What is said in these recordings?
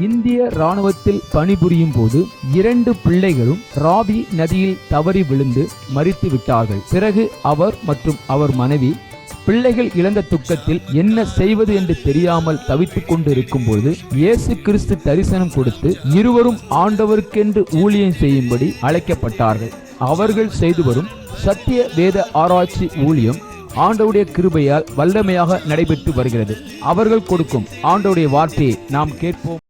இந்திய இராணுவத்தில் பணிபுரியும் போது 2 பிள்ளைகளும் ராவி நதியில் தவறி விழுந்து மரித்து விட்டார்கள். பிறகு அவர் மற்றும் அவர் மனைவி பிள்ளைகள் இழந்த துக்கத்தில் என்ன செய்வது என்று தெரியாமல் தவித்துக் கொண்டு இருக்கும்போது இயேசு கிறிஸ்து தரிசனம் கொடுத்து இருவரும் ஆண்டவருக்கென்று ஊழியம் செய்யும்படி அழைக்கப்பட்டார்கள். அவர்கள் செய்து வரும் சத்திய வேத ஆராய்ச்சி ஊழியம் ஆண்டவருடைய கிருபையால் வல்லமையாக நடைபெற்று வருகிறது. அவர்கள் கொடுக்கும் ஆண்டவருடைய வார்த்தையை நாம் கேட்போம்.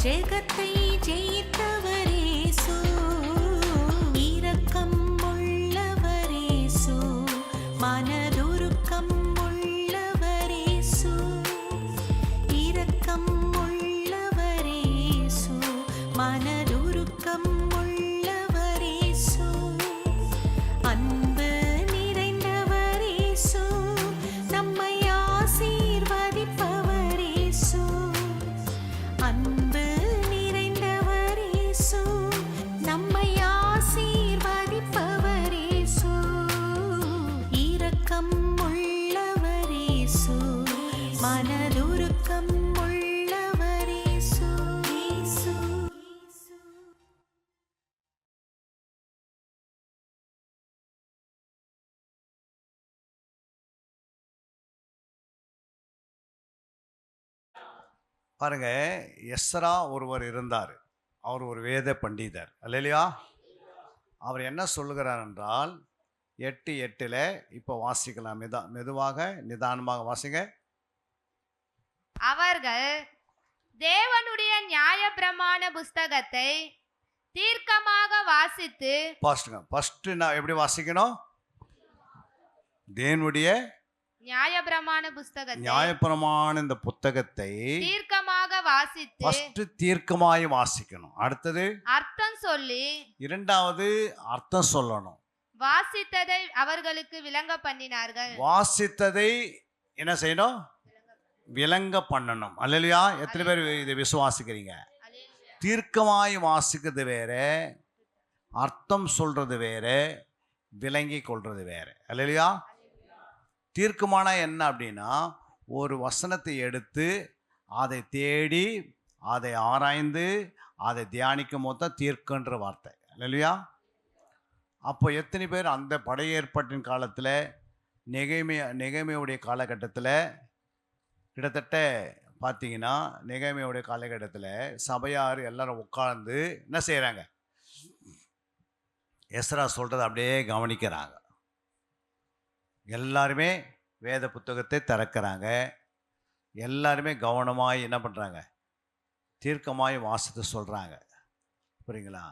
ஜெகத்தை ஜெயித்தவரேசு. பாருங்க, எஸ்ரா ஒருவர் இருந்தார். அவர் ஒரு வேத பண்டிதர், அல்லையா? அவர் என்ன சொல்லுகிறார் என்றால் 8:8 இப்போ வாசிக்கலாம். மெதுவாக நிதானமாக வாசிங்க. அவர்கள் தேவனுடைய நியாயப்பிரமாண புஸ்தகத்தை தீர்க்கமாக வாசித்து ஃபர்ஸ்ட் நான் எப்படி வாசிக்கணும்? தேவனுடைய நியாயப்பிரமாண இந்த புத்தகத்தை தீர்க்கமாக வாசித்து ஃபர்ஸ்ட் தீர்க்கமாய் வாசிக்கணும். அடுத்தது அர்த்தம் சொல்லி, இரண்டாவது அர்த்தம் சொல்லணும். வாசித்ததை அவர்களுக்கு விளங்க பண்ணினார்கள். வாசித்ததை என்ன செய்யணும்? விளங்க பண்ணணும். அல்லையா? எத்தனை பேர் இதை விசுவாசிக்கிறீங்க? தீர்க்கமாய் வாசிக்கிறது வேற, அர்த்தம் சொல்றது வேற, விளங்கி கொள்றது வேற. அல்லையா? தீர்க்கமான என்ன அப்படின்னா, ஒரு வசனத்தை எடுத்து அதை தேடி அதை ஆராய்ந்து அதை தியானிக்கும் போது தான் தீர்க்கன்ற வார்த்தை. இல்லையா? அப்போ எத்தனை பேர் அந்த பழைய ஏற்பாட்டின் காலத்தில் நெகேமியாவுடைய காலகட்டத்தில் கிட்டத்தட்ட பார்த்தீங்கன்னா, நெகேமியாவுடைய காலகட்டத்தில் சபையார் எல்லாரும் உட்கார்ந்து என்ன செய்கிறாங்க? எஸ்ரா சொல்கிறத அப்படியே கவனிக்கிறாங்க. எல்லாருமே வேத புத்தகத்தை திறக்கிறாங்க. எல்லாருமே கவனமாய் என்ன பண்ணுறாங்க? தீர்க்கமாய் வாசித்து சொல்கிறாங்க. புரியுங்களா?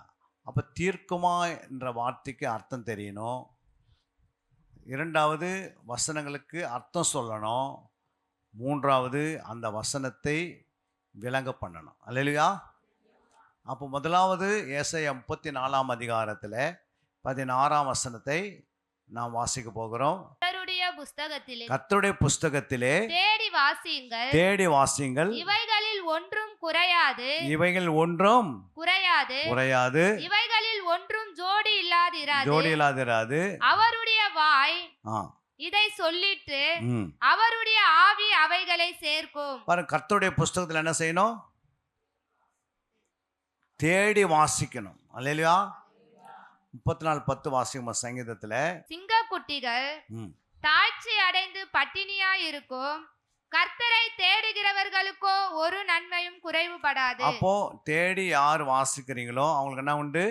அப்போ தீர்க்கமாய் என்ற வார்த்தைக்கு அர்த்தம் தெரியணும். இரண்டாவது வசனங்களுக்கு அர்த்தம் சொல்லணும். மூன்றாவது அந்த வசனத்தை விளங்க பண்ணணும். அல்லேலூயா. அப்போ முதலாவது ஏசாயா 34 அதிகாரத்தில் 16 வசனத்தை நாம் வாசிக்க போகிறோம். கர்த்தருடைய புஸ்தகத்திலே தேடி வாசியுங்கள். இவைகளில் ஒன்றும் குறையாது, இவைகளில் ஒன்றும் ஜோடி இல்லாதிராது. அவருடைய வாய் இதை சொல்லிட்டு அவருடைய ஆவி அவைகளை சேர்க்கும். பாருங்க, கர்த்தருடைய புஸ்தகத்தில் என்ன செய்யணும்? தேடி வாசிக்கணும். அல்லேலூயா. 34:10 வாசிக்கும் சங்கீதத்துல, சிங்கக்குட்டிகள் தாழ்ச்சி அடைந்து பட்டினியா இருக்கும், கர்த்தரை தேடுகிறவர்களுக்கோ ஒரு நன்மையும் குறைவுபடாது. அப்போ தேடி யார் வாசிக்கிறீங்களோ அவங்களுக்கு என்ன உண்டு?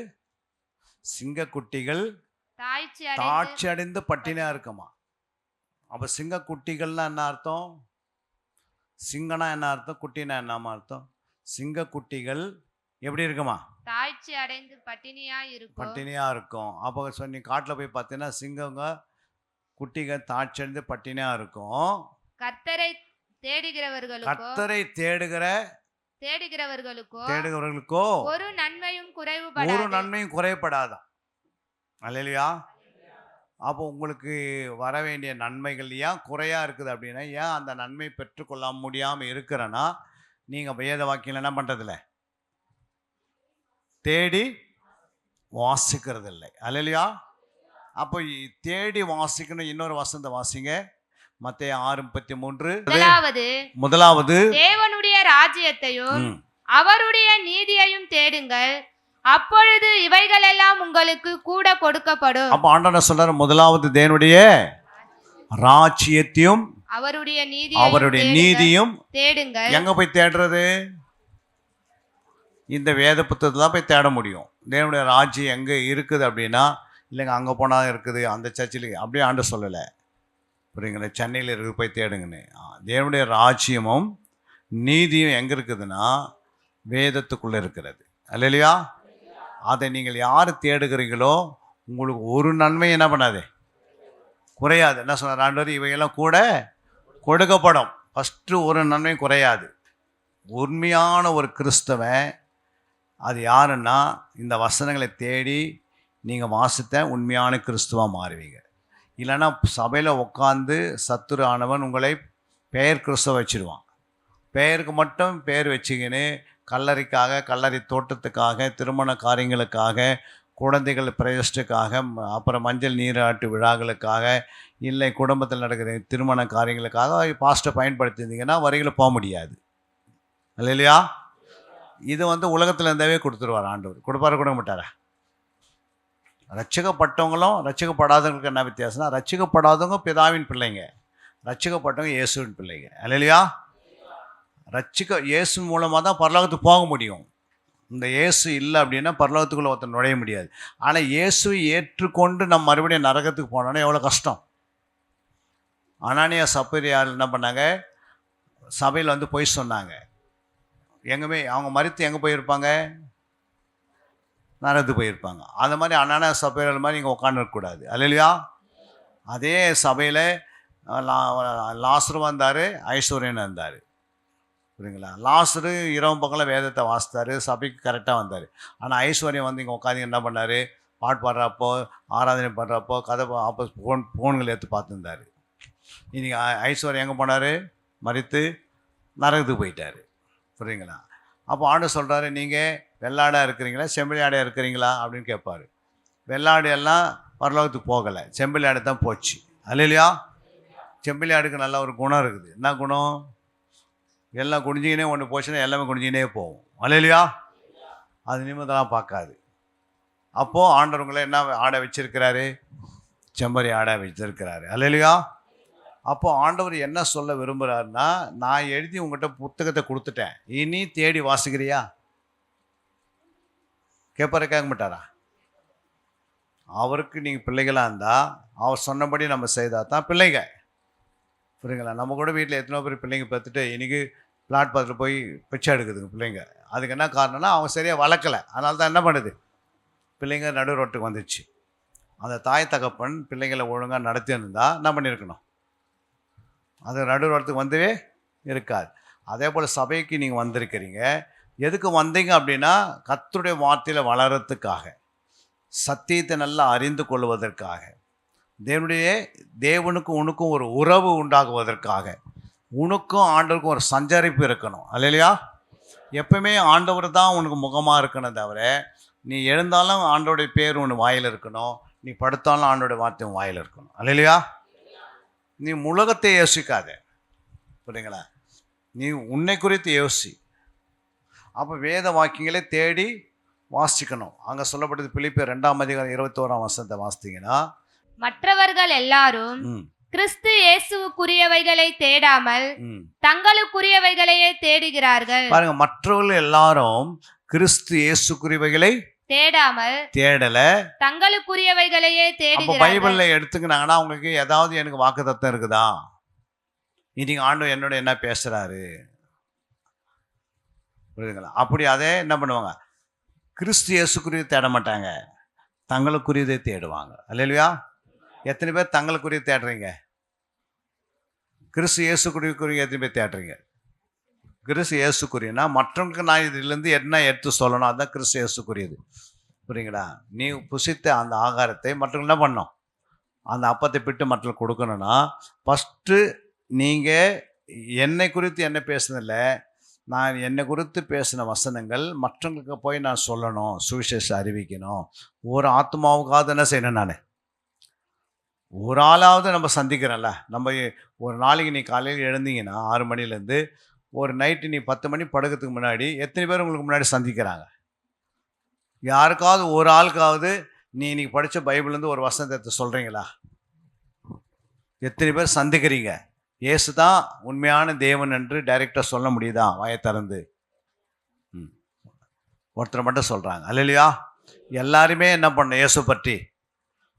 சிங்கக்குட்டிகள் தாழ்ச்சி அடைந்து பட்டினியா இருக்குமா? அப்ப சிங்கக்குட்டிகள்னா என்ன அர்த்தம்? சிங்கனா என்ன அர்த்தம்? குட்டினா என்னமா அர்த்தம்? சிங்கக்குட்டிகள் எப்படி இருக்குமா? தாழ்ச்சி அடைந்து பட்டினியா இருக்கும். அப்போ நீ காட்டில் போய் பார்த்தீங்கன்னா சிங்கங்க குட்டிகள் தாழ்ச்சி அடைந்து பட்டினியா இருக்கும். கர்த்தரை தேடுகிறவர்களுக்கோ ஒரு நன்மையும் குறைவுபடாதான். அல்லேலூயா. அப்போ உங்களுக்கு வர வேண்டிய நன்மைகள் ஏன் குறையா இருக்குது அப்படின்னா, ஏன் அந்த நன்மை பெற்றுக்கொள்ள முடியாமல் இருக்கிறன்னா, நீங்கள் வேத வாக்கியம் என்ன பண்ணுறதில்ல? தேடி வாசிக்கிறது இல்லை. அல்லேலூயா. அப்போ தேடி வாசிக்கணும். இன்னொரு வசனத்தை வாசிங்க. மத்தேயு 6:33. முதலாவது தேவனுடைய ராஜ்யத்தையும் அவருடைய நீதியையும் தேடுங்கள், அப்பொழுது இவைகள் எல்லாம் உங்களுக்கு கூட கொடுக்கப்படும். அப்ப ஆண்டவர் சொல்றாரு, முதலாவது தேவனுடைய ராஜ்யத்தையும் அவருடைய நீதியும் தேடுங்கள். எங்க போய் தேடுறது? இந்த வேத புத்தகத்துல தான் போய் தேட முடியும். தேவனுடைய ராஜ்யம் எங்க இருக்குது அப்படின்னா, இல்லைங்க அங்கே போனால் இருக்குது, அந்த சர்ச்சில் அப்படியே ஆண்டு சொல்லலை. புரியுங்களா? சென்னையில் இருக்குது, போய் தேடுங்கன்னு. தேவனுடைய ராஜ்யமும் நீதியும் எங்கே இருக்குதுன்னா வேதத்துக்குள்ளே இருக்கிறது. அல்லேலூயா. அதை நீங்கள் யார் தேடுகிறீங்களோ உங்களுக்கு ஒரு நன்மை என்ன பண்ணாது? குறையாது. என்ன சொன்னார் ஆண்டவர்? இவையெல்லாம் கூட கொடுக்கப்படும். ஃபஸ்ட்டு ஒரு நன்மையும் குறையாது. உண்மையான ஒரு கிறிஸ்தவன் அது யாருன்னா, இந்த வசனங்களை தேடி நீங்கள் வாசித்த உண்மையான கிறிஸ்துவாக மாறுவீங்க. இல்லைன்னா சபையில் உட்காந்து சத்துரு ஆனவன் உங்களை பெயர் கிறிஸ்துவ வச்சுடுவான். பெயருக்கு மட்டும் பெயர் வச்சுக்கின்னு கல்லறைக்காக, கல்லறை தோட்டத்துக்காக, திருமண காரியங்களுக்காக, குழந்தைகள் பிரயோஜனத்துக்காக, அப்புறம் மஞ்சள் நீராட்டு விழாக்களுக்காக, இல்லை குடும்பத்தில் நடக்கிற திருமண காரியங்களுக்காக பாஸ்ட்டை பயன்படுத்தியிருந்தீங்கன்னா வரிகளை போக முடியாது. இல்லையா? இது உலகத்தில் இருந்தவே கொடுத்துருவார் ஆண்டவர். கொடுப்பாரு, கொடுக்க மாட்டாரா? ரட்சிக்கப்பட்டவங்களும் ரட்சிக்கப்படாதவங்களுக்கு என்ன வித்தியாசம்னா, ரட்சிக்கப்படாதவங்க பிதாவின் பிள்ளைங்க, ரட்சிக்கப்பட்டவங்க இயேசுவின் பிள்ளைங்க. இல்லையா? இயேசு மூலமாக தான் பரலோகத்துக்கு போக முடியும். இந்த இயேசு இல்லை அப்படின்னா பரலோகத்துக்குள்ளே ஒருத்தர் நுழைய முடியாது. ஆனால் இயேசுவை ஏற்றுக்கொண்டு நம்ம மறுபடியும் நரகத்துக்கு போனோன்னா எவ்வளோ கஷ்டம். அனானியா சப்பரியால் என்ன பண்ணாங்க, சபையில் வந்து போய் சொன்னாங்க. எங்கேயுமே அவங்க மரித்து எங்கே போயிருப்பாங்க, நரகத்துக்கு போயிருப்பாங்க. அந்த மாதிரி அனானியா சப்பரியால் மாதிரி இங்கே உட்காந்துருக்கக்கூடாது. அல்லையா? அதே சபையில் லாசரு வந்தார், ஐஸ்வர்யன் வந்தார். புரியுங்களா? லாசரு இரவு பக்கம்லாம் வேதத்தை வாசித்தார், சபைக்கு கரெக்டாக வந்தார். ஆனால் ஐஸ்வர்யம் வந்து இங்கே உட்காந்து என்ன பண்ணார், பாட்டு பாடுறப்போ ஆராதனை பண்ணுறப்போ கதை அப்போ ஃபோன்கள் எடுத்து பார்த்துருந்தார். இன்றைக்கி ஐஸ்வர்யம் எங்கே போனார், மறித்து நரகத்துக்கு போயிட்டார். புரியுங்களா? அப்போ ஆண்டு சொல்கிறாரு, நீங்கள் வெள்ளாடாக இருக்கிறீங்களா செம்பிளி ஆடையாக இருக்கிறீங்களா அப்படின்னு கேட்பார். வெள்ளாடு எல்லாம் பரலோகத்துக்கு போகலை, செம்பிளி ஆடை தான் போச்சு. அல்லையா? செம்பிளி ஆடுக்கு நல்ல ஒரு குணம் இருக்குது. என்ன குணம்? எல்லாம் குடிஞ்சிக்கினே ஒன்று போச்சுன்னா எல்லாமே குடிஞ்சிக்கினே போகும். அல்லையா? அது நிமிதம்லாம் பார்க்காது. அப்போது ஆண்டவங்களை என்ன ஆடை வச்சிருக்கிறாரு, செம்பரி ஆடை வச்சிருக்கிறாரு. அல்லையா? அப்போது ஆண்டவர் என்ன சொல்ல விரும்புகிறாருன்னா, நான் எழுதி உங்கள்கிட்ட புத்தகத்தை கொடுத்துட்டேன், இனி தேடி வாசிக்கிறியா? கேட்பார கேட்க மாட்டாரா? அவருக்கு நீங்கள் பிள்ளைகளாக இருந்தால் அவர் சொன்னபடி நம்ம செய்தால் தான் பிள்ளைங்க. புரியுங்களா? நம்ம கூட வீட்டில் எத்தனை பேர் பிள்ளைங்க பார்த்துட்டு இன்றைக்கி பிளாட் பார்த்துட்டு போய் பிச்சை எடுக்குதுங்க பிள்ளைங்க. அதுக்கு என்ன காரணம்னா அவங்க சரியாக வளர்க்கலை. அதனால தான் என்ன பண்ணுது, பிள்ளைங்க நடு ரோட்டுக்கு வந்துச்சு. அந்த தாய் தகப்பன் பிள்ளைங்களை ஒழுங்காக நடத்தியிருந்தால் என்ன பண்ணியிருக்கணும், அது நடு ரோட்டுக்கு வந்தவே இருக்காது. அதே போல் சபைக்கு நீங்கள் வந்திருக்கிறீங்க. எதுக்கு வந்தீங்க அப்படின்னா, கர்த்தருடைய வார்த்தையில் வளர்கிறதுக்காக, சத்தியத்தை நல்லா அறிந்து கொள்வதற்காக, தேவனுக்கும் உனக்கும் ஒரு உறவு உண்டாகுவதற்காக, உனக்கும் ஆண்டவருக்கும் ஒரு சஞ்சரிப்பு இருக்கணும். அல்லையா? எப்பவுமே ஆண்டவர் தான் உனக்கு முகமாக இருக்கணும். தவிர நீ எழுந்தாலும் ஆண்டோடைய பேர் உன் வாயில் இருக்கணும், நீ படுத்தாலும் ஆண்டோடைய வார்த்தை உன் வாயில் இருக்கணும். அல்லையா? நீ உலகத்தை யோசிக்காத. புரியுங்களா? நீ உன்னை குறித்து யோசி. அப்போ வேத வாக்கியங்களே தேடி வாசிக்கணும். அங்கே சொல்லப்பட்டது பிலிப்பியர் 2:21 வாசித்தீங்கன்னா, மற்றவர்கள் எல்லாரும் கிறிஸ்து இயேசுவுக்குரியவைகளை தேடாமல் தங்களுக்குரியவைகளையே தேடுகிறார்கள். பாருங்க, மற்றவர்கள் எல்லாரும் கிறிஸ்து இயேசுக்குரியவைகளை தேடாமல் தேடல, தங்களுக்குரியவைகளையே தேடுகிறார்கள். பைபிள்ல எடுத்துக்கினாங்கன்னா அவங்களுக்கு ஏதாவது எனக்கு வாக்குத்தத்தம் இருக்குதா, இன்னைக்கு ஆண்டவர் என்னோட என்ன பேசுறாரு, புரியுதுங்களா? அப்படி அதே என்ன பண்ணுவாங்க, கிறிஸ்து இயேசுக்குரியதை தேட மாட்டாங்க, தங்களுக்குரியதை தேடுவாங்க. அல்லையா? எத்தனை பேர் தங்களுக்குரிய தேடுறீங்க? கிறிஸ்து இயேசுக்குரிய எத்தனை பேர் தேடுறீங்க? கிறிஸ்து இயேசுக்குரியனா மற்றவங்களுக்கு நான் இதிலேருந்து என்ன எடுத்து சொல்லணும், அதுதான் கிறிஸ்து இயேசுக்குரியது. புரியுங்களா? நீ புசித்த அந்த ஆகாரத்தை மற்றவங்க என்ன பண்ணணும், அந்த அப்பத்தை பிட்டு மற்றவங்களுக்கு கொடுக்கணும்னா, ஃபஸ்ட்டு நீங்கள் என்னை குறித்து என்ன பேசுனதில்லை, நான் என்னை குறித்து பேசின வசனங்கள் மற்றவங்களுக்கு போய் நான் சொல்லணும், சுவிசேஷம் அறிவிக்கணும். ஒரு ஆத்மாவுக்காவது என்ன செய்யணும், நான் ஒரு ஆளாவது நம்ம சந்திக்கிறோம்ல. நம்ம ஒரு நாளைக்கு நீ காலையில் எழுந்தீங்கன்னா 6 மணிலேருந்து ஒரு நைட்டு நீ 10 மணி படுக்கிறதுக்கு முன்னாடி எத்தனை பேர் உங்களுக்கு முன்னாடி சந்திக்கிறாங்க? யாருக்காவது ஒரு ஆளுக்காவது நீ இன்னைக்கு படித்த பைபிள்லேருந்து ஒரு வசனத்தை சொல்கிறீங்களா? எத்தனை பேர் சந்திக்கிறீங்க? இயேசு தான் உண்மையான தேவன் என்று டைரெக்டாக சொல்ல முடியுதா வாயை திறந்து? ஒருத்தர் மட்டும் சொல்கிறாங்க. அல்லையா? எல்லாருமே என்ன பண்ணணும், இயேசு பற்றி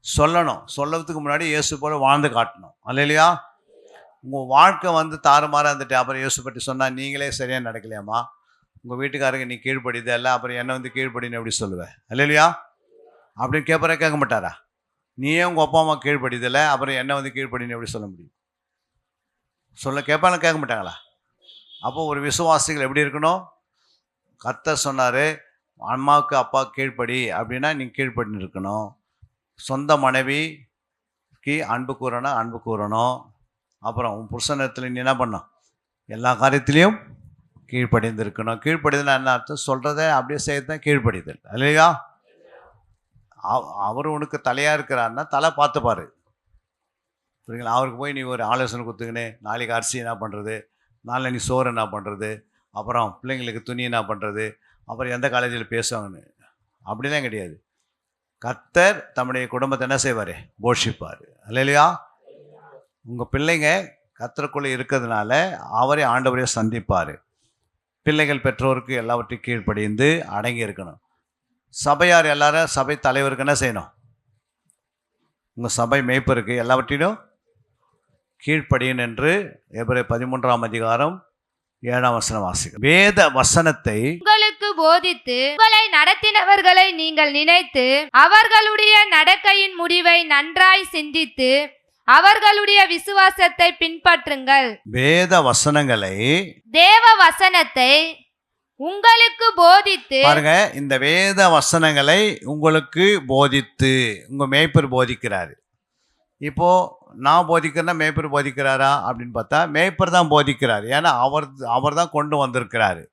சொல்லணும். சொல்லறதுக்கு முன்னாடி இயேசு போல வாழ்ந்து காட்டணும். அல்லையா? உங்கள் வாழ்க்கை வந்து தாறுமாறாக இருந்துட்டு அப்புறம் இயேசு பற்றி சொன்னால் நீங்களே சரியாக நடக்கலையாம்மா, உங்கள் வீட்டுக்காரங்க நீ கீழ்ப்படிது இல்லை, அப்புறம் என்ன வந்து கீழ்ப்படின்னு எப்படி சொல்லுவேன்? அல்லையா? அப்படின்னு கேட்க மாட்டாரா? நீயே உங்கள் அப்பா அம்மா கீழ்ப்படிதில்லை, அப்புறம் என்ன வந்து கீழ்ப்படின்னு எப்படி சொல்ல முடியும்? கேட்பாங்க, கேட்க மாட்டாங்களா? அப்போ ஒரு விசுவாசிகள் எப்படி இருக்கணும்? கர்த்தர் சொன்னார், அம்மாவுக்கு அப்பா கீழ்ப்படி அப்படின்னா நீ கீழ்ப்படின்னு இருக்கணும். சொந்த மனைவிக்கு அன்பு கூறணும். அப்புறம் உன் புருஷனத்தில் நீ என்ன பண்ணணும், எல்லா காரியத்திலையும் கீழ்ப்படிந்து இருக்கணும். கீழ்ப்படிதல் என்ன அர்த்தம்? சொல்கிறத அப்படியே செய்யறதுதான் கீழ்ப்படிதல். இல்லையா? அவர் உனக்கு தலையாக இருக்கிறாருன்னா தலை பார்த்துப்பாரு. புரியுங்களா? அவருக்கு போய் நீ ஒரு ஆலோசனை கொடுத்துக்கினே, நாளைக்கு அரிசி என்ன பண்ணுறது, நாளைக்கு சோறு என்ன பண்ணுறது, அப்புறம் பிள்ளைங்களுக்கு துணி என்ன பண்ணுறது, அப்புறம் எந்த காலேஜில் பேசுவாங்கன்னு அப்படிலாம் கிடையாது. கர்த்தர் தம்முடைய குடும்பத்தை என்ன செய்வார், போஷிப்பார். இல்லையா? உங்கள் பிள்ளைங்க கர்த்தருக்குள்ளே இருக்கிறதுனால அவரே ஆண்டவரையே சந்திப்பார். பிள்ளைகள் பெற்றோருக்கு எல்லாவற்றையும் கீழ்ப்படிந்து அடங்கி இருக்கணும். சபையார் எல்லாரும் சபை தலைவருக்கு என்ன செய்யணும்? உங்கள் சபை மேய்ப்பருக்கு எல்லாவற்றிலும் கீழ்ப்படியன் என்று எபிரேயர் 13 வாசிக்கும். வேத வசனத்தை உங்களுக்கு போதித்து உங்களை நடத்தினவர்களை நீங்கள் நினைத்து அவர்களுடைய நடக்கையின் முடிவை நன்றாய் சிந்தித்து அவர்களுடைய விசுவாசத்தை பின்பற்றுங்கள். வேத வசனங்களை, தேவ வசனத்தை உங்களுக்கு போதித்து பாருங்க, இந்த வேத வசனங்களை உங்களுக்கு போதித்து, உங்க மேய்ப்பர் போதிக்கிறாரு. இப்போ நான் போதிக்கிறேன்னா மேய்ப்பர் போதிக்கிறாரா அப்படின்னு பார்த்தா மேய்ப்பர் தான் போதிக்கிறார். ஏன்னா அவர் தான் கொண்டு வந்திருக்கிறாரு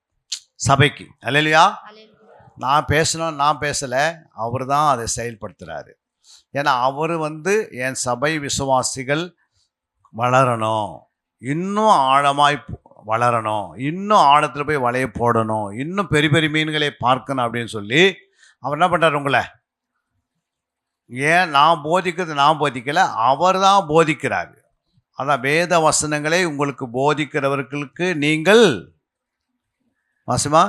சபைக்கு. அல்லேலூயா. நான் பேசலை, அவர் தான் அதை செயல்படுத்துகிறாரு. ஏன்னா அவர் என் சபை விசுவாசிகள் வளரணும், இன்னும் ஆழமாய் வளரணும், இன்னும் ஆழத்தில் போய் வலையை போடணும், இன்னும் பெரிய பெரிய மீன்களை பார்க்கணும் அப்படின்னு சொல்லி அவர் என்ன பண்ணுறாரு உங்களை. ஏன் நான் போதிக்கலை, அவர் தான் போதிக்கிறார். அதான் வேத வசனங்களை உங்களுக்கு போதிக்கிறவர்களுக்கு நீங்கள் வாசிமா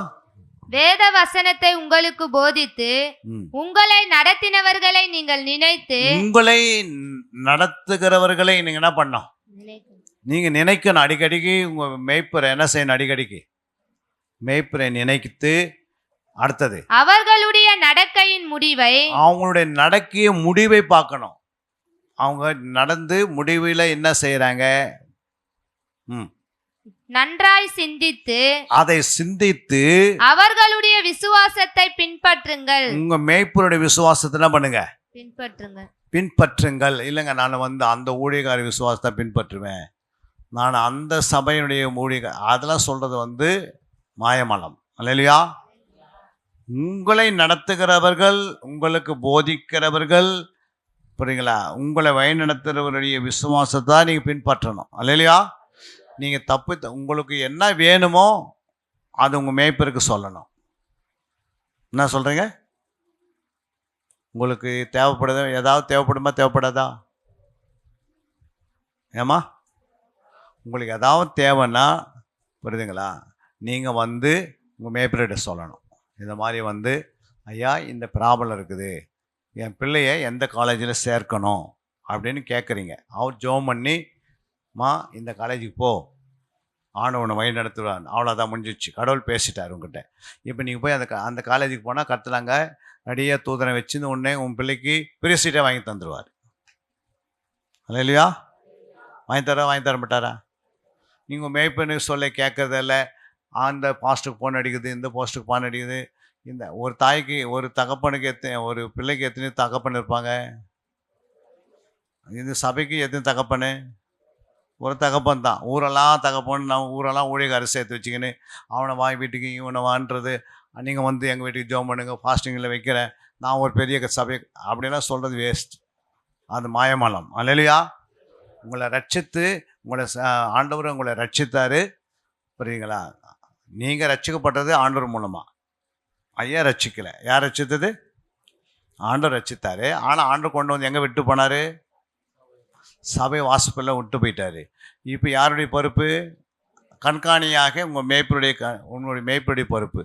வேத வசனத்தை உங்களுக்கு போதித்து உங்களை நடத்தினவர்களை நீங்கள் நினைத்து, உங்களை நடத்துகிறவர்களை நீங்க என்ன பண்ணணும்? நீங்க நினைக்கணும். அடிக்கடிக்கு உங்க மேய்ப்பரை என்ன செய்யணும்? அடிக்கடிக்கு மேய்ப்பரை நினைத்து, அடுத்தது அவர்களுடைய நடக்கையின் முடிவை, அவங்களுடைய நடக்கைய முடிவை பார்க்கணும். அவங்க நடந்து முடிவில் என்ன செய்யறாங்க நன்றாய் சிந்தித்து, அதை சிந்தித்து அவர்களுடைய விசுவாசத்தை பின்பற்றுங்கள். உங்க மேய்ப்பருடைய விசுவாசத்தை என்ன பண்ணுங்க? பின்பற்றுங்கள். இல்லைங்க, நான் அந்த ஊழியக்கார விசுவாசத்தை பின்பற்றுவேன், நான் அந்த சபையினுடைய ஊழியக்கார, அதெல்லாம் சொல்றது மாயமலம். அல்லேலூயா. உங்களை நடத்துகிறவர்கள், உங்களுக்கு போதிக்கிறவர்கள், புரியுங்களா, உங்களை வழி நடத்துகிறவருடைய விசுவாசத்தை தான் நீங்கள் பின்பற்றணும். அல்லேலூயா. நீங்கள் உங்களுக்கு என்ன வேணுமோ அது உங்கள் மேய்ப்பருக்கு சொல்லணும். என்ன சொல்கிறீங்க? உங்களுக்கு தேவைப்படுது, ஏதாவது தேவைப்படுமா? தேவைப்படாதா? ஏமா உங்களுக்கு ஏதாவது தேவைன்னா, புரியுதுங்களா, நீங்கள் உங்கள் மேய்ப்பர்கிட்ட சொல்லணும். இந்த மாதிரி ஐயா இந்த ப்ராப்ளம் இருக்குது, என் பிள்ளைய எந்த காலேஜில் சேர்க்கணும் அப்படின்னு கேட்குறீங்க. அவர் ஜோம் பண்ணி, மா இந்த காலேஜுக்கு போ, ஆண்டவனை வழி நடத்துவான், அவ்வளோதான், முடிஞ்சிச்சு, கடவுள் பேசிட்டார் உங்ககிட்ட. இப்போ நீங்கள் போய் அந்த காலேஜுக்கு போனால் கற்றுலாங்க ரெடியாக தூதனை வச்சுருந்து உடனே உன் பிள்ளைக்கு பெரிய சீட்டை வாங்கி தந்துடுவார். இல்லையா? வாங்கி தர மாட்டாரா? நீங்கள் மேய்ப்பனு சொல்ல கேட்குறதில்ல. அந்த பாஸ்ட்டுக்கு ஃபோன் அடிக்குது, இந்த போஸ்ட்டுக்கு ஃபோன் அடிக்குது. இந்த ஒரு தாய்க்கு, ஒரு தகப்பனுக்கு ஒரு பிள்ளைக்கு எத்தனை தகப்பன் இருப்பாங்க? இந்த சபைக்கு எத்தனை தகப்பனு? ஒரு தகப்பன் தான். ஊரெல்லாம் தகப்பன், நான் ஊரெல்லாம் ஊழியக்காரர் சேர்த்து வச்சுக்கின்னு அவனை வா வீட்டுக்கு, இவனை வான்றது, நீங்கள் எங்கள் வீட்டுக்கு ஜோம் பண்ணுங்க, ஃபாஸ்டிங்கில் வைக்கிறேன், நான் ஒரு பெரிய சபை அப்படிலாம் சொல்கிறது வேஸ்ட். அது மாயமலம். அல்லேலூயா. உங்களை ரட்சித்து, ஆண்டவர் உங்களை ரட்சித்தார், புரியுங்களா? நீங்கள் ரட்சிக்கப்பட்டது ஆண்டவர் மூலமாக, ஐயா ரட்சிக்கலை. யார் ரட்சித்தது? ஆண்டவர் ரட்சித்தார். ஆனால் ஆண்டவர் கொண்டு எங்கே விட்டு போனார்? சபை வாசப்பில் விட்டு போயிட்டார். இப்போ யாருடைய பொறுப்பு? கண்காணியாக உங்களுடைய மேய்ப்பருடைய பொறுப்பு.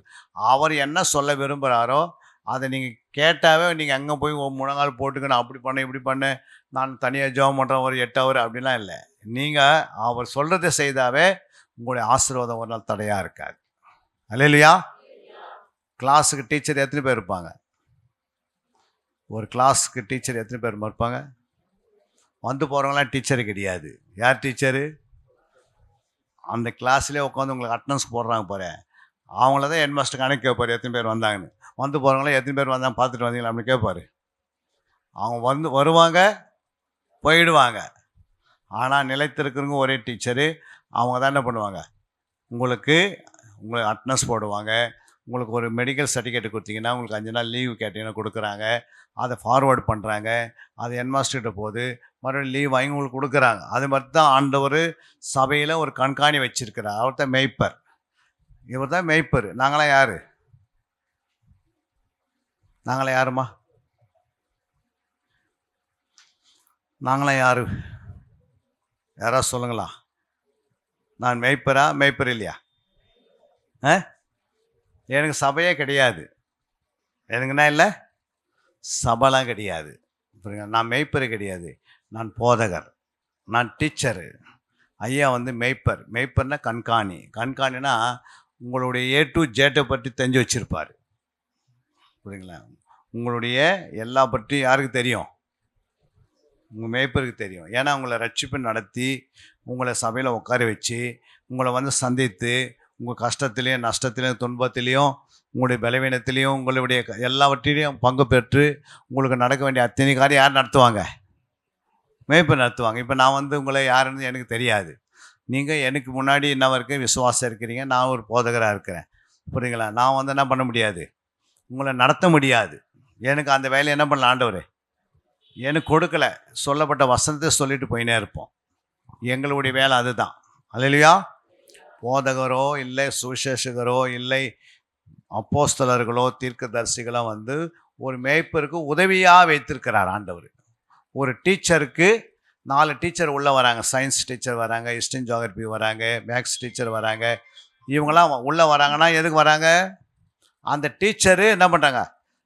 அவர் என்ன சொல்ல விரும்புகிறாரோ அதை நீங்கள் கேட்டாவே, நீங்கள் அங்கே போய் முழங்கால் போட்டுக்கணும், அப்படி பண்ண இப்படி பண்ண, நான் தனியாக ஜெபம் பண்ணுறேன் ஒரு 8 ஹவர் அப்படிலாம் இல்லை. நீங்கள் அவர் சொல்கிறத செய்தாவே உங்களுடைய ஆசீர்வாதம் ஒரு நாள் தடையாக இருக்காது. அல்லேலூயா. கிளாஸுக்கு டீச்சர் எத்தனை பேர் இருப்பாங்க? ஒரு கிளாஸுக்கு டீச்சர் எத்தனை பேர் இருப்பாங்க? போகிறவங்களாம் டீச்சரு கிடையாது. யார் டீச்சரு? அந்த கிளாஸ்லேயே உட்காந்து உங்களுக்கு அட்டனன்ஸ் போடுறாங்க போகிற, அவங்கள தான் ஹெட் மாஸ்டர் கணக்கு கேட்பார், எத்தனை பேர் வந்தாங்கன்னு. போகிறவங்களாம் எத்தனை பேர் வந்தாங்க பார்த்துட்டு வந்தீங்களா அப்படின்னு கேட்பார். அவங்க வருவாங்க, போயிடுவாங்க. ஆனால் நிலைத்திருக்கிறவங்க ஒரே டீச்சரு. அவங்க தான் என்ன பண்ணுவாங்க? உங்களுக்கு அட்டனன்ஸ் போடுவாங்க. உங்களுக்கு ஒரு மெடிக்கல் சர்டிஃபிகேட் கொடுத்தீங்கன்னா, உங்களுக்கு 5 நாள் லீவு கேட்டிங்கன்னா கொடுக்குறாங்க. அதை ஃபார்வேர்டு பண்ணுறாங்க, அது ஹெட்மாஸ்டர்கிட்ட போகுது, மறுபடியும் லீவ் வாங்கி உங்களுக்கு கொடுக்குறாங்க. அது மாதிரி தான் ஆண்டவர் சபையில் ஒரு கண்காணி வச்சிருக்கிறார். அவர் தான் மேய்ப்பர். இவர் தான் மேய்ப்பர். நாங்களாம் யார்? நாங்களாம் யாருமா? நாங்களாம் யார்? யாராவது சொல்லுங்களா? நான் மேய்ப்பரா? மேய்ப்பர் இல்லையா? எனக்கு சபையே கிடையாது. எனக்குன்னா இல்லை, சபைலாம் கிடையாது. புரியுங்க, நான் மேய்ப்பர் கிடையாது, நான் போதகர், நான் டீச்சரு. ஐயா வந்து மேய்ப்பர். மேய்ப்பர்னா கண்காணி. கண்காணினா உங்களுடைய ஏ டு ஜேட்டை பற்றி தெரிஞ்சு வச்சுருப்பார். புரியுங்களா? உங்களுடைய எல்லா பற்றியும் யாருக்கு தெரியும்? உங்கள் மேய்ப்பருக்கு தெரியும். ஏன்னா உங்களை ரட்சிப்பு நடத்தி உங்களை சபையில் உட்கார வச்சு உங்களை வந்து சந்தித்து உங்கள் கஷ்டத்துலேயும் நஷ்டத்துலேயும் துன்பத்திலையும் உங்களுடைய பலவீனத்திலையும் உங்களுடைய எல்லாவற்றிலையும் பங்கு பெற்று உங்களுக்கு நடக்க வேண்டிய அத்தனை காரியம் யார் நடத்துவாங்க? மேய்ப்பர் நடத்துவாங்க. இப்போ நான் வந்து உங்களை யாருன்னு எனக்கு தெரியாது. நீங்கள் எனக்கு முன்னாடி என்ன வரைக்கும் விசுவாசம் இருக்கிறீங்க, நான் ஒரு போதகராக இருக்கிறேன். புரியுங்களா? நான் வந்து என்ன பண்ண முடியாது, உங்களை நடத்த முடியாது. எனக்கு அந்த வேலையை என்ன பண்ணல ஆண்டவர் எனக்கு கொடுக்கல. சொல்லப்பட்ட வசனத்தை சொல்லிட்டு போயினே இருப்போம். எங்களுடைய வேலை அதுதான். அல்லேலூயா. போதகரோ இல்லை சுவிசேஷகரோ இல்லை அப்போஸ்தலர்களோ தீர்க்கதரிசிகளோ வந்து ஒரு மேய்ப்பருக்கு உதவியாக வைத்திருக்கிறார் ஆண்டவர். ஒரு டீச்சருக்கு 4 டீச்சர் உள்ளே வராங்க. சயின்ஸ் டீச்சர் வராங்க, ஹிஸ்டரி ஜியோகிரபி வராங்க, மேக்ஸ் டீச்சர் வராங்க. இவங்கெல்லாம் உள்ளே வராங்கன்னா எதுக்கு வராங்க? அந்த டீச்சரு என்ன பண்ணுறாங்க,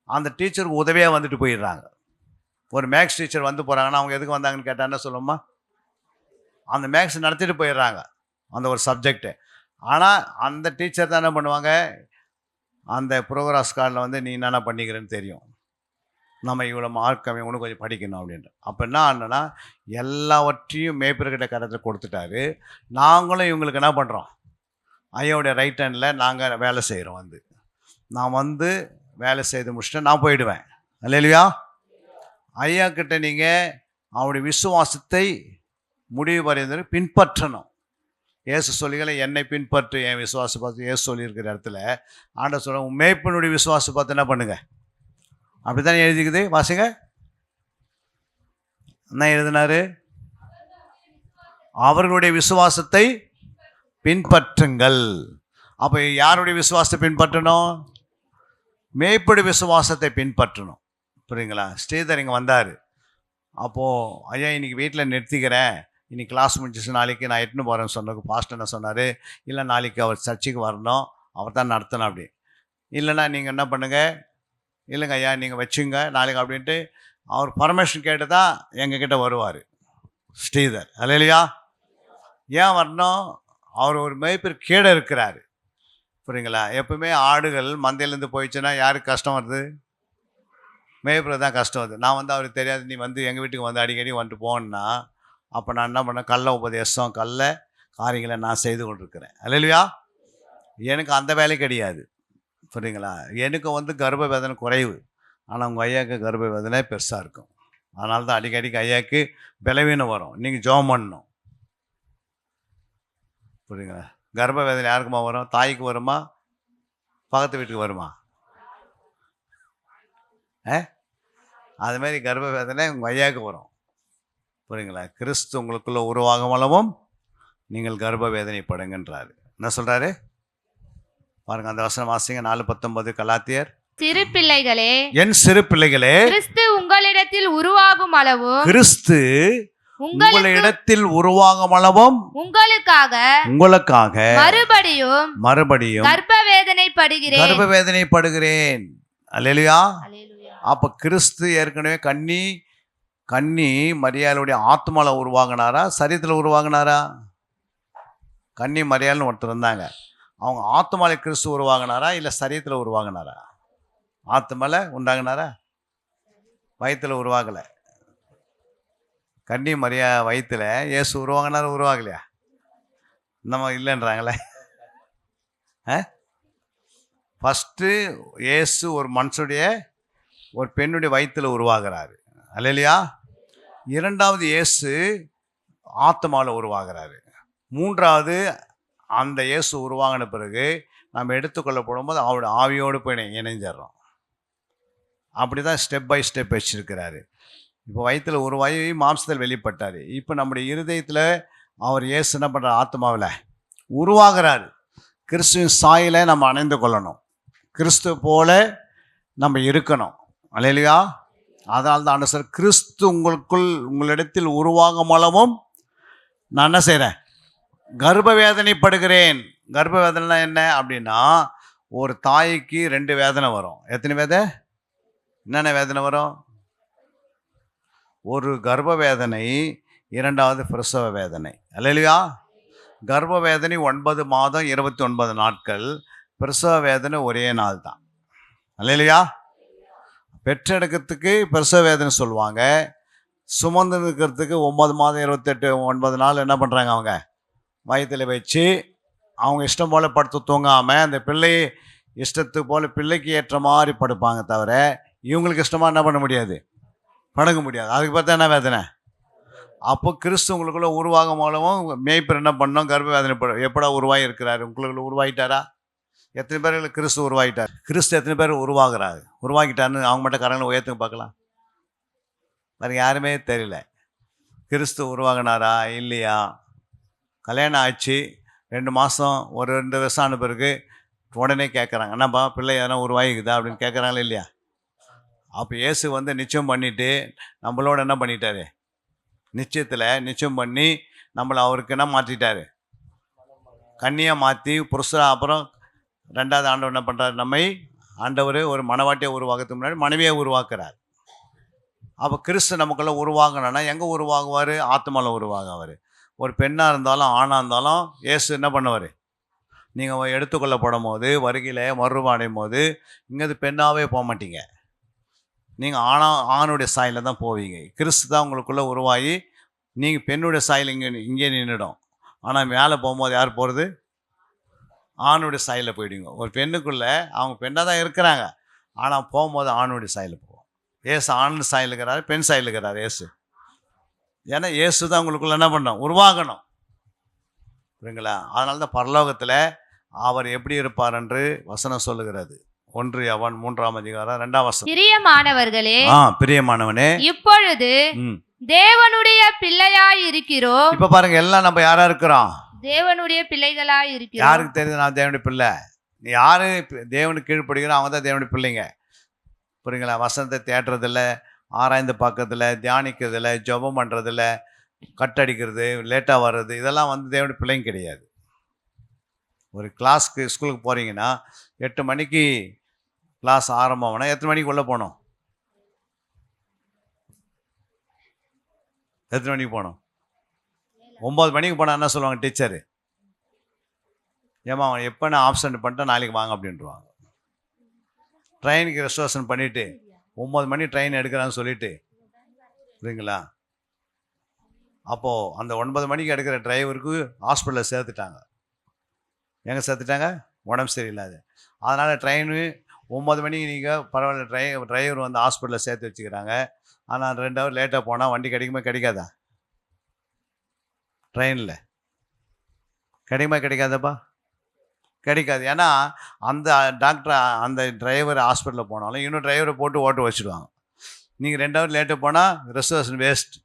அந்த டீச்சருக்கு உதவியாக வந்துட்டு போயிடுறாங்க. ஒரு மேக்ஸ் டீச்சர் வந்து போகிறாங்கன்னா அவங்க எதுக்கு வந்தாங்கன்னு கேட்டால் என்ன சொல்லுமா? அந்த மேக்ஸ் நடத்திட்டு போயிடுறாங்க அந்த ஒரு சப்ஜெக்டு. ஆனால் அந்த டீச்சர் தான் என்ன பண்ணுவாங்க, அந்த ப்ரோக்ரஸ் கார்டில் வந்து நீ என்னென்ன பண்ணிக்கிறேன்னு தெரியும், நம்ம இவ்வளோ மார்க் கம்மி, ஒன்று கொஞ்சம் படிக்கணும் அப்படின்ட்டு. அப்போ என்ன ஆனன்னா எல்லாவற்றையும் மேய்ப்பர்கிட்ட கருத்தில் கொடுத்துட்டாரு. நாங்களும் இவங்களுக்கு என்ன பண்ணுறோம், ஐயாவுடைய ரைட் ஹேண்டில் நாங்கள் வேலை செய்கிறோம். வந்து நான் வந்து வேலை செய்து முடிச்சுட்டு நான் போயிடுவேன். அல்லேலூயா. ஐயா கிட்ட நீங்கள் அவருடைய விசுவாசத்தை முடிவு வரைந்து பின்பற்றணும். ஏசு சொல்லிகளை என்னை பின்பற்று, என் விசுவாசம் பார்த்து ஏசு சொல்லியிருக்கிற இடத்துல ஆண்டவர் சொல்ல உன் மேய்ப்பனுடைய விசுவாசம் பார்த்து என்ன பண்ணுங்க. அப்படி தானே எழுதிக்குது, வாசிங்க. என்ன எழுதினாரு? அவர்களுடைய விசுவாசத்தை பின்பற்றுங்கள். அப்போ யாருடைய விசுவாசத்தை பின்பற்றணும்? மேய்ப்பனுடைய விசுவாசத்தை பின்பற்றணும். புரியுங்களா? ஸ்ரீதர் இங்கே வந்தார். அப்போது ஐயா இன்னைக்கு வீட்டில் நிறுத்திக்கிறேன், இன்னைக்கு கிளாஸ் முடிஞ்சிச்சு, நாளைக்கு நான் எட்டுன்னு போகிறேன்னு சொன்னதுக்கு பாஸ்டர் என்ன சொன்னார், இல்லை நாளைக்கு அவர் சர்ச்சுக்கு வரணும், அவர் தான் நடத்தணும். அப்படி இல்லைன்னா நீங்கள் என்ன பண்ணுங்கள், இல்லைங்க ஐயா நீங்கள் வச்சுங்க நாளைக்கு அப்படின்ட்டு அவர் பர்மிஷன் கேட்டு தான் எங்ககிட்ட வருவார் ஸ்ரீதர். அல்லேலூயா. ஏன் வரணும்? அவர் ஒரு மேய்ப்பர் கீழே இருக்கிறாரு. புரியுங்களா? எப்பவுமே ஆடுகள் மந்தையிலேருந்து போயிடுச்சுன்னா யாருக்கு கஷ்டம் வருது? மேய்ப்பர் தான் கஷ்டம் வருது. நான் வந்து அவருக்கு தெரியாது, நீ வந்து எங்கள் வீட்டுக்கு வந்து அடிக்கடி வந்துட்டு போனா அப்போ நான் என்ன பண்ணேன், கள்ள உபதேசம் கள்ள காரியங்களை நான் செய்து கொண்டிருக்கிறேன். அல்லேலூயா. எனக்கு அந்த வேலை கிடையாது. புரியுங்களா? எனக்கு வந்து கர்ப்ப வேதனை குறைவு, ஆனால் உங்கள் ஐயாவுக்கு கர்ப்ப வேதனை பெருசாக இருக்கும். அதனால தான் அடிக்கடிக்கு ஐயாவுக்கு பலவீனம் வரும். நீங்கள் ஜெபம் பண்ணணும். புரியுங்களா? கர்ப்ப வேதனை யாருக்குமா வரும்? தாய்க்கு வருமா, பக்கத்து வீட்டுக்கு வருமா? அதுமாரி கர்ப்ப வேதனை உங்கள் ஐயாவுக்கு வரும். புரியுங்களா? கிறிஸ்து உங்களுக்குள்ள உருவாகும் அளவும் நீங்கள் கர்ப்ப வேதனைப்படுங்கன்றாரு. என்ன சொல்கிறாரு பாருங்க, அந்த வசனம் வாசிங்க. 4:19 கலாத்தியர். சிறு பிள்ளைகளே, என் சிறு பிள்ளைகளே, கிறிஸ்து உங்களிடத்தில் உருவாகும் அளவும், கிறிஸ்து உங்களிடத்தில் உருவாகும் அளவும் உங்களுக்காக மறுபடியும் கர்ப்ப வேதனைப்படுகிறேன். அல்லேலூயா. அப்ப கிறிஸ்து ஏற்கனவே கன்னி மரியாளுடைய ஆத்மால உருவாகினாரா, சரீரத்தில் உருவாகினாரா? கன்னி மரியாள்னு ஒருத்தர் இருந்தாங்க. அவங்க ஆத்மால கிறிஸ்து உருவாகினாரா இல்லை சரீரத்தில் உருவாகினாரா? ஆத்மால உண்டாகினாரா, வயிற்றுல உருவாகலை. கன்னி மரியா வயிற்றுல இயேசு உருவாகினாரா, உருவாகலையா? நம்ம இல்லைன்றாங்களே. ஃபஸ்ட்டு இயேசு ஒரு மனுஷனுடைய ஒரு பெண்ணுடைய வயிற்றுல உருவாகிறாரு. அல்லேலூயா. இரண்டாவது இயேசு ஆத்மாவில் உருவாகிறாரு. மூன்றாவது அந்த இயேசு உருவாகின பிறகு நம்ம எடுத்துக்கொள்ளப்படும் போது அவருடைய ஆவியோடு போய் இணைஞ்சிடறோம். அப்படி தான் ஸ்டெப் பை ஸ்டெப் வச்சுருக்கிறாரு. இப்போ வயிற்றில் உருவாகி மாம்சத்தில் வெளிப்பட்டார். இப்போ நம்முடைய இருதயத்தில் அவர் இயேசு என்ன பண்ணுறார், ஆத்மாவில் உருவாகிறாரு. கிறிஸ்துவின் சாயில நம்ம அணைந்து கொள்ளணும், கிறிஸ்து போல நம்ம இருக்கணும். அல்லேலூயா. அதனால தான் ஆண்டவர் சார் கிறிஸ்து உங்களிடத்தில் உருவாகும் அளவும் நான் என்ன செய்கிறேன், கர்ப்ப வேதனைப்படுகிறேன். கர்ப்ப வேதனைனா என்ன அப்படின்னா, ஒரு தாய்க்கு 2 வேதனை வரும். எத்தனை என்னென்ன வேதனை வரும்? ஒரு கர்ப்ப வேதனை, 2வது பிரசவ வேதனை. அல்லேலூயா. கர்ப்ப வேதனை 9 மாதம் 29 நாட்கள், பிரசவ வேதனை ஒரே நாள் தான். அல்லேலூயா. பெற்றெடுக்கிறதுக்கு பிரசவ வேதனை சொல்லுவாங்க. சுமந்து இருக்கிறதுக்கு 9 மாதம் 28 9 நாள் என்ன பண்ணுறாங்க? அவங்க வயிற்றில் வச்சு அவங்க இஷ்டம் போல் படுத்து தூங்காமல் அந்த பிள்ளை இஷ்டத்துக்கு போல் பிள்ளைக்கு ஏற்ற மாதிரி படுப்பாங்க. தவிர இவங்களுக்கு இஷ்டமாக என்ன பண்ண முடியாது, படுக்க முடியாது. அதுக்கு பார்த்தா என்ன வேதனை? அப்போ கிறிஸ்து உங்களுக்குள்ளே உருவாகும் மூலமும் மேய்ப்பர் என்ன பண்ணோம்? கர்ப்ப வேதனை எப்படா உருவாகி இருக்கிறாரு? உங்களுக்குள்ள உருவாகிட்டாரா? எத்தனை பேர்கள் கிறிஸ்து உருவாகிட்டார்? கிறிஸ்து எத்தனை பேர் உருவாக்கிட்டாருன்னு அவங்க மட்டும் கரங்களை உயர்த்துங்க பார்க்கலாம். வேறு யாருமே தெரியல. கிறிஸ்து உருவாகினாரா இல்லையா? கல்யாணம் ஆச்சு 2 மாதம் ஒரு 2 வருஷம் ஆன பிறகு உடனே கேட்குறாங்க, என்னப்பா பிள்ளை எதனா உருவாகிக்குதா அப்படின்னு கேட்குறாங்களே இல்லையா? அப்போ இயேசு வந்து நிச்சயம் பண்ணிவிட்டு நம்மளோட என்ன பண்ணிட்டாரு? நிச்சயம் பண்ணி நம்மளை அவருக்கு என்ன மாற்றிட்டாரு? கன்னியாக மாற்றி புருஷராக. அப்புறம் 2வது ஆண்டவர் என்ன பண்ணுறாரு? நம்மை ஆண்டவர் ஒரு மனவாட்டியை உருவாக்கிறதுக்கு முன்னாடி மனைவியை உருவாக்குறார். அப்போ கிறிஸ்து நமக்குள்ளே உருவாகணும்னா எங்கே உருவாகுவார்? ஆத்மாவில் உருவாகுவார். ஒரு பெண்ணாக இருந்தாலும் ஆணாக இருந்தாலும் இயேசு என்ன பண்ணுவார்? நீங்கள் எடுத்துக்கொள்ளப்படும் போது வருகையில் மறுரூபம் போது இங்கேருந்து பெண்ணாகவே போக மாட்டீங்க. நீங்கள் ஆணுடைய சாயலில் தான் போவீங்க. கிறிஸ்து தான் உங்களுக்குள்ளே உருவாகி நீங்கள் பெண்ணுடைய சாயல் இங்கே நின்றுடும். ஆனால் மேலே போகும்போது யார் போகிறது? ஆணுடைய சாயலில் போயிடுங்க. ஒரு பெண்ணுக்குள்ளே அவங்க பெண்ணாக தான் இருக்கிறாங்க, ஆனால் போகும்போது ஆணுடைய சாயலில் போவோம். ஏசு ஆண் சாயல் இருக்கிறாரு, பெண் சாயல் இருக்கிறார் ஏசு. ஏன்னா ஏசு தான் உங்களுக்குள்ளே என்ன பண்ணணும்? உருவாகணும். புரியுங்களா? அதனால தான் பரலோகத்தில் அவர் எப்படி இருப்பார் என்று வசனம் சொல்லுகிறது. 1 யோவான் 3ஆம் அதிகாரம் 2ஆம் வசனம். பிரியமானவர்களே, பிரியமானவனே, இப்பொழுது தேவனுடைய பிள்ளையாய் இருக்கிறோம். இப்ப பாருங்க, எல்லாம் நம்ம யாரா இருக்கிறோம்? தேவனுடைய பிள்ளைகளாய் இருக்கிறோம். யாருக்கு தெரியுது நான் தேவனுடைய பிள்ளை? நீ யாரு தேவனுக்கு கீழ்ப்படுகிறோம் அவங்க தான் தேவனுடைய பிள்ளைங்க. புரியுங்களா? வசனத்தை தேடுறதில்ல, ஆராய்ந்து பார்க்கறதில்ல, தியானிக்கிறதில்ல, ஜெபம் பண்ணுறதில்ல, கட்டடிக்கிறது, லேட்டாக வர்றது, இதெல்லாம் வந்து தேவனுடைய பிள்ளைங்க கிடையாது. ஒரு ஸ்கூலுக்கு போகிறீங்கன்னா 8 மணிக்கு கிளாஸ் ஆரம்பம்னா எத்தனை மணிக்கு உள்ளே போகணும்? எத்தனை மணிக்கு போகணும்? 9 மணிக்கு போனால் என்ன சொல்லுவாங்க டீச்சரு? ஏமா அவன் எப்போ நான் ஆப்சண்ட் பண்ணிட்டேன் நாளைக்கு வாங்க அப்படின்ட்டுருவாங்க. ட்ரெயினுக்கு ரெசர்வேஷன் பண்ணிவிட்டு 9 மணி ட்ரெயின் எடுக்கிறான்னு சொல்லிட்டு, புரியுங்களா? அப்போது அந்த 9 மணிக்கு எடுக்கிற டிரைவருக்கு ஹாஸ்பிட்டலில் சேர்த்துட்டாங்க. எங்கே சேர்த்துட்டாங்க? உடம்பு சரியில்லாது. அதனால் ட்ரெயின் 9 மணிக்கு நீங்கள் பரவாயில்ல டிரைவர் வந்து ஹாஸ்பிட்டலில் சேர்த்து வச்சுக்கிறாங்க. ஆனால் 2 ஹவர் லேட்டாக போனால் வண்டி கிடைக்காதா? ட்ரெயினில் கிடைக்காதப்பா? கிடைக்காது. ஏன்னா அந்த டாக்டர் அந்த டிரைவர் ஹாஸ்பிட்டலில் போனாலும் இன்னும் டிரைவரை போட்டு ஓட்ட வச்சுடுவாங்க. நீங்கள் 2 ஹவர் லேட்டாக போனால் ரெசர்வேஷன் வேஸ்ட்.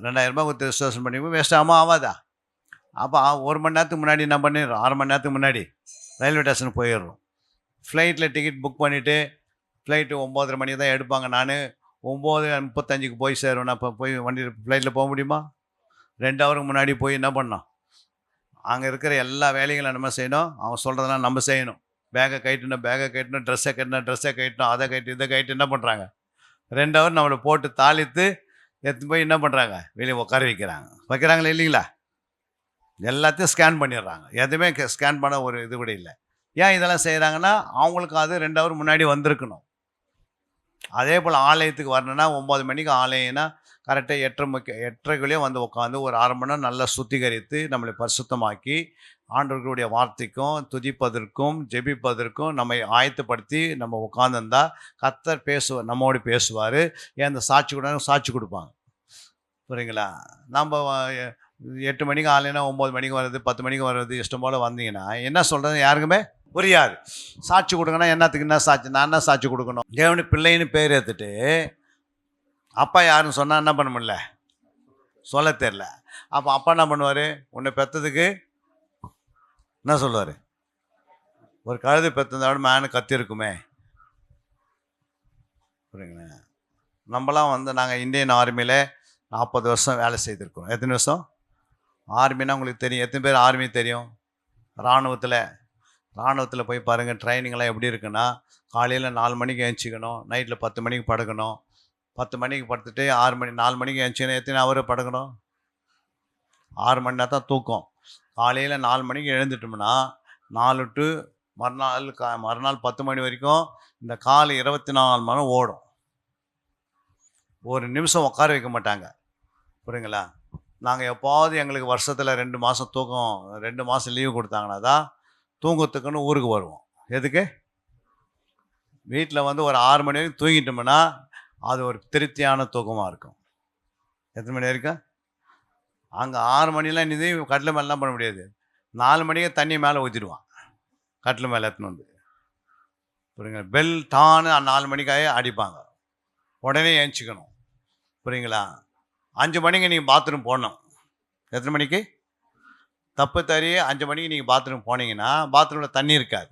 2000 ரூபாய் கொடுத்து ரெசர்வேஷன் பண்ணி வேஸ்ட் ஆகாதா? அப்போ 1 மணி நேரத்துக்கு முன்னாடி என்ன பண்ணிடுறோம்? 6 மணி நேரத்துக்கு முன்னாடி ரயில்வே ஸ்டேஷனுக்கு போயிடுறோம். ஃப்ளைட்டில் டிக்கெட் புக் பண்ணிவிட்டு ஃப்ளைட்டு 9:30 மணி தான் எடுப்பாங்க. நான் 9:35க்கு போய் சேருவேன். அப்போ போய் ஃப்ளைட்டில் போக முடியுமா? 2 ஹவருக்கு முன்னாடி போய் என்ன பண்ணோம்? அங்கே இருக்கிற எல்லா வேலைகளும் நம்ம செய்யணும். அவங்க சொல்கிறதெல்லாம் நம்ம செய்யணும். பேக்கை கட்டணும், ட்ரெஸ்ஸை கட்டணும், அதை இதை கட்டிட்டு என்ன பண்ணுறாங்க? 2 ஹவர் நம்மளை போட்டு தாளித்து எடுத்து போய் என்ன பண்ணுறாங்க? வெளியே உட்கார வைக்கிறாங்களே இல்லைங்களா? எல்லாத்தையும் ஸ்கேன் பண்ணிடுறாங்க. எதுவுமே ஸ்கேன் பண்ண ஒரு இது கூட இல்லை. ஏன் இதெல்லாம் செய்கிறாங்கன்னா அவங்களுக்கு அது 2 ஹவர் முன்னாடி வந்திருக்கணும். அதே போல் ஆலயத்துக்கு வரணுன்னா 9 மணிக்கு ஆலயம்னா கரெக்டாக 8:30 வந்து உட்காந்து ஒரு 1/2 மணி நேரம் நல்லா சுத்திகரித்து நம்மளை பரிசுத்தமாக்கி ஆண்டவர்களுடைய வார்த்தைக்கும் துதிப்பதற்கும் ஜெபிப்பதற்கும் நம்மை ஆயத்தப்படுத்தி நம்ம உட்காந்துருந்தா கர்த்தர் நம்மோடு பேசுவார். ஏன் அந்த சாட்சி கொடுப்பாங்க. புரியுங்களா? நம்ம 8 மணிக்கு ஆலைனா 9 மணிக்கு வர்றது, 10 மணிக்கு வர்றது இஷ்டம் போல் வந்தீங்கன்னா என்ன சொல்கிறது யாருக்குமே புரியாது. சாட்சி கொடுங்கன்னா என்னத்துக்கு? என்ன சாட்சி? நான் என்ன சாட்சி கொடுக்கணும்? தேவனு பிள்ளைன்னு பேர் ஏற்றுட்டு அப்பா யாருன்னு சொன்னால் என்ன பண்ண முடியல, சொல்ல தெரில. அப்போ அப்பா என்ன பண்ணுவார்? உன்னை பெற்றதுக்கு என்ன சொல்லுவார்? ஒரு கழுது பெற்றதோட மேனு கத்திருக்குமே. புரியுங்களா? நம்மளாம் வந்து நாங்கள் இந்தியன் ஆர்மியில் 40 வருஷம் வேலை செய்திருக்கோம். எத்தனை வருஷம்? ஆர்மினா உங்களுக்கு தெரியும். எத்தனை பேர் ஆர்மி தெரியும்? இராணுவத்தில் போய் பாருங்கள், ட்ரைனிங்லாம் எப்படி இருக்குன்னா, காலையில் 4 மணிக்கு எழுந்திக்கணும், நைட்டில் 10 மணிக்கு படுக்கணும். 10 மணிக்கு படுத்துட்டு 4 மணிக்கு எழுந்திச்சிக்கணும். எத்தனை ஹவர் படுக்கணும்? 6 மணி நேரம் தான் தூக்கம். காலையில் 4 மணிக்கு எழுந்துட்டோம்னா 4 டு மறுநாள் 10 மணி வரைக்கும் இந்த காலை 24 மணி நேரம் ஓடும். ஒரு நிமிஷம் உட்கார வைக்க மாட்டாங்க. புரியுங்களா? நாங்கள் எப்போது எங்களுக்கு வருஷத்தில் 2 மாதம் தூக்கம், 2 மாதம் லீவு கொடுத்தாங்கன்னா தான் தூங்கத்துக்குன்னு ஊருக்கு வருவோம். எதுக்கு? வீட்டில் வந்து ஒரு 6 மணி வரைக்கும் தூங்கிட்டோம்னா அது ஒரு திருப்தியான தூக்கமாக இருக்கும். எத்தனை மணி வரைக்கும்? அங்கே 6 மணிலாம் நிதி கட்டில் மேலாம் பண்ண முடியாது. 4 மணிக்கு தண்ணி மேலே ஊற்றிடுவான், கட்டில் மேலே எடுத்துன்னு வந்து. புரியுங்களா? பெல் டான்னு 4 மணிக்காக அடிப்பாங்க, உடனே ஏஞ்சிக்கணும். புரியுங்களா? 5 மணிக்கு நீங்கள் பாத்ரூம் போடணும். எத்தனை மணிக்கு? தப்பு தறி 5 மணிக்கு நீங்கள் பாத்ரூம் போனீங்கன்னா பாத்ரூமில் தண்ணி இருக்காது,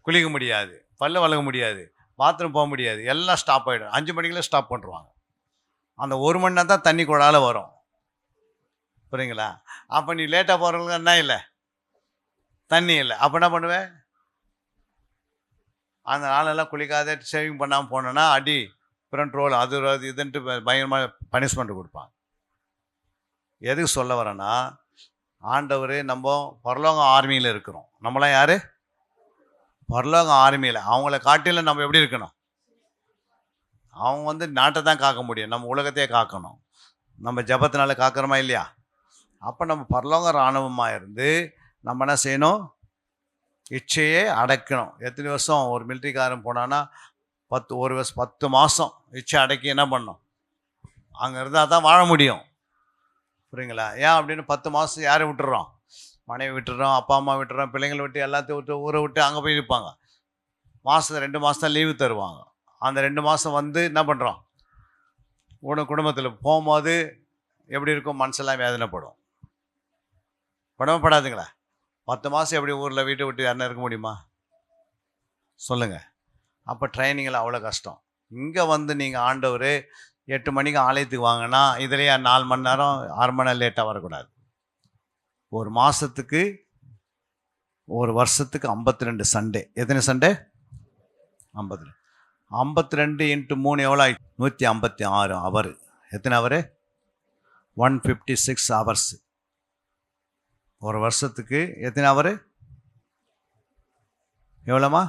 குளிக்க முடியாது, பல்ல வளர்க்க முடியாது, பாத்ரூம் போக முடியாது, எல்லாம் ஸ்டாப் ஆகிடும். 5 மணிக்குள்ளே ஸ்டாப் பண்ணுருவாங்க. அந்த 1 மணி நேரம் தான் தண்ணி குழால வரும். புரியுங்களா? அப்போ நீ லேட்டாக போகிறவங்களுக்கு என்ன இல்லை, தண்ணி இல்லை. அப்போ என்ன பண்ணுவேன்? அந்த நாளெல்லாம் குளிக்காத சேவிங் பண்ணாமல் போனோன்னா அடி, ஃப்ரண்ட் ரோல், அது இதுன்ட்டு பயங்கரமாக பனிஷ்மெண்ட் கொடுப்பாங்க. எதுக்கு சொல்ல வரேன்னா, ஆண்டவர் நம்ம பரலோக ஆர்மியில் இருக்கிறோம். நம்மளாம் யார்? பரலோக ஆர்மியில். அவங்கள காட்டில நம்ம எப்படி இருக்கணும்? அவங்க வந்து நாட்டை தான் காக்க முடியும், நம்ம உலகத்தையே காக்கணும். நம்ம ஜபத்தினால காக்கிறோமா இல்லையா? அப்போ நம்ம பரலோக இராணுவமாக இருந்து நம்ம என்ன செய்யணும்? இச்சையே அடக்கணும். எத்தனை வருஷம் ஒரு மிலிட்ரிக்காரன் போனான்னா 10 மாதம் இச்சை அடக்கி என்ன பண்ணணும்? அங்கே இருந்தால் தான் வாழ முடியும். புரியுங்களா? ஏன் அப்படின்னு 10 மாதம் யாரை விட்டுறோம்? மனைவி விட்டுறோம், அப்பா அம்மா விட்டுறோம், பிள்ளைங்களை விட்டு எல்லாத்தையும் விட்டு ஊரை விட்டு அங்கே போய் இருப்பாங்க. மாதத்தில் 2 மாதம் தான் லீவு தருவாங்க. அந்த 2 மாதம் வந்து என்ன பண்ணுறோம்? குடும்பத்தில் போகும்போது எப்படி இருக்கும்? மனசெல்லாம் வேதனைப்படும். படாதுங்களா? 10 மாதம் எப்படி ஊரில் வீட்டை விட்டு யாருன்னா இருக்க முடியுமா? சொல்லுங்கள். அப்போ ட்ரைனிங்கில் அவ்வளோ கஷ்டம். இங்கே வந்து நீங்கள் ஆண்டவர் 8 மணிக்கு ஆலயத்துக்கு வாங்கினா இதுலேயே 4 மணி நேரம் 6 மணி நேரம் லேட்டாக வரக்கூடாது. ஒரு மாதத்துக்கு, ஒரு வருஷத்துக்கு 52 சண்டே. எத்தனை சண்டே? 52. 52 × 3 எவ்வளோ ஆயிடுச்சு? 156 ஹவர். எத்தனை ஹவரு? 156 ஹவர்ஸ். ஒரு வருஷத்துக்கு எத்தனை ஹவரு? எவ்வளோமா?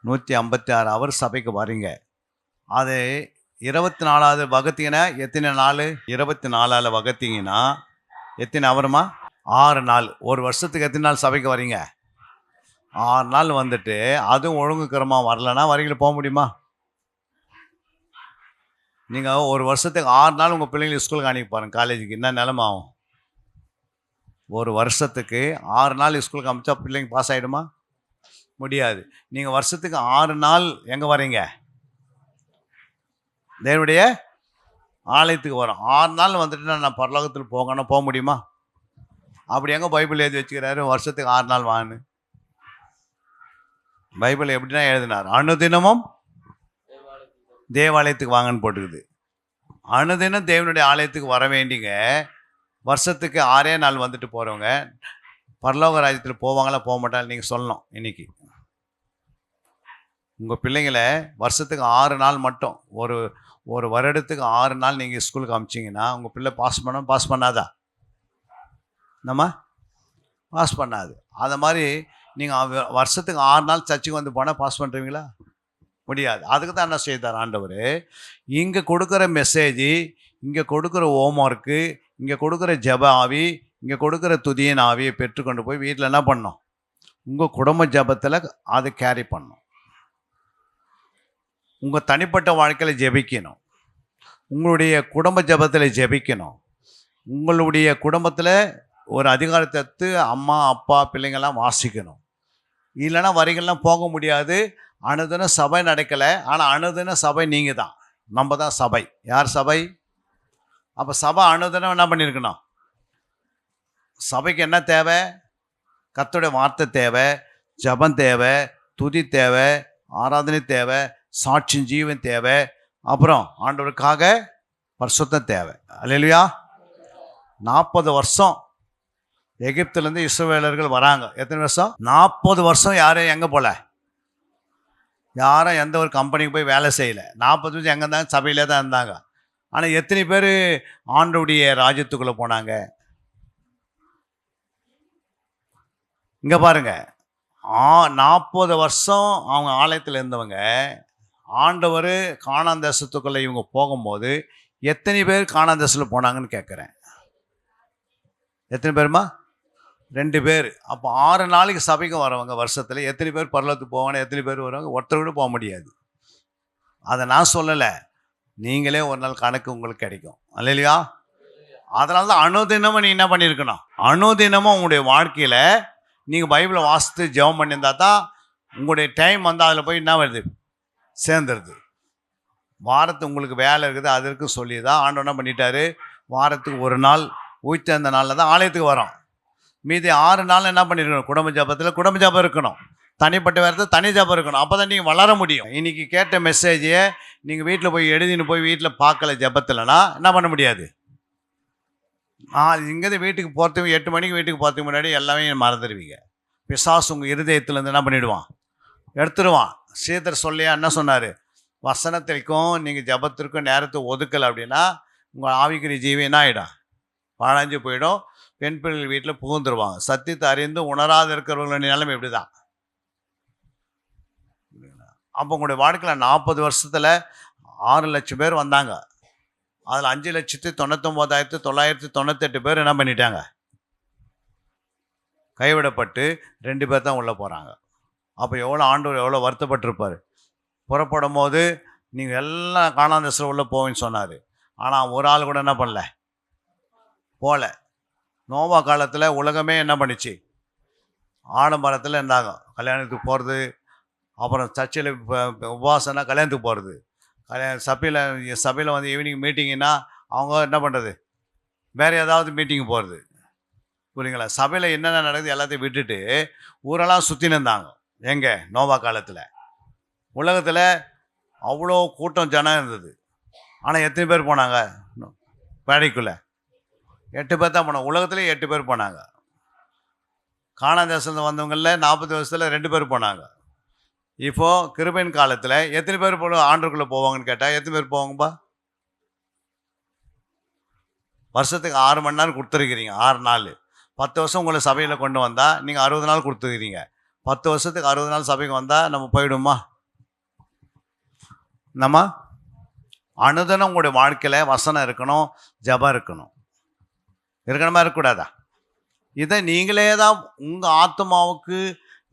156 ஹவர் சபைக்கு வரீங்க. அது 24ஆவது வகுத்தீங்கன்னா எத்தனை நாள்? 24ஆல் வகுத்தீங்கன்னா எத்தனை ஹவருமா? 6 நாள். ஒரு வருஷத்துக்கு எத்தனை நாள் சபைக்கு வரீங்க? 6 நாள் வந்துட்டு அதுவும் ஒழுங்குக்கிரமாக வரலன்னா வரீங்கள போக முடியுமா? நீங்கள் ஒரு வருஷத்துக்கு 6 நாள் உங்கள் பிள்ளைங்களை ஸ்கூலுக்கு அனுப்பி பாருங்கள், காலேஜுக்கு என்ன நிலமை ஆகும்? ஒரு வருஷத்துக்கு 6 நாள் ஸ்கூலுக்கு அனுப்பிச்சா பிள்ளைங்க பாஸ் ஆகிடுமா? முடியாது. நீங்கள் வருஷத்துக்கு 6 நாள் எங்கே வரீங்க? தேவனுடைய ஆலயத்துக்கு வரோம். 6 நாள் வந்துட்டு நான் பரலோகத்தில் போகணும்னா போக முடியுமா? அப்படி எங்கே பைபிள் எழுதி வச்சுக்கிறாரு வருஷத்துக்கு 6 நாள் வான்னு? பைபிள் எப்படின்னா எழுதினார், அனுதினமும் தேவாலயத்துக்கு வாங்கன்னு போட்டுக்குது. அனுதினம் தேவனுடைய ஆலயத்துக்கு வர வேண்டிங்க. வருஷத்துக்கு 6 நாள் வந்துட்டு போகிறவங்க பரலோக ராஜ்யத்தில் போவாங்களா போக மாட்டாங்க? நீங்கள் சொல்லணும். இன்னைக்கு உங்கள் பிள்ளைங்களை வருஷத்துக்கு 6 நாள் மட்டும், ஒரு வருடத்துக்கு 6 நாள் நீங்கள் ஸ்கூலுக்கு அனுப்பிச்சிங்கன்னா உங்கள் பிள்ளை பாஸ் பண்ணாதா? நம்ம பாஸ் பண்ணாது. அதை மாதிரி நீங்கள் வருஷத்துக்கு 6 நாள் சர்ச்சுக்கு வந்து போனால் பாஸ் பண்ணுறீங்களா? முடியாது. அதுக்கு தான் என்ன செய்தார் ஆண்டவர்? இங்கே கொடுக்குற மெசேஜ், இங்கே கொடுக்குற ஹோம்ஒர்க்கு, இங்கே கொடுக்குற ஜெப ஆவி, இங்கே கொடுக்குற துதியின் ஆவியை பெற்றுக்கொண்டு போய் வீட்டில் என்ன பண்ணணும்? உங்கள் குடும்ப ஜெபத்தில் அதை கேரி பண்ணணும். உங்கள் தனிப்பட்ட வாழ்க்கையில் ஜெபிக்கணும், உங்களுடைய குடும்ப ஜெபத்தில் ஜெபிக்கணும். உங்களுடைய குடும்பத்தில் ஒரு அதிகாரத்தை அம்மா அப்பா பிள்ளைங்கள்லாம் வாசிக்கணும். இல்லைன்னா வரிகள்லாம் போக முடியாது. அனுதின சபை நடக்கலை, ஆனால் அனுதின சபை நீங்கள் தான், நம்ம தான் சபை. யார் சபை? அப்போ சபை அனுதினம் என்ன பண்ணியிருக்கணும்? சபைக்கு என்ன தேவை? கர்த்தருடைய வார்த்தை தேவை, ஜபம் தேவை, துதி தேவை, ஆராதனை தேவை, சாட்சியின் ஜீவன் தேவை, அப்புறம் ஆண்டவருக்காக பரிசுத்தம் தேவை. அல்லேலூயா. 40 வருஷம் எகிப்துலேருந்து இஸ்ரவேலர்கள் வராங்க. எத்தனை வருஷம்? 40 வருஷம். யாரும் எங்கே போல? யாரும் எந்த ஒரு கம்பெனிக்கு போய் வேலை செய்யலை. 40 வருஷம் எங்கே இருந்தாங்க? சபையிலே தான் இருந்தாங்க. ஆனால் எத்தனை பேர் ஆண்டவருடைய ராஜ்யத்துக்குள்ளே போனாங்க? இங்கே பாருங்க, 40 வருஷம் அவங்க ஆலயத்தில் இருந்தவங்க, ஆண்டவர் கானான் தேசத்துக்குள்ளே இவங்க போகும்போது எத்தனை பேர் கானான் தேசத்தில் போனாங்கன்னு கேட்குறேன். எத்தனை பேருமா? 2 பேர். அப்போ 6 நாளைக்கு சபைக்கு வரவங்க வருஷத்தில் எத்தனை பேர் பரலோகத்துக்கு போவாங்க? எத்தனை பேர் வருவாங்க? ஒருத்தர் கூட போக முடியாது. அதை நான் சொல்லலை, நீங்களே ஒரு நாள் கணக்கு உங்களுக்கு கிடைக்கும். அல்லையா? அதனால தான் அனுதினமும் நீ என்ன பண்ணியிருக்கணும்? அனுதினமும் உங்களுடைய வாழ்க்கையில் நீங்கள் பைபிளை வாசித்து ஜெபம் பண்ணியிருந்தா தான் உங்களுடைய டைம் வந்து அதில் போய் என்ன வருது? சேர்ந்துருது. வாரத்துக்கு உங்களுக்கு வேலை இருக்குது, அதற்கு சொல்லி தான் ஆண்டவர் என்ன பண்ணிட்டாரு, வாரத்துக்கு ஒரு நாள் உயிர்த்தெழுந்த நாளில் தான் ஆலயத்துக்கு வரோம். மீதி 6 நாள் என்ன பண்ணியிருக்கணும்? குடும்ப ஜபத்தில் குடும்ப ஜபம் இருக்கணும், தனிப்பட்ட வேறத்தில் தனி ஜபம் இருக்கணும். அப்போ தான் நீங்கள் வளர முடியும். இன்றைக்கி கேட்ட மெசேஜையே நீங்கள் வீட்டில் போய் எழுதின்னு போய் வீட்டில் பார்க்கல ஜபத்தில்னா என்ன பண்ண முடியாது. இங்கேருந்து வீட்டுக்கு போகிறதுக்கு 8 மணிக்கு வீட்டுக்கு போகிறதுக்கு முன்னாடி எல்லாமே மறந்துடுவீங்க. பிசாசு உங்கள் இருதயத்துலேருந்து என்ன பண்ணிவிடுவான்? எடுத்துருவான். சீதர் சொல்லியா என்ன சொன்னார்? வசனத்திற்கும் நீங்கள் ஜபத்திற்கும் நேரத்தை ஒதுக்கலை அப்படின்னா உங்கள் ஆவிக்குரிய ஜீவி என்ன ஆகிடும்? பாழாஞ்சு போயிடும். பெண் பிள்ளைகள் வீட்டில் புகுந்துருவாங்க. சத்தியத்தை அறிந்து உணராத இருக்கிறவங்களோட நிலைமை இப்படி தான். அப்போ உங்களுடைய வாழ்க்கையில் 40 வருஷத்தில் 6 லட்சம் பேர் வந்தாங்க. அதில் 5,99,998 பேர் என்ன பண்ணிட்டாங்க? கைவிடப்பட்டு 2 பேர் தான் உள்ளே போகிறாங்க. அப்போ எவ்வளோ ஆண்டவர் எவ்வளோ வருத்தப்பட்டிருப்பார். புறப்படும் போது நீங்கள் எல்லாம் கானான் தேசத்தில் உள்ளே போவேன்னு சொன்னார். ஆனால் ஒரு ஆள் கூட என்ன பண்ணல, போகல. நோவா காலத்தில் உலகமே என்ன பண்ணிச்சு? ஆடம்பரத்தில் இருந்தாங்க. கல்யாணத்துக்கு போகிறது, அப்புறம் சர்ச்சில் உபவாசம்னா கல்யாணத்துக்கு போகிறது, சபையில் வந்து ஈவினிங் மீட்டிங்குன்னா அவங்க என்ன பண்ணுறது, வேறு ஏதாவது மீட்டிங்கு போகிறது. புரியுங்களா? சபையில் என்னென்ன நடக்குது எல்லாத்தையும் விட்டுட்டு ஊரெல்லாம் சுற்றின்னு இருந்தாங்க. எங்கே? நோவா காலத்தில். உலகத்தில் அவ்வளோ கூட்டம் ஜனம் இருந்தது. ஆனால் எத்தனை பேர் போனாங்க வேலைக்குள்ளே? 8 பேர் தான் போனாங்க. உலகத்துலேயே 8 பேர் போனாங்க. கானான் தேசத்தில் வந்தவங்களில் 40 வருஷத்தில் 2 பேர் போனாங்க. இப்போது கிருபையின் காலத்தில் எத்தனை பேர் போல ஆண்டுக்குள்ளே போவாங்கன்னு கேட்டால் எத்தனை பேர் போவாங்கப்பா? வருஷத்துக்கு 6 மணி நேரம் கொடுத்துருக்கிறீங்க. 6 நாள் 10 வருஷம் உங்களை சபையில் கொண்டு வந்தால் நீங்கள் 60 நாள் கொடுத்துருக்கிறீங்க. 10 வருஷத்துக்கு 60 நாள் சபைக்கு வந்தால் நம்ம போயிடுமா? நம்ம அனுதினம் உங்களுடைய வாழ்க்கையில் வசனம் இருக்கணும், ஜபம் இருக்கணும். இருக்கணுமா? இருக்கக்கூடாதா? இதை நீங்களே தான் உங்கள் ஆத்மாவுக்கு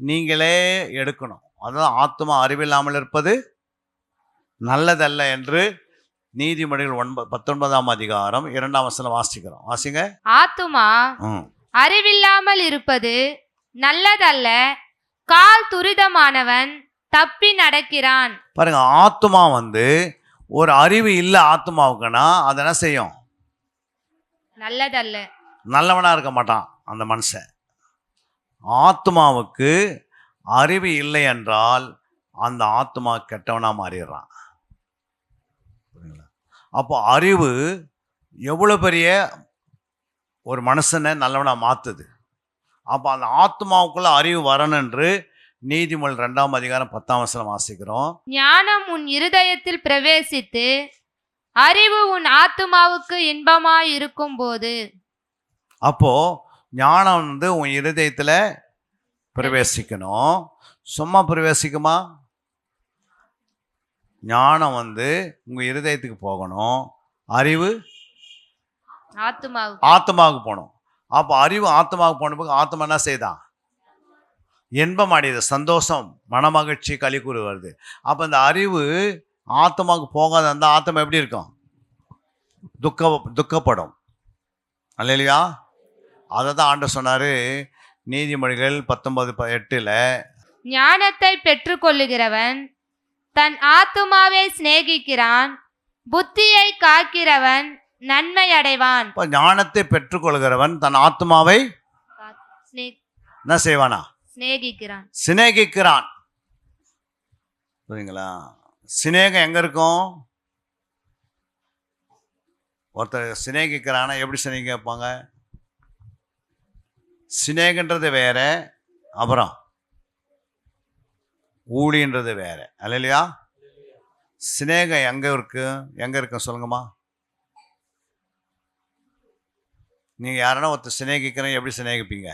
நீங்களே எடுக்கணும். அதுதான் ஆத்மா அறிவில்லாமல் இருப்பது நல்லதல்ல என்று நீதிமொழிகள் 19ஆம் அதிகாரம் 2ஆம் வசனம் வாசிக்கிறோம். வாசிங்க. ஆத்துமா அறிவில்லாமல் இருப்பது நல்லதல்ல, கால் துரிதமானவன் தப்பி நடக்கிறான். பாருங்க, ஆத்மா வந்து ஒரு அறிவு இல்லை ஆத்மாவுக்குன்னா அது என்ன செய்யும்? நல்லதல்ல. நல்லவனா இருக்க மாட்டான் அந்த மனுஷன். ஆத்மாவுக்கு அறிவு இல்லை என்றால் அந்த ஆத்மா கெட்டவனா மாறிடுறான். அப்போ அறிவு எவ்வளோ பெரிய ஒரு மனுஷனை நல்லவனா மாற்றுது. அப்போ அந்த ஆத்மாவுக்குள்ள அறிவு வரணும் என்று நீதிமொழி 2ஆம் அதிகாரம் 10ஆம் வசனம் வாசிக்கிறோம். ஞானம் உன் இருதயத்தில் பிரவேசித்து அறிவு உன் ஆத்துமாவுக்கு இன்பமாய் இருக்கும் போது. அப்போ ஞானம் வந்து உன் இருதயத்தில் பிரவேசிக்கணும். சும்மா பிரவேசிக்குமா? ஞானம் வந்து உங்க இருதயத்துக்கு போகணும், அறிவு ஆத்மாவுக்கு போகணும். அப்போ அறிவு ஆத்மாவுக்கு போன பிறகு ஆத்மா என்ன செய்தான்? இன்பம் அடையுது, சந்தோஷம், மனமகிழ்ச்சி, களிக்கூறு வருது. அப்போ இந்த அறிவு ஆத்மாவுக்கு போகாத அந்த ஆத்மா எப்படி இருக்கும்? துக்கப்படும். அல்லையா? அதை தான் ஆண்டவர் சொன்னார் நீதிமொழிகள் 19:8. ஞானத்தை பெற்றுக்கொள்ளுகிறவன் தன் ஆத்துமாவை சிநேகிக்கிறான், புத்தியை காக்கிறவன் நன்மை அடைவான். இப்போ ஞானத்தை பெற்றுக்கொள்கிறவன் தன் ஆத்மாவை என்ன செய்வானா? சிநேகிக்கிறான். புரியுங்களா? சிநேகம் எங்க இருக்கும்? ஒருத்தர் சிநேகிக்கிறானா எப்படி சிநேகிப்பாங்க? சிநேகன்றது வேற, அப்புறம் ஊழின்றது வேற. அல்லையா? சிநேகம் எங்கே இருக்கு சொல்லுங்கம்மா. நீங்கள் யாரனா ஒருத்தர் சிநேகிக்கிறேன், எப்படி சிநேகிப்பீங்க?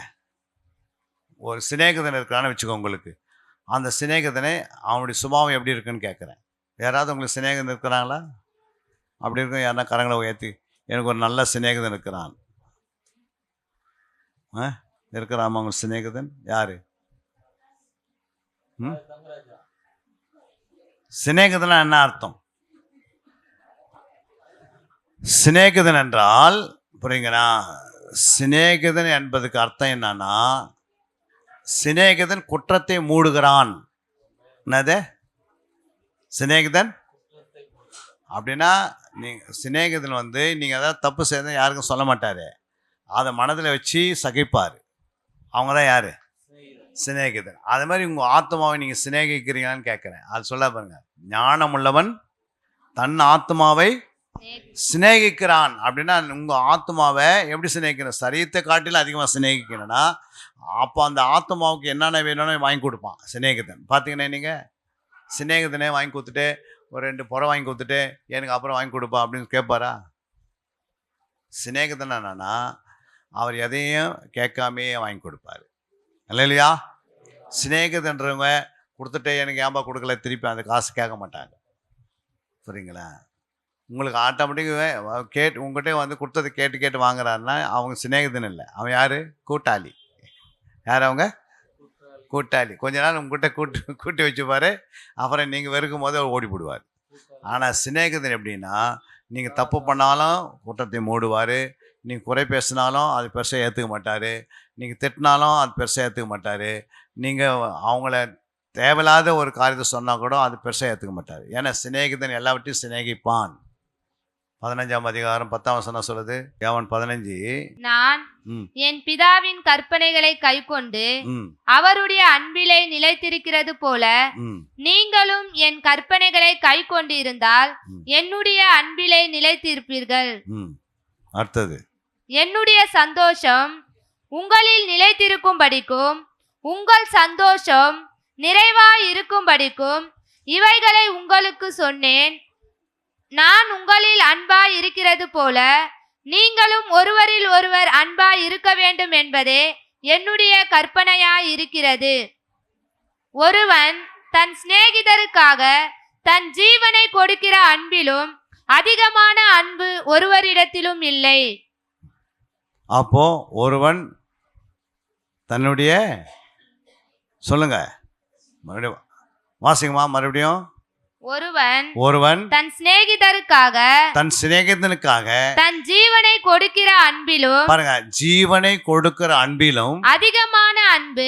ஒரு சிநேகிதன் இருக்கிறான்னு வச்சுக்கோ. உங்களுக்கு அந்த சிநேகிதனை அவனுடைய சுபாவம் எப்படி இருக்குன்னு கேட்குறேன். யாராவது உங்களுக்கு சிநேகிதன் இருக்கிறாங்களா? அப்படி இருக்கும் யாருன்னா கரங்களை உயர்த்தி, எனக்கு ஒரு நல்ல சிநேகிதன் இருக்கிறான். இருக்கிறாமா உங்களுக்கு சிநேகிதன்? யாரு? சிநேகிதனா என்ன அர்த்தம்? சிநேகிதன் என்றால் புரியுங்களா? சிநேகிதன் என்பதுக்கு அர்த்தம் என்னன்னா, சிநேகிதன் குற்றத்தை மூடுகிறான். என்னது சிநேகிதன் அப்படின்னா? சிநேகிதன் நீங்கள் ஏதாவது தப்பு செய்த யாருக்கும் சொல்ல மாட்டார், அதை மனதில் வச்சு சகிப்பார். அவங்க தான் யார்? சிநேகிதன். அது மாதிரி உங்கள் ஆத்மாவை நீங்கள் சிநேகிக்கிறீங்களான்னு கேட்குறேன். அது சொல்ல பாருங்க. ஞானமுள்ளவன் தன் ஆத்மாவை சிநேகிக்கிறான். அப்படின்னா உங்கள் ஆத்மாவை எப்படி சிநேகிக்கிறேன்? சரீரத்தை காட்டிலும் அதிகமாக சிநேகிக்கிறேன்னா அப்போ அந்த ஆத்மாவுக்கு என்னென்ன வேணும்னு வாங்கி கொடுப்பான் சிநேகிதன். பார்த்தீங்கன்னா நீங்கள் சிநேகிதனே வாங்கி கொடுத்துட்டு ஒரு 2 புறம் வாங்கி கொடுத்துட்டு எனக்கு அப்புறம் வாங்கி கொடுப்பா அப்படின்னு கேட்பாரா? சிநேகிதன் என்னன்னா அவர் எதையும் கேட்காமே வாங்கி கொடுப்பாரு. இல்லையா? சிநேகிதன்றவங்க கொடுத்துட்டு எனக்கு ஏன்பா கொடுக்கல, திருப்பி அந்த காசு கேட்க மாட்டாங்க. சரிங்களா? உங்களுக்கு ஆட்டோமேட்டிக்காக உங்கள்கிட்ட கொடுத்ததை கேட்டு வாங்குறாருன்னா அவங்க சிநேகிதன் இல்லை, அவன் யார்? கூட்டாளி. யார் அவங்க? கூட்டாளி. கொஞ்ச நாள் உங்கள்கிட்ட கூட்டி வச்சுப்பார், அப்புறம் நீங்கள் வெறுக்கும் போது அவர் ஓடி போடுவார். ஆனால் சிநேகிதன் எப்படின்னா, நீங்கள் தப்பு பண்ணாலும் குற்றத்தை மூடுவார், நீங்கள் குறை பேசினாலும் அது பெருசாக ஏற்றுக்க மாட்டார், நீங்கள் திட்டினாலும் அது பெருசாக ஏற்றுக்க மாட்டார், நீங்கள் அவங்கள தேவையில்லாத ஒரு காரியத்தை சொன்னால் கூட அது பெருசாக ஏற்றுக்க மாட்டார். ஏன்னா சிநேகிதன் எல்லாவற்றையும் சிநேகிப்பான். 15ஆம் அதிகாரம் 10ஆம் வசனம் சொல்லுது. யோவான் 15. நான் என் பிதாவின் கற்பனைகளை கைக்கொண்டு அவருடைய அன்பிலே நிலைத்திருக்கிறது போல நீங்களும் என் கற்பனைகளை கைக்கொண்டு இருந்தால் என்னுடைய அன்பிலே நிலைத்திருப்பீர்கள். அடுத்தது, என்னுடைய சந்தோஷம் உங்களில் நிலைத்திருக்கும்படிக்கும் உங்கள் சந்தோஷம் நிறைவாய் இருக்கும்படிக்கும் இவைகளை உங்களுக்கு சொன்னேன். நான் உங்களில் அன்பாய் இருக்கிறது போல நீங்களும் ஒருவரில் ஒருவர் அன்பாய் இருக்க வேண்டும் என்பதே என்னுடைய கற்பனையாய் இருக்கிறது. ஒருவன் தன் சிநேகிதருக்காக தன் ஜீவனை கொடுக்கிற அன்பிலும் அதிகமான அன்பு ஒருவரிடத்திலும் இல்லை. அப்போ ஒருவன் தன்னுடைய சொல்லுங்க மறுபடியும் வாசிங்கம்மா. மறுபடியும் ஒருவன் தன் சிநேகிதனுக்காக தன் ஜீவனை கொடுக்கிற அன்பிலும் பாருங்க, ஜீவனை கொடுக்கிற அன்பிலும் அதிகமான அன்பு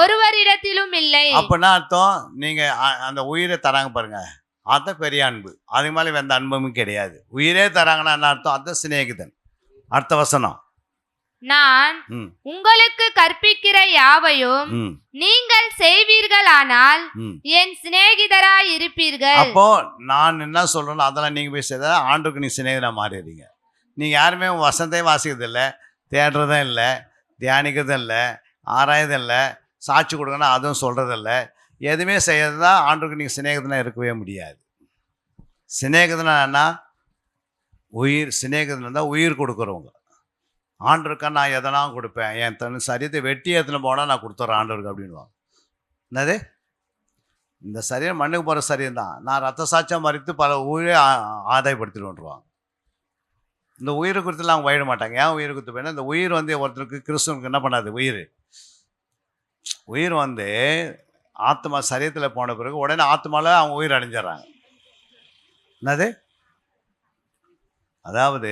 ஒருவரிடத்திலும் இல்லை. அப்படின்னா அர்த்தம், நீங்க அந்த உயிரை தராங்க பாருங்க, அதான் பெரிய அன்பு. அதுக்கு மேலே எந்த அன்பும் கிடையாது. உயிரே தராங்கன்னா என்ன அர்த்தம்? அதான் சிநேகிதன். அடுத்த வசனம், நான் உங்களுக்கு கற்பிக்கிற யாவையும் நீங்கள் செய்வீர்களானால் என் சிநேகிதராய் இருப்பீர்கள். அப்போ நான் என்ன சொல்றேன்னு அதெல்லாம் நீங்க போய் செய்த ஆண்டுக்கு நீ சிநேகிதரா மாறிடுறீங்க. நீங்க யாருமே வசனத்தையும் வாசிக்கிறது இல்லை, தேடுறதும் இல்லை, தியானிக்கிறதும் இல்லை, ஆராயதும் இல்லை, சாட்சி கொடுக்கணும் அதுவும் சொல்றதில்லை, எதுவுமே செய்யறது தான் ஆண்டுக்கு நீங்கள் சிநேகிதனா இருக்கவே முடியாது. சிநேகிதனா என்ன? உயிர். சிநேகிதன் தான் உயிர் கொடுக்குறவங்க. ஆண்டருக்கா நான் எதனா கொடுப்பேன், என் சரீரத்தை வெட்டி எடுத்துன்னு போனால் நான் கொடுத்துட்றேன் ஆண்டருக்கு அப்படின்வாங்க. என்னது? இந்த சரீரம் மண்ணுக்கு போகிற சரீரம் தான், நான் ரத்த சாட்சியாக மறித்து பல உயிரை ஆதாயப்படுத்திடுவோன்றாங்க. இந்த உயிரை குறித்துலாம் அவங்க வழிட மாட்டாங்க. ஏன் உயிரை குறித்து போயின்னா, இந்த உயிர் ஒருத்தருக்கு கிறிஸ்துவனுக்கு என்ன பண்ணாது? உயிர் ஆத்மா சரீரத்தில் போன பிறகு உடனே ஆத்மாவில் அவங்க உயிர் அடைஞ்சிடறாங்க. என்னது? அதாவது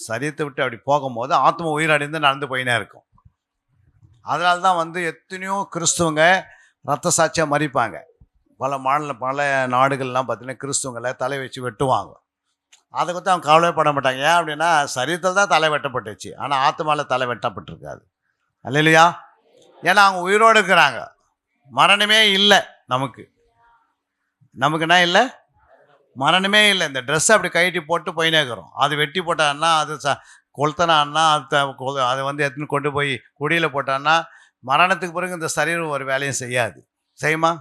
சரீரத்தை விட்டு அப்படி போகும்போது ஆத்மா உயிர் அடைந்து நடந்து போயினே இருக்கும். அதனால தான் எத்தனையோ கிறிஸ்துவங்க ரத்த சாட்சியாக மறிப்பாங்க. பல நாடுகள்லாம் பார்த்தீங்கன்னா கிறிஸ்துவங்களை தலை வச்சு வெட்டுவாங்க. அதை கொடுத்து அவங்க கவலைப்பட மாட்டாங்க. ஏன் அப்படின்னா சரீரத்தில் தான் தலை வெட்டப்பட்டுச்சு, ஆனால் ஆத்மாவில் தலை வெட்டப்பட்டிருக்காது. இல்லையா? ஏன்னா அவங்க உயிரோடு இருக்கிறாங்க. மரணமே இல்லை நமக்கு என்ன இல்லை? மரணமே இல்லை. இந்த ட்ரெஸ்ஸை அப்படி கழட்டி போட்டு போயினே இருக்கிறோம். அது வெட்டி போட்டான்னா அது கொளுத்தனான்னா அதை வந்து எடுத்துன்னு கொண்டு போய் குடியில் போட்டான்னா மரணத்துக்கு பிறகு இந்த சரீரம் ஒரு வேலையும் செய்யாது. செய்யுமா?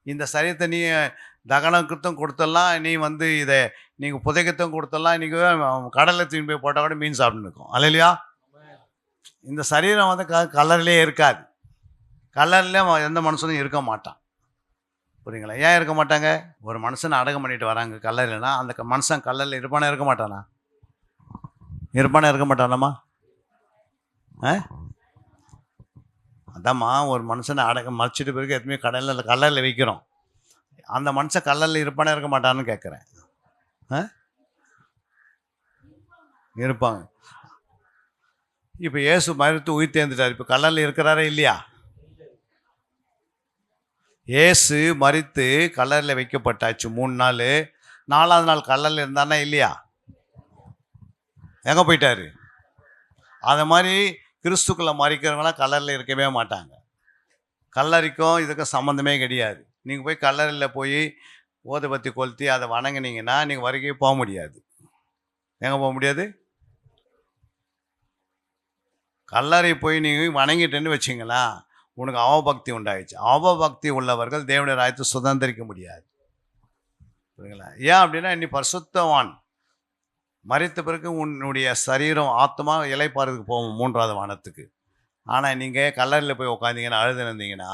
இந்த சரீரத்தை நீ தகனத்தும் கொடுத்துடலாம், நீ வந்து இதை நீங்கள் புதைக்கத்தும் கொடுத்துடலாம், நீங்கள் கடலில் தூக்கி போய் போட்டால் கூட மீன் சாப்பிட்டு இருக்கும். அல்லையா? இந்த சரீரம் வந்து கல்லறையிலே இருக்காது. கல்லறையிலே எந்த மனுஷனும் இருக்க மாட்டான். புரியுங்களா? ஏன் இருக்க மாட்டாங்க? ஒரு மனுஷனை அடக்கம் பண்ணிட்டு வராங்க கல்லறையிலனா, அந்த மனுஷன் கல்லறையில் இருப்பானே இருக்க மாட்டானா? இருப்பானே இருக்க மாட்டானாம்மா? அதாம்மா, ஒரு மனுஷனை அடக்கம் மறைச்சிட்டு பிறகு எதுவுமே கல்லறையில் வைக்கிறோம். அந்த மனுஷன் கல்லறையில் இருப்பானே இருக்க மாட்டான்னு கேட்குறேன். இருப்பாங்க. இப்போ இயேசு மரித்து உயிர் தேர்ந்துட்டார். இப்போ கல்லறையில் இருக்கிறாரே இல்லையா? இயேசு மரித்து கல்லறையில் வைக்கப்பட்டாச்சு 3 நாள். 4ஆவது நாள் கல்லறையில் இருந்தானா இல்லையா? எங்கே போயிட்டாரு? அதை மாதிரி கிறிஸ்துக்குள்ளே மறிக்கிறவங்களாம் கல்லறையில் இருக்கவே மாட்டாங்க. கல்லறைக்கும் இதுக்கும் சம்மந்தமே கிடையாது. நீங்கள் போய் கல்லறையில் போய் ஊதுபத்தி கொளுத்தி அதை வணங்கினீங்கன்னா நீங்கள் வரைக்கும் போக முடியாது. எங்கே போக முடியாது? கல்லறை போய் நீங்கள் வணங்கிட்டேன்னு வச்சிங்களா, உனக்கு அவபக்தி உண்டாயிடுச்சு. அவபக்தி உள்ளவர்கள் தேவனுடைய ராஜ்யத்தை சுதந்திரிக்க முடியாது. புரியுங்களா? ஏன் அப்படின்னா, நீ பரிசுத்தவான். மரித்த பிறகு உன்னுடைய சரீரம் ஆத்மா இலைப்பாறதுக்கு போகும் 3ஆவது வானத்துக்கு. ஆனால் நீங்கள் கல்லறையில் போய் உட்காந்தீங்கன்னா அழுது இருந்தீங்கன்னா,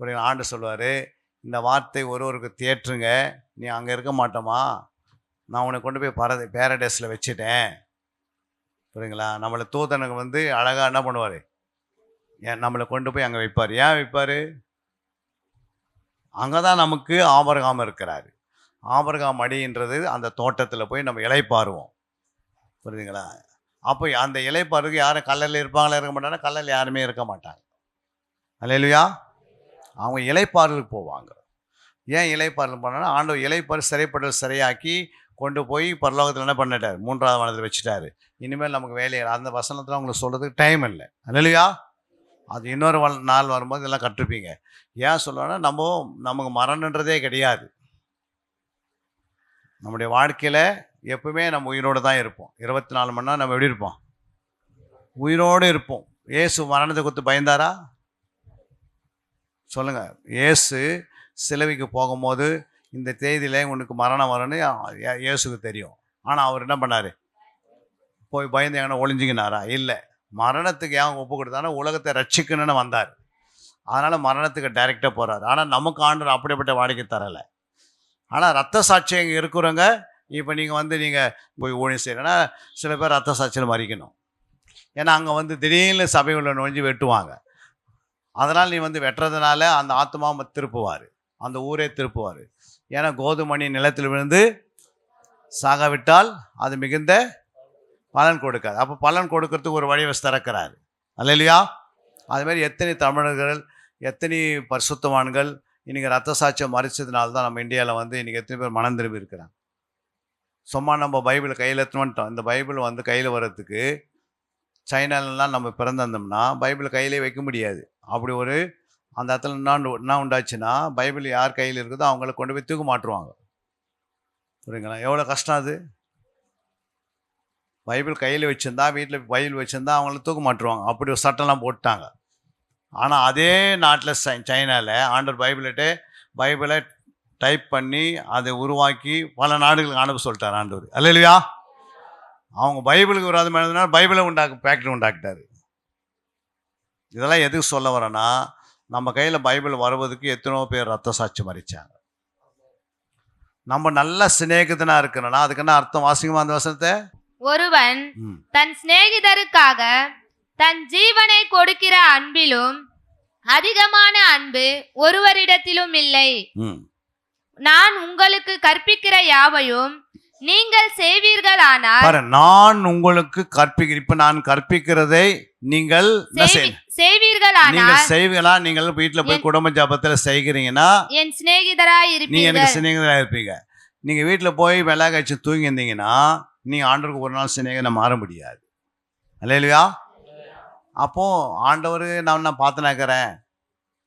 புரியுங்களா, ஆண்டு சொல்லுவார், இந்த வார்த்தை ஒருவருக்கு தேற்றுங்க, நீ அங்கே இருக்க மாட்டோமா, நான் உன்னை கொண்டு போய் பேரடைஸில் வச்சுட்டேன். புரியுங்களா? நம்மளை தூதனுக்கு வந்து அழகாக என்ன பண்ணுவார், நம்மளை கொண்டு போய் அங்கே வைப்பார். ஏன் வைப்பார்? அங்கே தான் நமக்கு ஆபிரகாம் இருக்கிறார். ஆபிரகாம் அடின்றது அந்த தோட்டத்தில் போய் நம்ம இலைப்பாருவோம். புரியுதுங்களா? அப்போ அந்த இலைப்பாருக்கு யாரும் கல்லறையில் இருப்பாங்களா இருக்க மாட்டாங்கன்னா கல்லறையில் யாருமே இருக்க மாட்டாங்க. அல்லேலூயா. அவங்க இலைப்பாறுக்கு போவாங்க. ஏன் இலைப்பாறு பண்ணாங்கன்னா, ஆண்டவர் இலைப்பாறு சிறைப்படல் சிறையாக்கி கொண்டு போய் பரலோகத்தில் என்ன பண்ணிட்டார், 3ஆவது வானத்தில் வச்சுட்டாரு. இனிமேல் நமக்கு வேலையை அந்த வசனத்தில் உங்களுக்கு சொல்கிறதுக்கு டைம் இல்லை. அல்லேலூயா. அது இன்னொரு நாள் வரும்போது இதெல்லாம் கற்றுப்பீங்க. ஏன் சொல்லுவேன்னா, நமக்கு மரணன்றதே கிடையாது. நம்முடைய வாழ்க்கையில் எப்பவுமே நம்ம உயிரோடு தான் இருப்போம். 24 மணி நேரம் நம்ம எப்படி இருப்போம்? உயிரோடு இருப்போம். இயேசு மரணத்தை குறித்து பயந்தாரா? சொல்லுங்கள். இயேசு சிலுவைக்கு போகும்போது இந்த தேதியில் உனக்கு மரணம் வரும்னு இயேசுக்கு தெரியும். ஆனால் அவர் என்ன பண்ணார்? போய் பயந்து எங்கன்னா ஒளிஞ்சிக்கினாரா? இல்லை. மரணத்துக்கு ஏன் ஒப்பு கொடுத்தானா, உலகத்தை ரட்சிக்கணும்னு வந்தார். அதனால் மரணத்துக்கு டைரெக்டாக போகிறார். ஆனால் நமக்கு ஆண்டவர் அப்படிப்பட்ட வாடிக்கை தரலை. ஆனால் ரத்த சாட்சியம் இங்கே இருக்கிறவங்க, இப்போ நீங்கள் போய் ஊழியம் செய்யணும்னா சில பேர் ரத்த சாட்சியில் மறிக்கணும். ஏன்னா அங்கே திடீர்னு சபையுள்ள நுழைஞ்சு வெட்டுவாங்க. அதனால் நீ வெட்டுறதுனால அந்த ஆத்மாவை திருப்புவார், அந்த ஊரே திருப்புவார். ஏன்னா கோதுமணி நிலத்தில் விழுந்து சாகாவிட்டால் அது மிகுந்த பலன் கொடுக்காது. அப்போ பலன் கொடுக்கறதுக்கு ஒரு வழியை திறக்கிறார். அல்லேலூயா. அதுமாதிரி எத்தனை தமிழர்கள், எத்தனை பரிசுத்தவான்கள் இன்றைக்கி ரத்த சாட்சியம் மறிச்சதுனால தான் நம்ம இந்தியாவில் இன்றைக்கி எத்தனை பேர் மனம் திரும்பி இருக்கிறாங்க. சும்மா நம்ம பைபிளை கையில் எடுத்துன்னு இந்த பைபிள் கையில் வர்றதுக்கு சைனாலெலாம் நம்ம பிறந்திருந்தோம்னா பைபிளை கையிலே வைக்க முடியாது. அப்படி ஒரு அந்த இடத்துல என்ன உண்டாச்சுன்னா, பைபிள் யார் கையில் இருக்குதோ அவங்கள கொண்டு போய் தூக்க மாட்டுருவாங்க. புரியுங்களா? எவ்வளோ கஷ்டம் அது. பைபிள் கையில் வச்சுருந்தா, வீட்டில் பைபிள் வச்சுருந்தா அவங்கள தூக்க மாட்டுருவாங்க. அப்படி ஒரு சட்டம்லாம் போட்டாங்க. ஆனால் அதே நாட்டில் சைனாவில் ஆண்டவர் பைபிளை டைப் பண்ணி அதை உருவாக்கி பல நாடுகளுக்கு அனுப்ப சொல்லிட்டார் ஆண்டவர். அல்லேலூயா. அவங்க பைபிளுக்கு விரோதமாக எழுதினா பைபிளை ஃபேக்டரி உண்டாக்கிட்டார். இதெல்லாம் எதுக்கு சொல்ல வரேன்னா, நம்ம கையில் பைபிள் வருவதுக்கு எத்தனோ பேர் ரத்த சாட்சி மறிச்சாங்க. நம்ம நல்ல சிநேகிதனாக இருக்கணும்னா அதுக்கு என்ன அர்த்தம்? வாசிக்குமா அந்த வசனத்தை? ஒருவன் தன் சிநேகிதருக்காக தன் ஜீவனை கொடுக்கிற அன்பிலும் அதிகமான அன்பு ஒருவரிடத்திலும் இல்லை. நான் உங்களுக்கு கற்பிக்கிற யாவையும் நீங்கள் செய்வீர்களானால், நான் உங்களுக்கு இப்ப நான் கற்பிக்கிறதை நீங்கள் செய்வீர்களா? நீங்கள் வீட்டுல போய் குடும்ப ஜபத்துல செய்கிறீங்கன்னா என் சிநேகிதராய் இருப்பீங்க. நீங்க வீட்டுல போய் வெள்ளை கழிச்சு தூங்கி இருந்தீங்கன்னா நீங்க ஆண்டவருக்கு ஒரு நாள் சிநேகிதனை மாற முடியாது. அல்லேலூயா. அப்போ ஆண்டவர் நான் பார்த்துனாக்கிறேன்,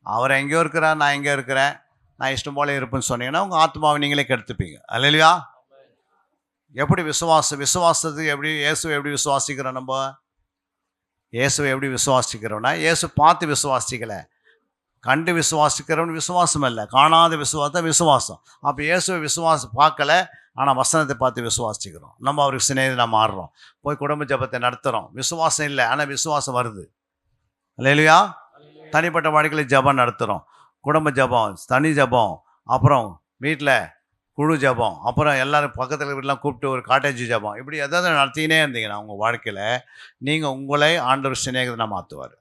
அவர் எங்கேயோ இருக்கிறார், நான் எங்கேயோ இருக்கிறேன், நான் இஷ்டம் போல இருப்பேன்னு சொன்னீங்கன்னா உங்க ஆத்மாவை நீங்களே கெடுத்துப்பீங்க. அல்லேலூயா. எப்படி விசுவாசத்துக்கு எப்படி இயேசுவை எப்படி விசுவாசிக்கிறோம்? நம்ம இயேசுவை எப்படி விசுவாசிக்கிறோம்னா, இயேசு பார்த்து விசுவாசிக்கல, கண்டு விசுவாசிக்கிறவன் விசுவாசம் இல்லை, காணாத விசுவாசம். அப்போ இயேசுவை பார்க்கல, ஆனால் வசனத்தை பார்த்து விசுவாசிக்கிறோம். நம்ம அவருக்கு சிநேகிதனாக மாறுறோம், போய் குடும்ப ஜெபத்தை நடத்துகிறோம். விசுவாசம் இல்லை, ஆனால் விசுவாசம் வருது. இல்லையா? தனிப்பட்ட வாழ்க்கையில் ஜெபம் நடத்துகிறோம், குடும்ப ஜெபம், தனி ஜெபம், அப்புறம் வீட்டில் குழு ஜெபம், அப்புறம் எல்லோரும் பக்கத்தில் வீட்டெலாம் கூப்பிட்டு ஒரு காட்டேஜ் ஜெபம். இப்படி எதாவது நடத்தினே இருந்தீங்கன்னா உங்கள் வாழ்க்கையில் நீங்கள் உங்களை ஆண்டவர் சிநேகிதனாக மாற்றுவார்.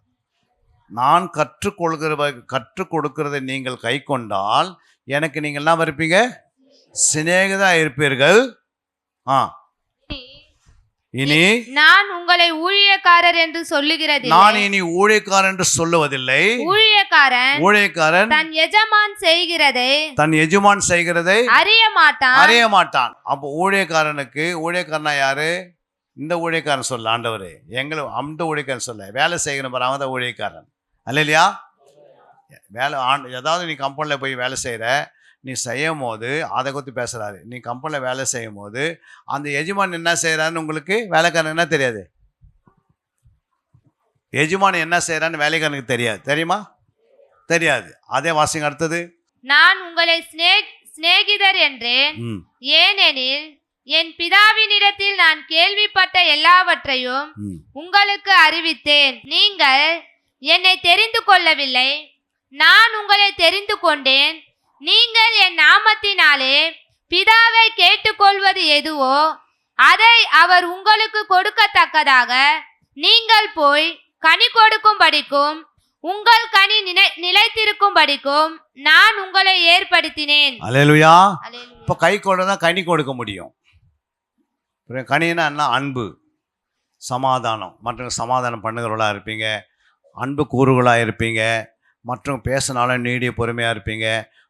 நான் கற்றுக் கொடுக்கிறதை நீங்கள் கை கொண்டால் எனக்கு நீங்கள் என்ன இருப்பீங்க? சிநேகிதா இருப்பீர்கள். இனி நான் உங்களை ஊழியக்காரர் என்று சொல்லுகிறது. நான் இனி ஊழியக்காரன் என்று சொல்லுவதில்லை. ஊழியக்காரன் தன் எஜமான் செய்கிறதை அறிய மாட்டான். அப்போ ஊழியக்காரனா யாரு? இந்த ஊழியக்காரன் சொல்ல ஆண்டவர், அந்த ஊழியக்காரன் சொல்ல, வேலை செய்கிற அவன் தான் ஊழியக்காரன். அல்லையா? வேலை ஏதாவது நீ கம்பெனியில் போய் வேலை செய்கிற, நீ செய்யும் போது அதை குறித்து பேசுகிறாரு. நீ கம்பெனியில் வேலை செய்யும் போது அந்த எஜமான் என்ன செய்கிறான்னு உங்களுக்கு வேலைக்காரன் என்ன தெரியாது? எஜமான் என்ன செய்கிறான்னு வேலைக்காரனுக்கு தெரியாது. தெரியுமா? தெரியாது. அதே வாசிங்க அடுத்தது. நான் உங்களை சிநேகிதர் என்றேன், ஏனெனில் என் பிதாவினிடத்தில் நான் கேள்விப்பட்ட எல்லாவற்றையும் உங்களுக்கு அறிவித்தேன். நீங்கள் என்னை தெரிந்து கொள்ளவில்லை, நான் உங்களை தெரிந்து கொண்டேன். நீங்கள் என் நாமத்தினாலே பிதாவை கேட்டுக்கொள்வது எதுவோ அதை அவர் உங்களுக்கு கொடுக்கத்தக்கதாக நீங்கள் போய் கனி கொடுக்கும்படிக்கும் உங்கள் கனி நிலைத்திருக்கும்படிக்கும் நான் உங்களை ஏற்படுத்தினேன். அல்லேலூயா. இப்போ கை கொண்டுதான் கனி கொடுக்க முடியும். கனின்னா என்ன? அன்பு, சமாதானம். மற்றவங்க சமாதானம் பண்ணுகிறவர்களாக இருப்பீங்க, அன்பு கூறுகளாக இருப்பீங்க, மற்றும் பேசினாலும் நீடிய பொறுமையாக இருப்பீங்க.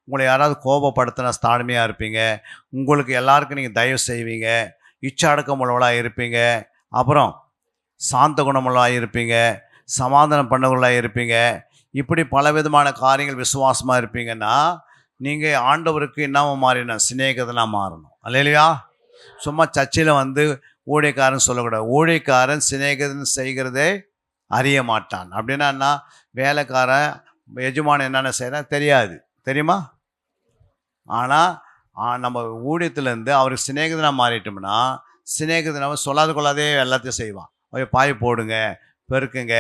உங்களை யாராவது கோபப்படுத்தினா தாழ்மையாக இருப்பீங்க. உங்களுக்கு எல்லாருக்கும் நீங்கள் தயவு செய்வீங்க, இச்சடக்கமுள்ளவளாக இருப்பீங்க, அப்புறம் சாந்த குணமுள்ளவளாக இருப்பீங்க, சமாதானம் பண்ணவர்களாக இருப்பீங்க. இப்படி பலவிதமான காரியங்கள் விசுவாசமாக இருப்பீங்கன்னா நீங்கள் ஆண்டவருக்கு என்னவா மாறினா? சிநேகிதனாக மாறணும். அல்லேலூயா. சும்மா சர்ச்சையில் ஊழியக்காரன் சொல்லக்கூடாது. ஊழியக்காரன் சிநேகிதன் செய்கிறதே அறிய மாட்டான். அப்படின்னா என்ன? வேலைக்காரன் எஜமான் என்னென்ன செய்கிறான் தெரியாது, தெரியுமா? ஆனால் நம்ம ஊழியத்துலேருந்து அவருக்கு சிநேகிதனாக மாறிட்டோம்னா, சிநேகிதனாக சொல்லாத கொள்ளாதே எல்லாத்தையும் செய்வான். பாய் போடுங்க, பெருக்குங்க,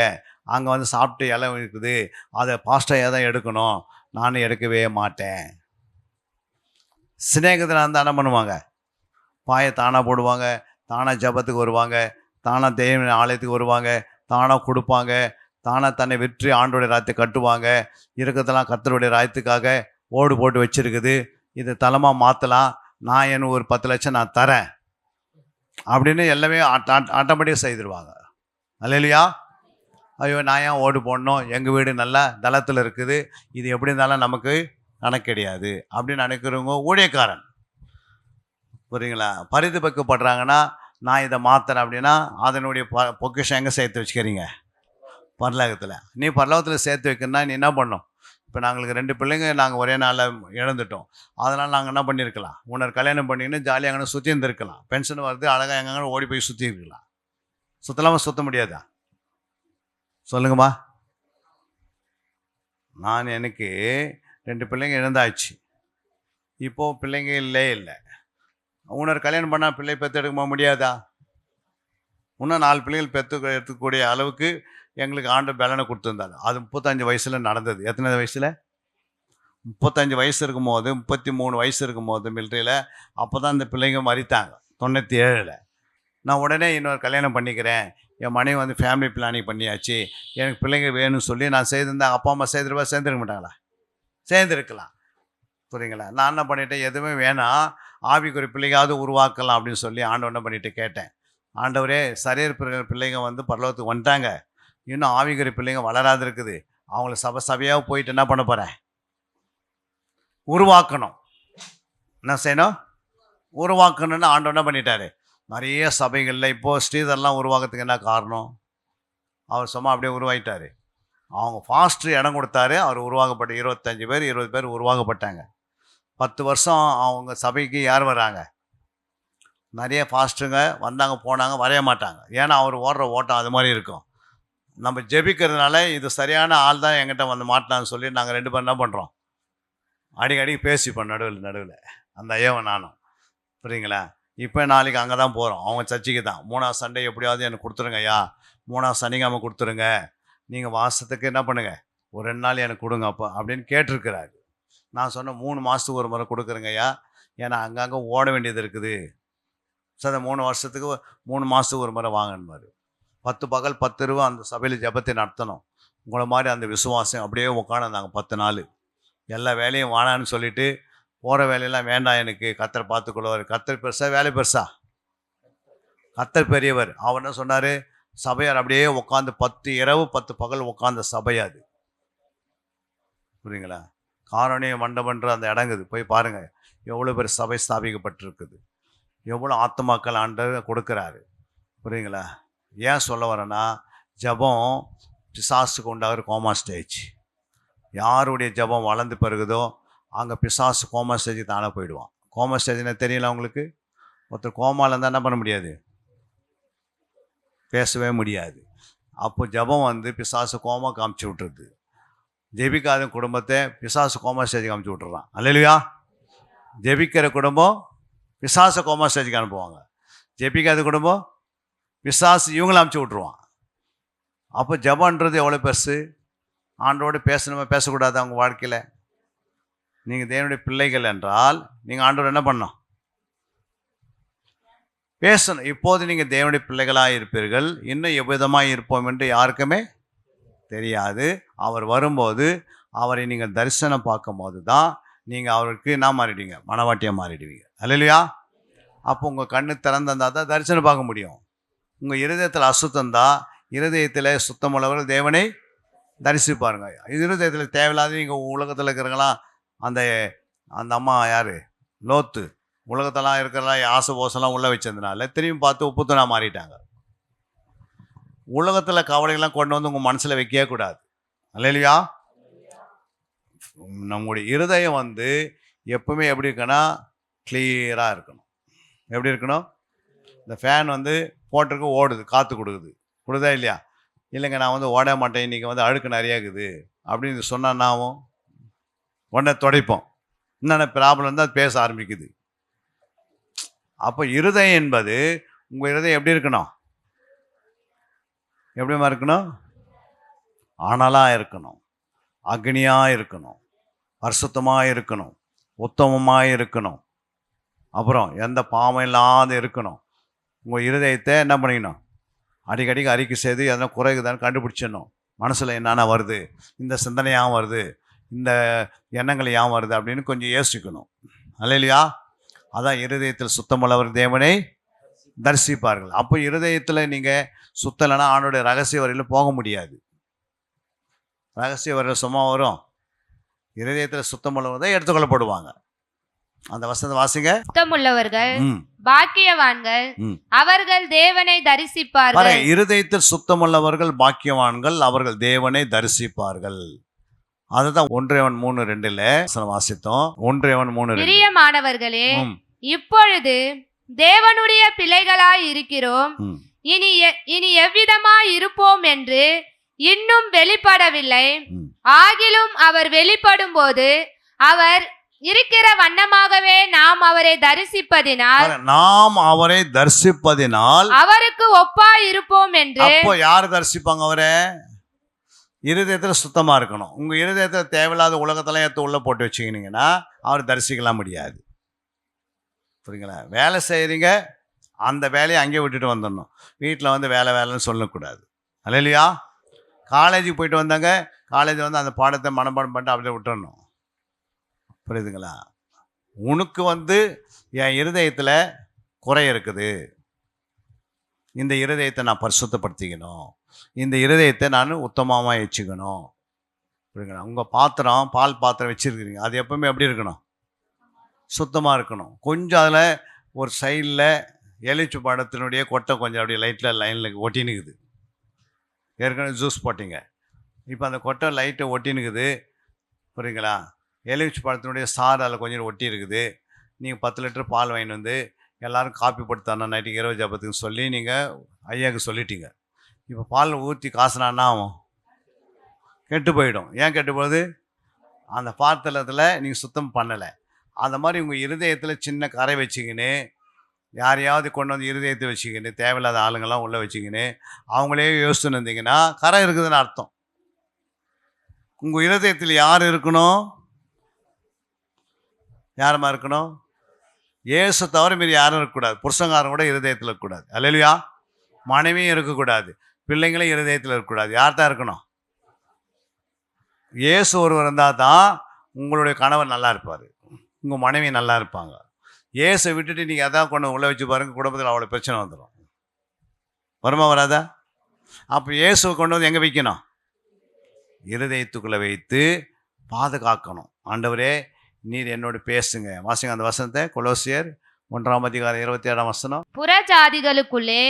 அங்கே சாப்பிட்டு இலை இருக்குது, அதை பாஸ்டாக தான் எடுக்கணும், நானும் எடுக்கவே மாட்டேன். சிநேகிதனாக இருந்தால் என்ன பண்ணுவாங்க? பாயை தானாக போடுவாங்க, தானாக ஜபத்துக்கு வருவாங்க, தானாக தெய்வ ஆலயத்துக்கு வருவாங்க, தானாக கொடுப்பாங்க, தானாக தன்னை விற்று ஆண்டோடைய ராயத்தை கட்டுவாங்க. இருக்கிறதெல்லாம் கர்த்தருடைய ராயத்துக்காக ஓடு போட்டு வச்சுருக்குது, இது தலமாக மாற்றலாம், நான் எனக்கு ஒரு 10 லட்சம் நான் தரேன் அப்படின்னு எல்லாமே ஆட்டோமேட்டிக்காக செய்திருவாங்க. அல்லேலூயா. ஐயோ நான் ஏன் ஓடு போடணும், எங்கள் வீடு நல்லா தளத்தில் இருக்குது, இது எப்படி இருந்தாலும் நமக்கு கணக்கு கிடையாது அப்படின்னு நினைக்கிறவங்க ஊழியக்காரன். புரியுங்களா? பரிதுபக்கப்படுறாங்கன்னா நான் இதை மாற்றுறேன் அப்படின்னா அதனுடைய பொக்கிஷம் எங்கே சேர்த்து வச்சுக்கிறீங்க? பரலோகத்தில். நீ பரலோகத்தில் சேர்த்து வைக்கணும்னா நீ என்ன பண்ணணும்? இப்போ நாங்களுக்கு 2 பிள்ளைங்க நாங்கள் ஒரே நாளில் இழந்துட்டோம், அதனால் நாங்கள் என்ன பண்ணியிருக்கலாம்? உன்னை கல்யாணம் பண்ணின்னு ஜாலியாக அங்கே சுற்றி இருந்திருக்கலாம், பென்ஷன் வருது, அழகாக எங்கே ஓடி போய் சுற்றி இருக்கலாம். சுற்றலாமல் சுற்ற முடியாதா? சொல்லுங்கம்மா. நான் எனக்கு 2 பிள்ளைங்க இழந்தாச்சு, இப்போது பிள்ளைங்க இல்லை. உன்னர் கல்யாணம் பண்ணால் பிள்ளை பெற்று எடுக்க முடியாதா? இன்னும் 4 பிள்ளைகள் எடுத்துக்கூடிய அளவுக்கு எங்களுக்கு ஆண்டு பலனை கொடுத்துருந்தாரு. அது 35 வயசில் நடந்தது. எத்தனை வயசில்? 35 வயசு இருக்கும்போது, 33 வயசு இருக்கும்போது மிலிட்ரியில், அப்போ தான் இந்த பிள்ளைங்க மறித்தாங்க 97. நான் உடனே இன்னொரு கல்யாணம் பண்ணிக்கிறேன், என் மனைவி ஃபேமிலி பிளானிங் பண்ணியாச்சு, எனக்கு பிள்ளைங்க வேணும்னு சொல்லி நான் செய்திருந்தேன். அப்பா அம்மா சேர்ந்துருக்க மாட்டாங்களா? சேர்ந்துருக்கலாம். புரியுங்களா? நான் என்ன பண்ணிட்டேன், எதுவுமே வேணாம், ஆவிக்குரிய பிள்ளைங்காவது உருவாக்கலாம் அப்படின்னு சொல்லி ஆண்டவர் என்ன பண்ணிட்டு கேட்டேன், ஆண்டவரே சரீர பிள்ளைங்க பரலோகத்துக்கு வந்துட்டாங்க, இன்னும் ஆவிக்குரிய பிள்ளைங்க வளராது இருக்குது, அவங்கள சபையாக போயிட்டு என்ன பண்ண போகிறேன்? உருவாக்கணும். என்ன செய்யணும்? உருவாக்கணும்னு ஆண்டவர் என்ன பண்ணிட்டாரு, நிறைய சபைகளில் இப்போது ஸ்ரீதர்லாம் உருவாக்கிறதுக்கு என்ன காரணம்? அவர் சும்மா அப்படியே உருவாகிட்டார். அவங்க ஃபாஸ்ட்டு இடம் கொடுத்தாரு, அவர் உருவாக்கப்பட்ட 25 பேர் 20 பேர் உருவாக்கப்பட்டாங்க. 10 வருஷம் அவங்க சபைக்கு யார் வராங்க? நிறைய ஃபாஸ்ட்டுங்க வந்தாங்க போனாங்க, வரைய மாட்டாங்க. ஏன்னா அவர் ஓடுற ஓட்டம் அது மாதிரி இருக்கும். நம்ம ஜெபிக்கிறதுனால இது சரியான ஆள் தான் என்கிட்ட வந்து மாட்டினான்னு சொல்லி நாங்கள் 2 பேரும் என்ன பண்ணுறோம், அடிக்கடி பேசிப்போம் நடுவில் அந்த ஐயாவும் நானும். புரியுங்களா? இப்போ நாளைக்கு அங்கே தான் போகிறோம், அவங்க சர்ச்சுக்கு தான். 3ஆவது சண்டே எப்படியாவது எனக்கு கொடுத்துருங்க ஐயா, 3ஆவது சனிக்கிழமை கொடுத்துருங்க, நீங்கள் மாதத்துக்கு என்ன பண்ணுங்க ஒரு 2 நாள் எனக்கு கொடுங்க அப்போ அப்படின்னு கேட்டிருக்கிறாரு. நான் சொன்னேன் 3 மாதத்துக்கு ஒரு முறை கொடுக்குறேங்க ஐயா, ஏன்னா அங்கங்கே ஓட வேண்டியது இருக்குது சார். 3 வருஷத்துக்கு 3 மாதத்துக்கு ஒரு முறை வாங்கணுமாரு. 10 பகல் 10 இரவு அந்த சபையில் ஜெபத்தை நடத்தணும். உங்களை மாதிரி அந்த விசுவாசம் அப்படியே உட்காந்துருந்தாங்க 10 நாள். எல்லா வேலையும் வானான்னு சொல்லிட்டு போகிற வேலையெல்லாம் வேண்டாம், எனக்கு கர்த்தர் பார்த்துக்கொள்வார். கர்த்தர் பெருசா வேலை பெருசா? கர்த்தர் பெரியவர். அவர் என்ன சொன்னார், சபையார் அப்படியே உட்காந்து 10 இரவு 10 பகல் உட்காந்த சபை அது. புரியுங்களா? காரணிய மண்டபன்ற அந்த இடங்குது, போய் பாருங்கள் எவ்வளோ பேர் சபை ஸ்தாபிக்கப்பட்டிருக்குது, எவ்வளோ ஆத்மாக்கள் ஆண்டவர் கொடுக்குறாரு. புரியுங்களா? ஏன் சொல்ல வரேன்னா, ஜபம் பிசாசுக்கு உண்டாகிற கோமா ஸ்டேஜ். யாருடைய ஜபம் வளர்ந்து பெருகுதோ அங்கே பிசாசு கோமா ஸ்டேஜுக்கு தானே போயிடுவான். கோமா ஸ்டேஜ்னா தெரியல உங்களுக்கு? ஒருத்தர் கோமாவில் இருந்தால் என்ன பண்ண முடியாது, பேசவே முடியாது. அப்போ ஜபம் வந்து பிசாசு கோமா காமிச்சு விட்டுருது. ஜெபிக்காத குடும்பத்தை பிசாசு கோமா ஸ்டேஜுக்கு காமிச்சு விட்டுறான். அல்லேலூயா. ஜெபிக்கிற குடும்பம் பிசாசு கோமா ஸ்டேஜுக்கு அனுப்புவாங்க, ஜெபிக்காத குடும்பம் பிசாசு இவங்களை அமுச்சு விட்ருவான். அப்போ ஜபன்றது எவ்வளோ பெருசு. ஆண்டோடு பேசணுமா பேசக்கூடாது அவங்க வாழ்க்கையில்? நீங்கள் தேவனுடைய பிள்ளைகள் என்றால் நீங்கள் ஆண்டோடு என்ன பண்ணணும், பேசணும். இப்போது நீங்கள் தேவனுடைய பிள்ளைகளாக இருப்பீர்கள், இன்னும் எவ்விதமாக இருப்போம் என்று யாருக்குமே தெரியாது. அவர் வரும்போது அவரை நீங்கள் தரிசனம் பார்க்கும் போது தான் நீங்கள் அவருக்கு என்ன மாறிடுவீங்க, மனவாட்டியாக மாறிடுவீங்க. அல்லேலூயா. அப்போ உங்கள் கண்ணு திறந்திருந்தால் தான் தரிசனம் பார்க்க முடியும். உங்கள் இருதயத்தில் அசுத்தந்தா, இருதயத்தில் சுத்தமுள்ளவர்கள் தேவனை தரிசிப்பாருங்க. இருதயத்தில் தேவையில்லாத நீங்கள் உலகத்தில் இருக்கிறவங்களாம், அந்த அந்த அம்மா யார், லோத்து, உலகத்தெல்லாம் இருக்கிறலாம் ஆசை போசெல்லாம் உள்ளே வச்சதுனால திரும்பி பார்த்து உப்புத்தனா மாறிட்டாங்க. உலகத்தில் கவலைகள்லாம் கொண்டு வந்து உங்கள் மனசில் வைக்கவே கூடாது. அல்லேலூயா. நம்முடைய இருதயம் வந்து எப்பவுமே எப்படி இருக்குன்னா கிளியராக இருக்கணும். எப்படி இருக்கணும்? இந்த ஃபேன் வந்து போட்டிருக்கு, ஓடுது, காற்று கொடுக்குது, கொடுதா இல்லையா? இல்லைங்க நான் வந்து ஓட மாட்டேன், இன்றைக்கி வந்து அழுக்கு நிறையா இருக்குது அப்படின்னு சொன்னால் நாவும் உடனே துடைப்போம். என்னென்ன ப்ராப்ளம் இருந்தால் அது பேச ஆரம்பிக்குது. அப்போ இருதயம் என்பது, உங்கள் இருதயம் எப்படி இருக்கணும், எப்படிமா இருக்கணும்? அனலாக இருக்கணும், அக்னியாக இருக்கணும், பரிசுத்தமாக இருக்கணும், உத்தமமாக இருக்கணும், அப்புறம் எந்த பாவம் இல்லாத இருக்கணும். உங்கள் இருதயத்தை என்ன பண்ணிக்கணும், அடிக்கடிக்கு அறிக்கை செய்து எதனா குறைக்குதான்னு கண்டுபிடிச்சிடணும். மனசில் என்னென்ன வருது, இந்த சிந்தனை ஏன் வருது, இந்த எண்ணங்கள் ஏன் வருது அப்படின்னு கொஞ்சம் யோசிக்கணும். அல்லேலூயா. அதான் இருதயத்தில் சுத்தமுள்ளவர் தேவனை தரிசிப்பார்கள். அப்போ இருதயத்தில் நீங்கள் சுத்தம் இல்லைன்னா ஆண்டோடைய ரகசிய வரையில் போக முடியாது. ரகசிய வரையில் சும்மா வரும், இருதயத்தில் சுத்தமுள்ளவர் தான் எடுத்துக்கொள்ளப்படுவாங்க. அந்த வசனத்தை வாசிங்க. சுத்தமுள்ளவர்கள் பாக்கியவான்கள், அவர்கள் தேவனை தரிசிப்பார்கள். இருதயத்தில் சுத்தமுள்ளவர்கள் பாக்கியவான்கள், அவர்கள் தேவனை தரிசிப்பார்கள். அதுதான் 1 யோவான் 3:2 வாசித்தோம். 1 யோவான் 3:2. பிரியமானவர்களே, இப்பொழுது தேவனுடைய பிள்ளைகளாய் இருக்கிறோம், இனி எவ்விதமாய் இருப்போம் என்று இன்னும் வெளிப்படவில்லை. ஆகிலும் அவர் வெளிப்படும் போது அவர் இருக்கிற வண்ணமாகவே நாம் அவரை தரிசிப்பதினால் அவருக்கு ஒப்பாய் இருப்போம் என்று. அப்போ யார் தரிசிப்பாங்க அவரை? இருதயத்தில் சுத்தமா இருக்கணும். உங்க இருதயத்தில் தேவையில்லாத உலகத்தெல்லாம் எடுத்து உள்ள போட்டு வச்சுக்கினீங்கன்னா அவர் தரிசிக்கலாம் முடியாது. புரியுங்களா? வேலை செய்கிறீங்க, அந்த வேலையை அங்கேயே விட்டுட்டு வந்துடணும். வீட்டில் வந்து வேலைன்னு சொல்லக்கூடாது. அல்லேலூயா. காலேஜுக்கு போயிட்டு வந்தாங்க, காலேஜ் வந்து அந்த பாடத்தை மனப்பாடம் பண்ணிட்டு அப்படியே விட்டுறணும். புரியுதுங்களா? உனக்கு வந்து என் இருதயத்தில் குறை இருக்குது, இந்த இருதயத்தை நான் பரிசுத்தப்படுத்திக்கணும், இந்த இருதயத்தை நான் உத்தமமாக வச்சுக்கணும். புரியுங்களா? உங்கள் பாத்திரம், பால் பாத்திரம் வச்சுருக்கிறீங்க, அது எப்பவுமே எப்படி இருக்கணும், சுத்தமாக இருக்கணும். கொஞ்சம் அதில் ஒரு சைடில் எலுச்சி பழத்தினுடைய கொட்டை கொஞ்சம் அப்படியே லைனில் ஒட்டினுக்குது. ஏற்கனவே ஜூஸ் போட்டிங்க, இப்போ அந்த கொட்டை லைட்டை ஒட்டினுக்குது. புரியுங்களா? எலுமிச்சை பழத்தினுடைய சாறு அதில் கொஞ்சம் ஒட்டி இருக்குது. நீங்கள் 10 லிட்டர் பால் வாங்கிட்டு வந்து எல்லோரும் காப்பி போட்டு நைட்டுக்கு இரவு ஜபத்துக்கு சொல்லி நீங்கள் ஐயாவுக்கு சொல்லிட்டீங்க. இப்போ பால் ஊற்றி காசுனா ஆகும், கெட்டு போயிடும். ஏன் கெட்டு போகுது? அந்த பாத்திரத்தில் நீங்கள் சுத்தம் பண்ணலை. அந்த மாதிரி உங்கள் இருதயத்தில் சின்ன கரை வச்சுக்கின்னு, யாரையாவது கொண்டு வந்து இருதயத்தை வச்சுக்கின்னு, தேவையில்லாத ஆளுங்கள்லாம் உள்ளே வச்சுக்கின்னு அவங்களே யோசிச்சுன்னு இருந்தீங்கன்னா கரை இருக்குதுன்னு அர்த்தம். உங்கள் இருதயத்தில் யார் இருக்கணும்? யாருமா இருக்கணும்? இயேசு தவிர மீறி யாரும் இருக்கக்கூடாது. புருஷங்காரன் கூட இருதயத்தில் இருக்கக்கூடாது. அல்லேலூயா. மனைவியும் இருக்கக்கூடாது, பிள்ளைங்களும் இருதயத்தில் இருக்கக்கூடாது. யார் தான் இருக்கணும்? இயேசு ஒருவர் இருந்தால் தான் உங்களுடைய கணவர் நல்லா இருப்பார், உங்கள் மனைவி நல்லா இருப்பாங்க. இயேசை விட்டுட்டு நீங்கள் எதாவது கொண்டு உள்ளே வச்சு பாருங்கள், குடும்பத்தில் அவ்வளோ பிரச்சனை வந்துடும். வருமா வராதா? அப்போ இயேசுவை கொண்டு வந்து எங்கே வைக்கணும்? இருதயத்துக்குள்ளே வைத்து பாதுகாக்கணும். ஆண்டவரே நீர் என்னோடு பேசுங்க. வாசிங்க அந்த வசனத்தை, கொலோசியர் 1:27 புறஜாதிகளுக்குள்ளே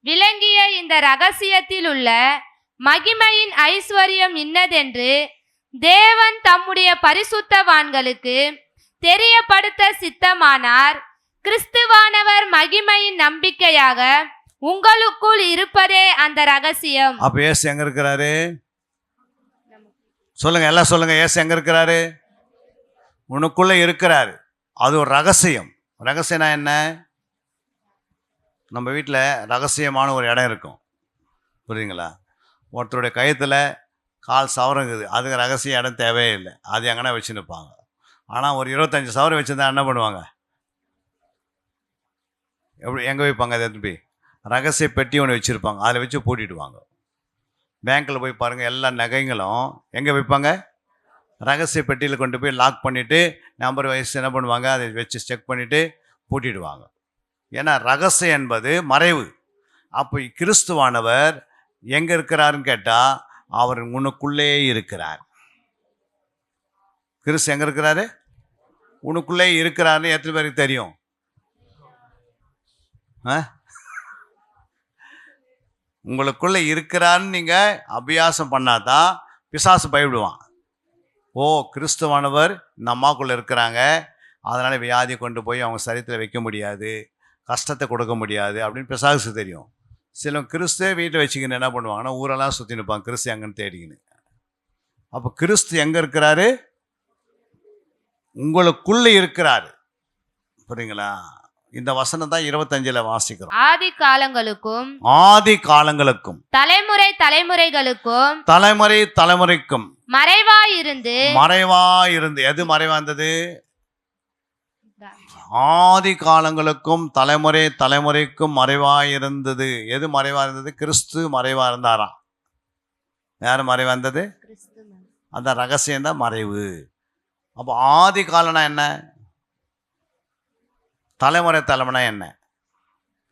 விளங்கிய இந்த ரகசியத்தில் உள்ள மகிமையின் ஐஸ்வர்யம் இன்னதென்று தேவன் தம்முடைய பரிசுத்தவான்களுக்கு தெரியப்படுத்த சித்தமானார். கிறிஸ்துவானவர் மகிமையின் நம்பிக்கையாக உங்களுக்குள் இருப்பதே அந்த ரகசியம். அப்ப இயேசு எங்க இருக்கிறாரு? சொல்லுங்க, எல்லாம் சொல்லுங்க. இயேசு எங்க இருக்கிறாரு? உனக்குள்ள இருக்கிறாரு. அது ஒரு ரகசியம். ரகசியம்னா என்ன? நம்ம வீட்டில் ரகசியமான ஒரு இடம் இருக்கும், புரியுதுங்களா? ஒருத்தருடைய கயத்தில் கால் சவரங்குது, அதுக்கு ரகசிய இடம் தேவையே இல்லை, அது எங்கன்னா வச்சுன்னுப்பாங்க. ஆனால் ஒரு 25 சவரம் வச்சுருந்தா என்ன பண்ணுவாங்க? எப்படி எங்கே வைப்பாங்க? அதை எடுத்து போய் ரகசிய பெட்டி ஒன்று வச்சுருப்பாங்க, அதில் வச்சு பூட்டிடுவாங்க. பேங்க்கில் போய் பாருங்கள், எல்லா நகைங்களும் எங்கே வைப்பாங்க? ரகசிய பெட்டியில் கொண்டு போய் லாக் பண்ணிவிட்டு நம்பர் வயசு என்ன பண்ணுவாங்க, அதை வச்சு செக் பண்ணிவிட்டு பூட்டிடுவாங்க. ஏன்னா ரகசியம் என்பது மறைவு. அப்போ கிறிஸ்துவானவர் எங்கே இருக்கிறாருன்னு கேட்டால் அவர் உனக்குள்ளே இருக்கிறார். கிறிஸ்து எங்கே இருக்கிறாரு? உனக்குள்ளே இருக்கிறாருன்னு எத்தனை பேருக்கு தெரியும்? உங்களுக்குள்ளே இருக்கிறாருன்னு நீங்கள் அபியாசம் பண்ணாதான் பிசாசு பயப்படுவான். ஓ, கிறிஸ்துவானவர் இந்த அம்மாக்குள்ளே இருக்கிறாங்க, அதனால் வியாதியை கொண்டு போய் அவங்க சரீரத்தில் வைக்க முடியாது, கஷ்டத்தை கொடுக்க முடியாது அப்படின்னு பிசாசுக்கு தெரியும். சில கிறிஸ்துவே வீட்டை வச்சுக்கின்னு என்ன பண்ணுவாங்கன்னா ஊரெல்லாம் சுற்றி நிற்பாங்க, கிறிஸ்து எங்கன்னு தேடிக்கின்னு. அப்போ கிறிஸ்து எங்கே இருக்கிறாரு? உங்களுக்குள்ளே இருக்கிறாரு. புரியுங்களா? இந்த வசனம் தான் 25 வாசிக்கிறோம். ஆதி காலங்களுக்கும் ஆதி காலங்களுக்கும் தலைமுறை தலைமுறைகளுக்கும் தலைமுறை தலைமுறைக்கும் மறைவாயிருந்து மறைவாயிருந்து. எது மறைவாந்தது? ஆதி காலங்களுக்கும் தலைமுறை தலைமுறைக்கும் மறைவாயிருந்தது. எது மறைவாயிருந்தது? கிறிஸ்து மறைவா இருந்தாராம். யார் மறைவா இருந்தது? அந்த ரகசியம்தான் மறைவு. அப்போ ஆதி காலம்னா என்ன? தலைமுறை தலைமுறை என்ன?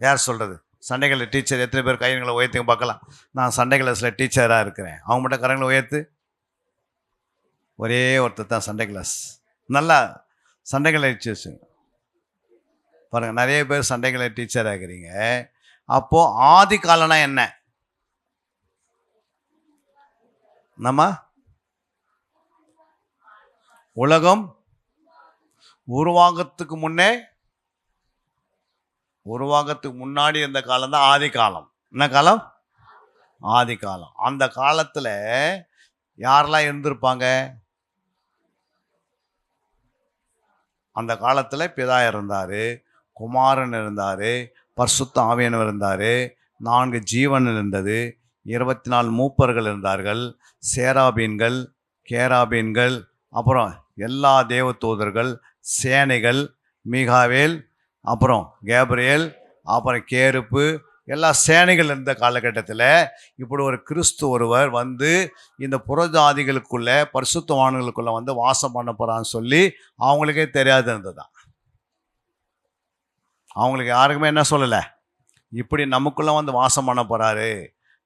யார் சொல்கிறது? சண்டே கிளாஸ் டீச்சர் எத்தனை பேர் கைகளை உயர்த்துங்க பார்க்கலாம். நான் சண்டே கிளாஸில் டீச்சராக இருக்கிறேன். அவங்க மட்டும் கரங்களை உயர்த்து. ஒரே ஒருத்தர் தான் சண்டே கிளாஸ். நல்லா சண்டே கிளாஸ் டீச்சர்ஸு பாருங்கள், நிறைய பேர் சண்டே கிளாஸ் டீச்சராக இருக்கிறீங்க. அப்போது ஆதி காலம்னா என்ன? நம்ம உலகம் உருவாகத்துக்கு முன்னாடி இருந்த காலம் தான் ஆதி காலம். என்ன காலம்? ஆதி காலம். அந்த காலத்தில் யாரெல்லாம் இருந்திருப்பாங்க? அந்த காலத்தில் பிதா இருந்தார், குமாரன் இருந்தார், பரிசுத்த ஆவியானவர் இருந்தார், 4 ஜீவன் இருந்தது, 24 மூப்பர்கள் இருந்தார்கள், சேராபீன்கள், கேராபீன்கள், அப்புறம் எல்லா தேவதூதர்கள், சேனைகள், மீகாவேல், அப்புறம் கேப்ரியேல், அப்புறம் கேருப்பு, எல்லா சேனைகள் இருந்த காலகட்டத்தில் இப்படி ஒரு கிறிஸ்து ஒருவர் வந்து இந்த புறஜாதிகளுக்குள்ளே பரிசுத்தவான்களுக்குள்ளே வந்து வாசம் பண்ண போகிறான்னு சொல்லி அவங்களுக்கே தெரியாது இருந்ததுதான். அவங்களுக்கு யாருக்குமே என்ன சொல்லலை, இப்படி நமக்குள்ளே வந்து வாசம் பண்ண போகிறாரு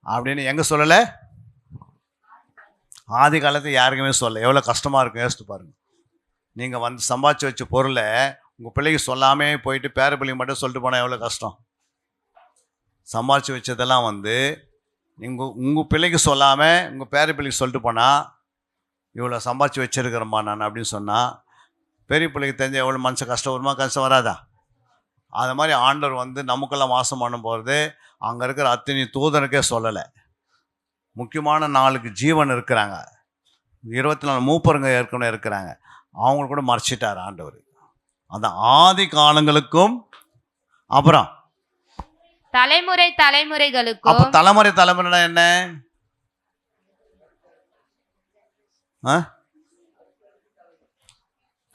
அப்படின்னு எங்கே சொல்லலை? ஆதி காலத்தில் யாருக்குமே சொல்லலை. எவ்வளோ கஷ்டமாக இருக்கும் யோசித்து பாருங்கள். நீங்கள் வந்து சம்பாதிச்சு வச்ச பொருளை உங்கள் பிள்ளைக்கு சொல்லாமே போயிட்டு பேர பிள்ளைங்க மட்டும் சொல்லிட்டு போனால் எவ்வளோ கஷ்டம். சம்பாதிச்சு வச்சதெல்லாம் வந்து உங்கள் பிள்ளைக்கு சொல்லாமல் உங்கள் பேர பிள்ளைக்கு சொல்லிட்டு போனால் இவ்வளோ சம்பாதிச்சு வச்சுருக்கிறேம்மா நான் அப்படின்னு சொன்னால் பெரிய பிள்ளைக்கு தெரிஞ்ச எவ்வளோ மனசு கஷ்டம் வருமா? கஷ்டம் வராதா? அது மாதிரி ஆண்டவர் வந்து நமக்கெல்லாம் வாசம் பண்ணும் போகிறது அங்கே இருக்கிற அத்தனை தூதனுக்கே சொல்லலை. முக்கியமான 4 ஜீவன் இருக்கிறாங்க, 24 மூப்பருங்க ஏற்கனவே இருக்கிறாங்க, அவங்க கூட மறைச்சிட்டார் ஆண்டவர். அந்த ஆதி காலங்களுக்கும் அப்புறம் தலைமுறை அப்போ தலைமுறைகளுக்கும் தலைமுறை தலைமுறைனா என்ன?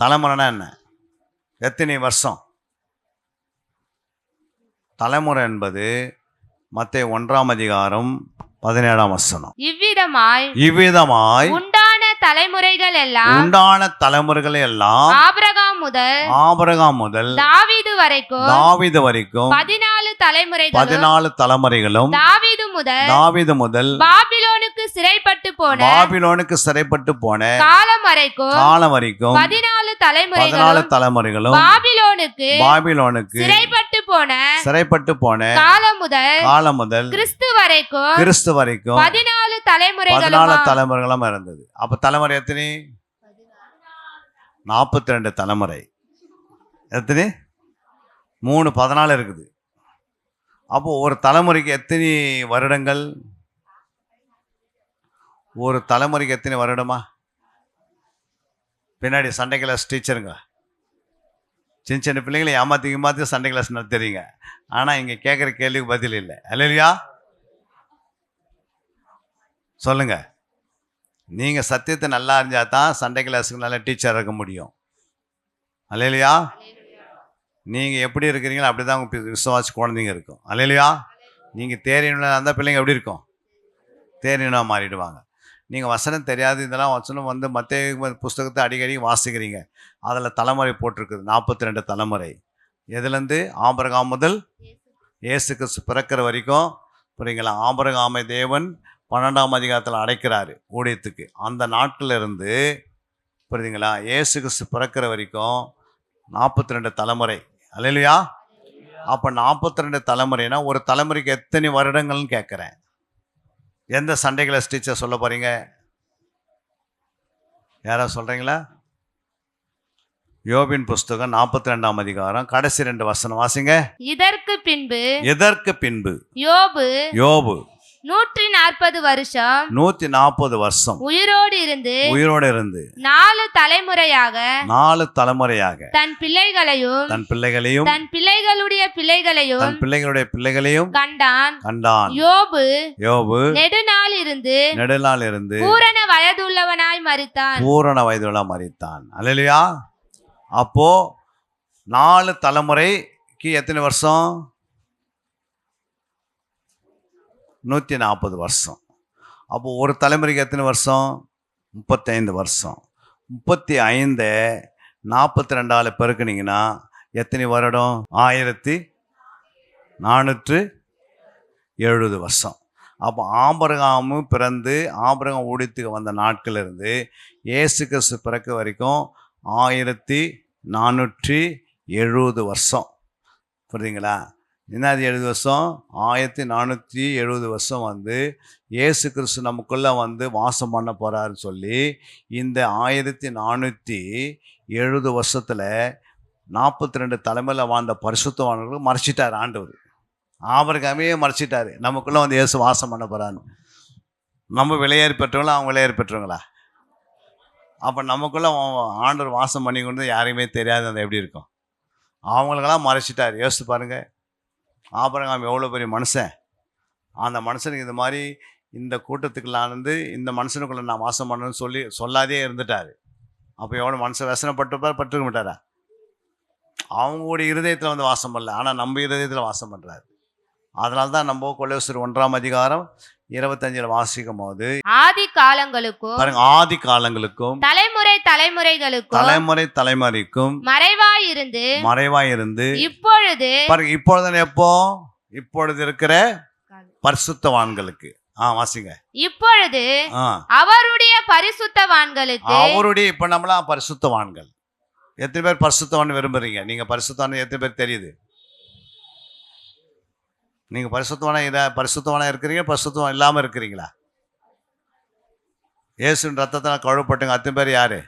தலைமுறைனா என்ன? எத்தனை வருஷம்? தலைமுறை என்பது மத்தேயு 1ஆம் அதிகாரம் 17ஆம் வசனம். இவ்விதமாய் உண்டான தலைமுறைகள் எல்லாம் ஆபிரகாம் முதல் தாவீது வரைக்கும் 14 தலைமுறைகளும் தாவீது முதல் பாபிலோனுக்கு சிறைப்பட்டு போன காலம் வரைக்கும் 14 தலைமுறைகளும் பாபிலோனுக்கு சிறைப்பட்டு போன காலம் முதல் கிறிஸ்து வரைக்கும் 14 தலைமுறைகளும் இருந்தது. அப்ப தலைமுறை எத்தனை? 42 தலைமுறை. எத்தனை? 3 14 இருக்குது. அப்போ ஒரு தலைமுறைக்கு எத்தனை வருடங்கள்? ஒரு தலைமுறைக்கு எத்தனை வருடமா? பின்னாடி சண்டே கிளாஸ் டீச்சருங்க சின்ன சின்ன பிள்ளைங்களை ஏமாற்றி சண்டே கிளாஸ் நடத்துறீங்க. ஆனால் இங்கே கேட்குற கேள்விக்கு பதில் இல்லை. அல்லையா? சொல்லுங்க. நீங்கள் சத்தியத்தை நல்லா அறிஞ்சால் தான் சண்டே கிளாஸுக்கு நல்ல டீச்சர் இருக்க முடியும். அல்லையா? நீங்கள் எப்படி இருக்கிறீங்களோ அப்படி தான் உங்கள் விசுவாசி குழந்தைங்க இருக்கும். அல்லையா? நீங்கள் தேறினா அந்த பிள்ளைங்க எப்படி இருக்கும்? தேறினா மாறிடுவாங்க. நீங்கள் வசனம் தெரியாது, இதெல்லாம் வசனம் வந்து மத்தேயு புஸ்தகத்தை அடிக்கடி வாசிக்கிறீங்க. அதில் தலைமுறை போட்டிருக்குது 42 தலைமுறை. எதுலேருந்து? ஆபிரகாம் முதல் இயேசு கிறிஸ்து பிறக்கிற வரைக்கும். புரியுங்களா? ஆபிரகாமை தேவன் 12ஆம் அதிகாரத்தில் அடைக்கிறாரு ஊழியத்துக்கு. அந்த நாட்டில் இருந்து புரியுதுங்களா இயேசு கிறிஸ்து பிறக்கிற வரைக்கும் 42 தலைமுறை. அல்லையா? அப்போ 42 தலைமுறைனா ஒரு தலைமுறைக்கு எத்தனை வருடங்கள்னு கேட்குறேன். எந்த சண்டே கிளாஸ் டீச்சர் சொல்ல போறீங்க? யாராவது சொல்றீங்களா? யோபின் புஸ்தகம் 42ஆம் அதிகாரம் கடைசி 2 வசனம் வாசிங்க. இதற்கு பின்பு யோபு 140 வருஷம் உயிரோடு இருந்து 4 தலைமுறையாக தன் பிள்ளைகளையும் தன் பிள்ளைகளுடைய பிள்ளைகளையும் கண்டான். யோபு நெடுநாள் இருந்து பூரண வயதுள்ளவனாய் மரித்தான். அல்லேலூயா. அப்போ 4 தலைமுறைக்கு எத்தனை வருஷம்? 140 வருஷம். அப்போ ஒரு தலைமுறைக்கு எத்தனை வருஷம்? 35 வருஷம். 35 42ஆல் பெருக்குனீங்கன்னா எத்தனை வருடம்? 1470 வருஷம். அப்போ ஆபிரகாமு பிறந்து ஆபிரகாம் ஊழியத்துக்கு வந்த நாட்கள் இருந்து இயேசு கிறிஸ்து பிறக்க வரைக்கும் 1470 வருஷம். புரியுதுங்களா? என்னது 70 வருஷம்? 1470 வருஷம் வந்து இயேசு கிறிஸ்து நமக்குள்ளே வந்து வாசம் பண்ண போகிறாருன்னு சொல்லி இந்த 1470 வருஷத்தில் 42 தலைமையில் வாழ்ந்த பரிசுத்தவான்களுக்கு மறைச்சிட்டார் ஆண்டவர். ஆபிரகாமே மறைச்சிட்டாரு, நமக்குள்ளே வந்து இயேசு வாசம் பண்ண போகிறான்னு. நம்ம விலையேறி பெற்றவங்களா அவங்க விலையேறி பெற்றவங்களா? அப்போ நமக்குள்ளே ஆண்டவர் வாசம் பண்ணி கொண்டு யாரையுமே தெரியாது. அது எப்படி இருக்கும்? அவங்களுக்கெல்லாம் மறைச்சிட்டார். யோசித்து பாருங்கள், ஆபிரகாம் எவ்வளோ பெரிய மனுஷன். அந்த மனுஷனுக்கு இது மாதிரி இந்த கூட்டத்துக்குள்ளான் வந்து இந்த மனுஷனுக்குள்ளே நான் வாசம் பண்ணணும்னு சொல்லாதே இருந்துட்டார். அப்போ எவ்வளோ மனுஷன் பட்டுருக்க மாட்டாரா? அவங்களுடைய இருதயத்தில் வந்து வாசம் பண்ணல, ஆனால் நம்ம இருதயத்தில் வாசம் பண்ணுறாரு. அதனால தான் நம்ம கொலோசியர் 1ஆம் அதிகாரம் 25 வாசிக்கும் போது ஆதி காலங்களுக்கும் தலைமுறை தலைமுறைக்கும் மறைவாயிருந்து இப்பொழுது எப்போ? இப்பொழுது இருக்கிற பரிசுத்தவான்களுக்கு. வாசிங்க. இப்பொழுது அவருடைய இப்ப நம்மளாம் பரிசுத்தவான்கள். எத்தனை பேர் பரிசுத்தவான் விரும்புறீங்க? நீங்க பரிசுத்தவான் எத்தனை பேர் தெரியுது? நீங்க பரிசுத்தவானா இருக்கிறீங்க, பரிசுத்தவான் இல்லாம இருக்கிறீங்களா? இயேசுவின் ரத்தத்தினால் கழுவப்பட்டுங்க அத்தனை பேர் யாரு?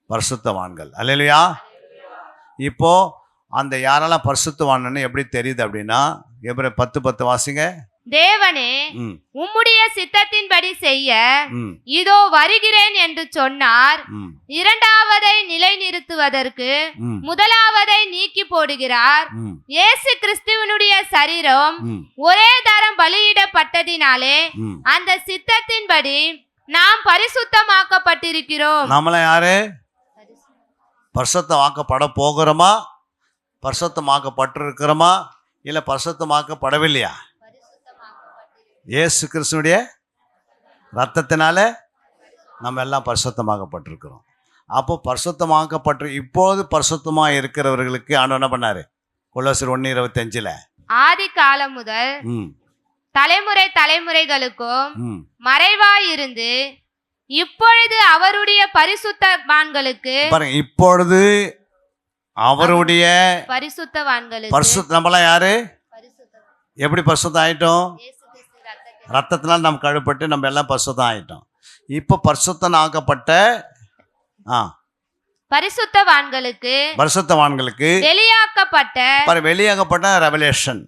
பரிசுத்தவான்கள். அல்லேலூயா. இப்போ அந்த யாரெல்லாம் பரிசுத்தவான்னு எப்படி தெரியுது அப்படின்னா, எபிரேயர் 10:10 வாசிங்க. தேவனே, ம் உம்முடைய சித்தத்தின்படி செய்ய ம் இதோ வருகிறேன் என்று சொன்னார். ம் இரண்டாவதை நிலைநிறுத்துவதற்கு ம் முதலாவதை நீக்கி போடுகிறார். ம் இயேசு கிறிஸ்துவனுடைய சரீரம் ம் ஒரே தரம் பலியிடப்பட்டதினாலே ம் அந்த சித்தத்தின்படி நாம் பரிசுத்தமாக்கப்பட்டிருக்கிறோம். நம்மள யாரு பரிசுத்தமாக்கப்பட போகிறோமா, பரிசுத்தமாக்கப்பட்டிருக்கிறோமா, இல்லை பரிசுத்தமாக்கப்படவில்லையா? இயேசு கிறிஸ்துனுடைய ரத்தத்தினால நம்ம எல்லாம் பரிசுத்தமாக்கப்பட்டிருக்கிறோம். அப்போ பரிசுத்தமாக்கப்பட்டு இப்போது பரிசுத்தமாக இருக்கிறவர்களுக்கு ஆண்டவர் என்ன பண்ணாரு? கொலோசியர் 1:25 ஆதி காலம் முதல் ம் தலைமுறை தலைமுறைகளுக்கும் ம் மறைவாயிருந்து இப்பொழுது அவருடைய பரிசுத்தவான்களுக்கு பாருங்க, இப்பொழுது அவருடைய பரிசுத்தவான்களுக்கு நம்மளாம் யாரு பரிசுத்த- எப்படி பரிசுத்தம் ஆயிட்டோம்? இயேசு கிறிஸ்து ரத்தத்தினால் ரத்தத்தினால் நம்ம கழுப்பட்டு நம்ம எல்லாம் பரிசுத்தம் ஆயிட்டோம். இப்போ பரிசுத்தம் ஆக்கப்பட்ட பரிசுத்தவான்களுக்கு பரிசுத்தவான்களுக்கு வெளியாக்கப்பட்ட வெளியாகப்பட்ட ரெவலேஷன்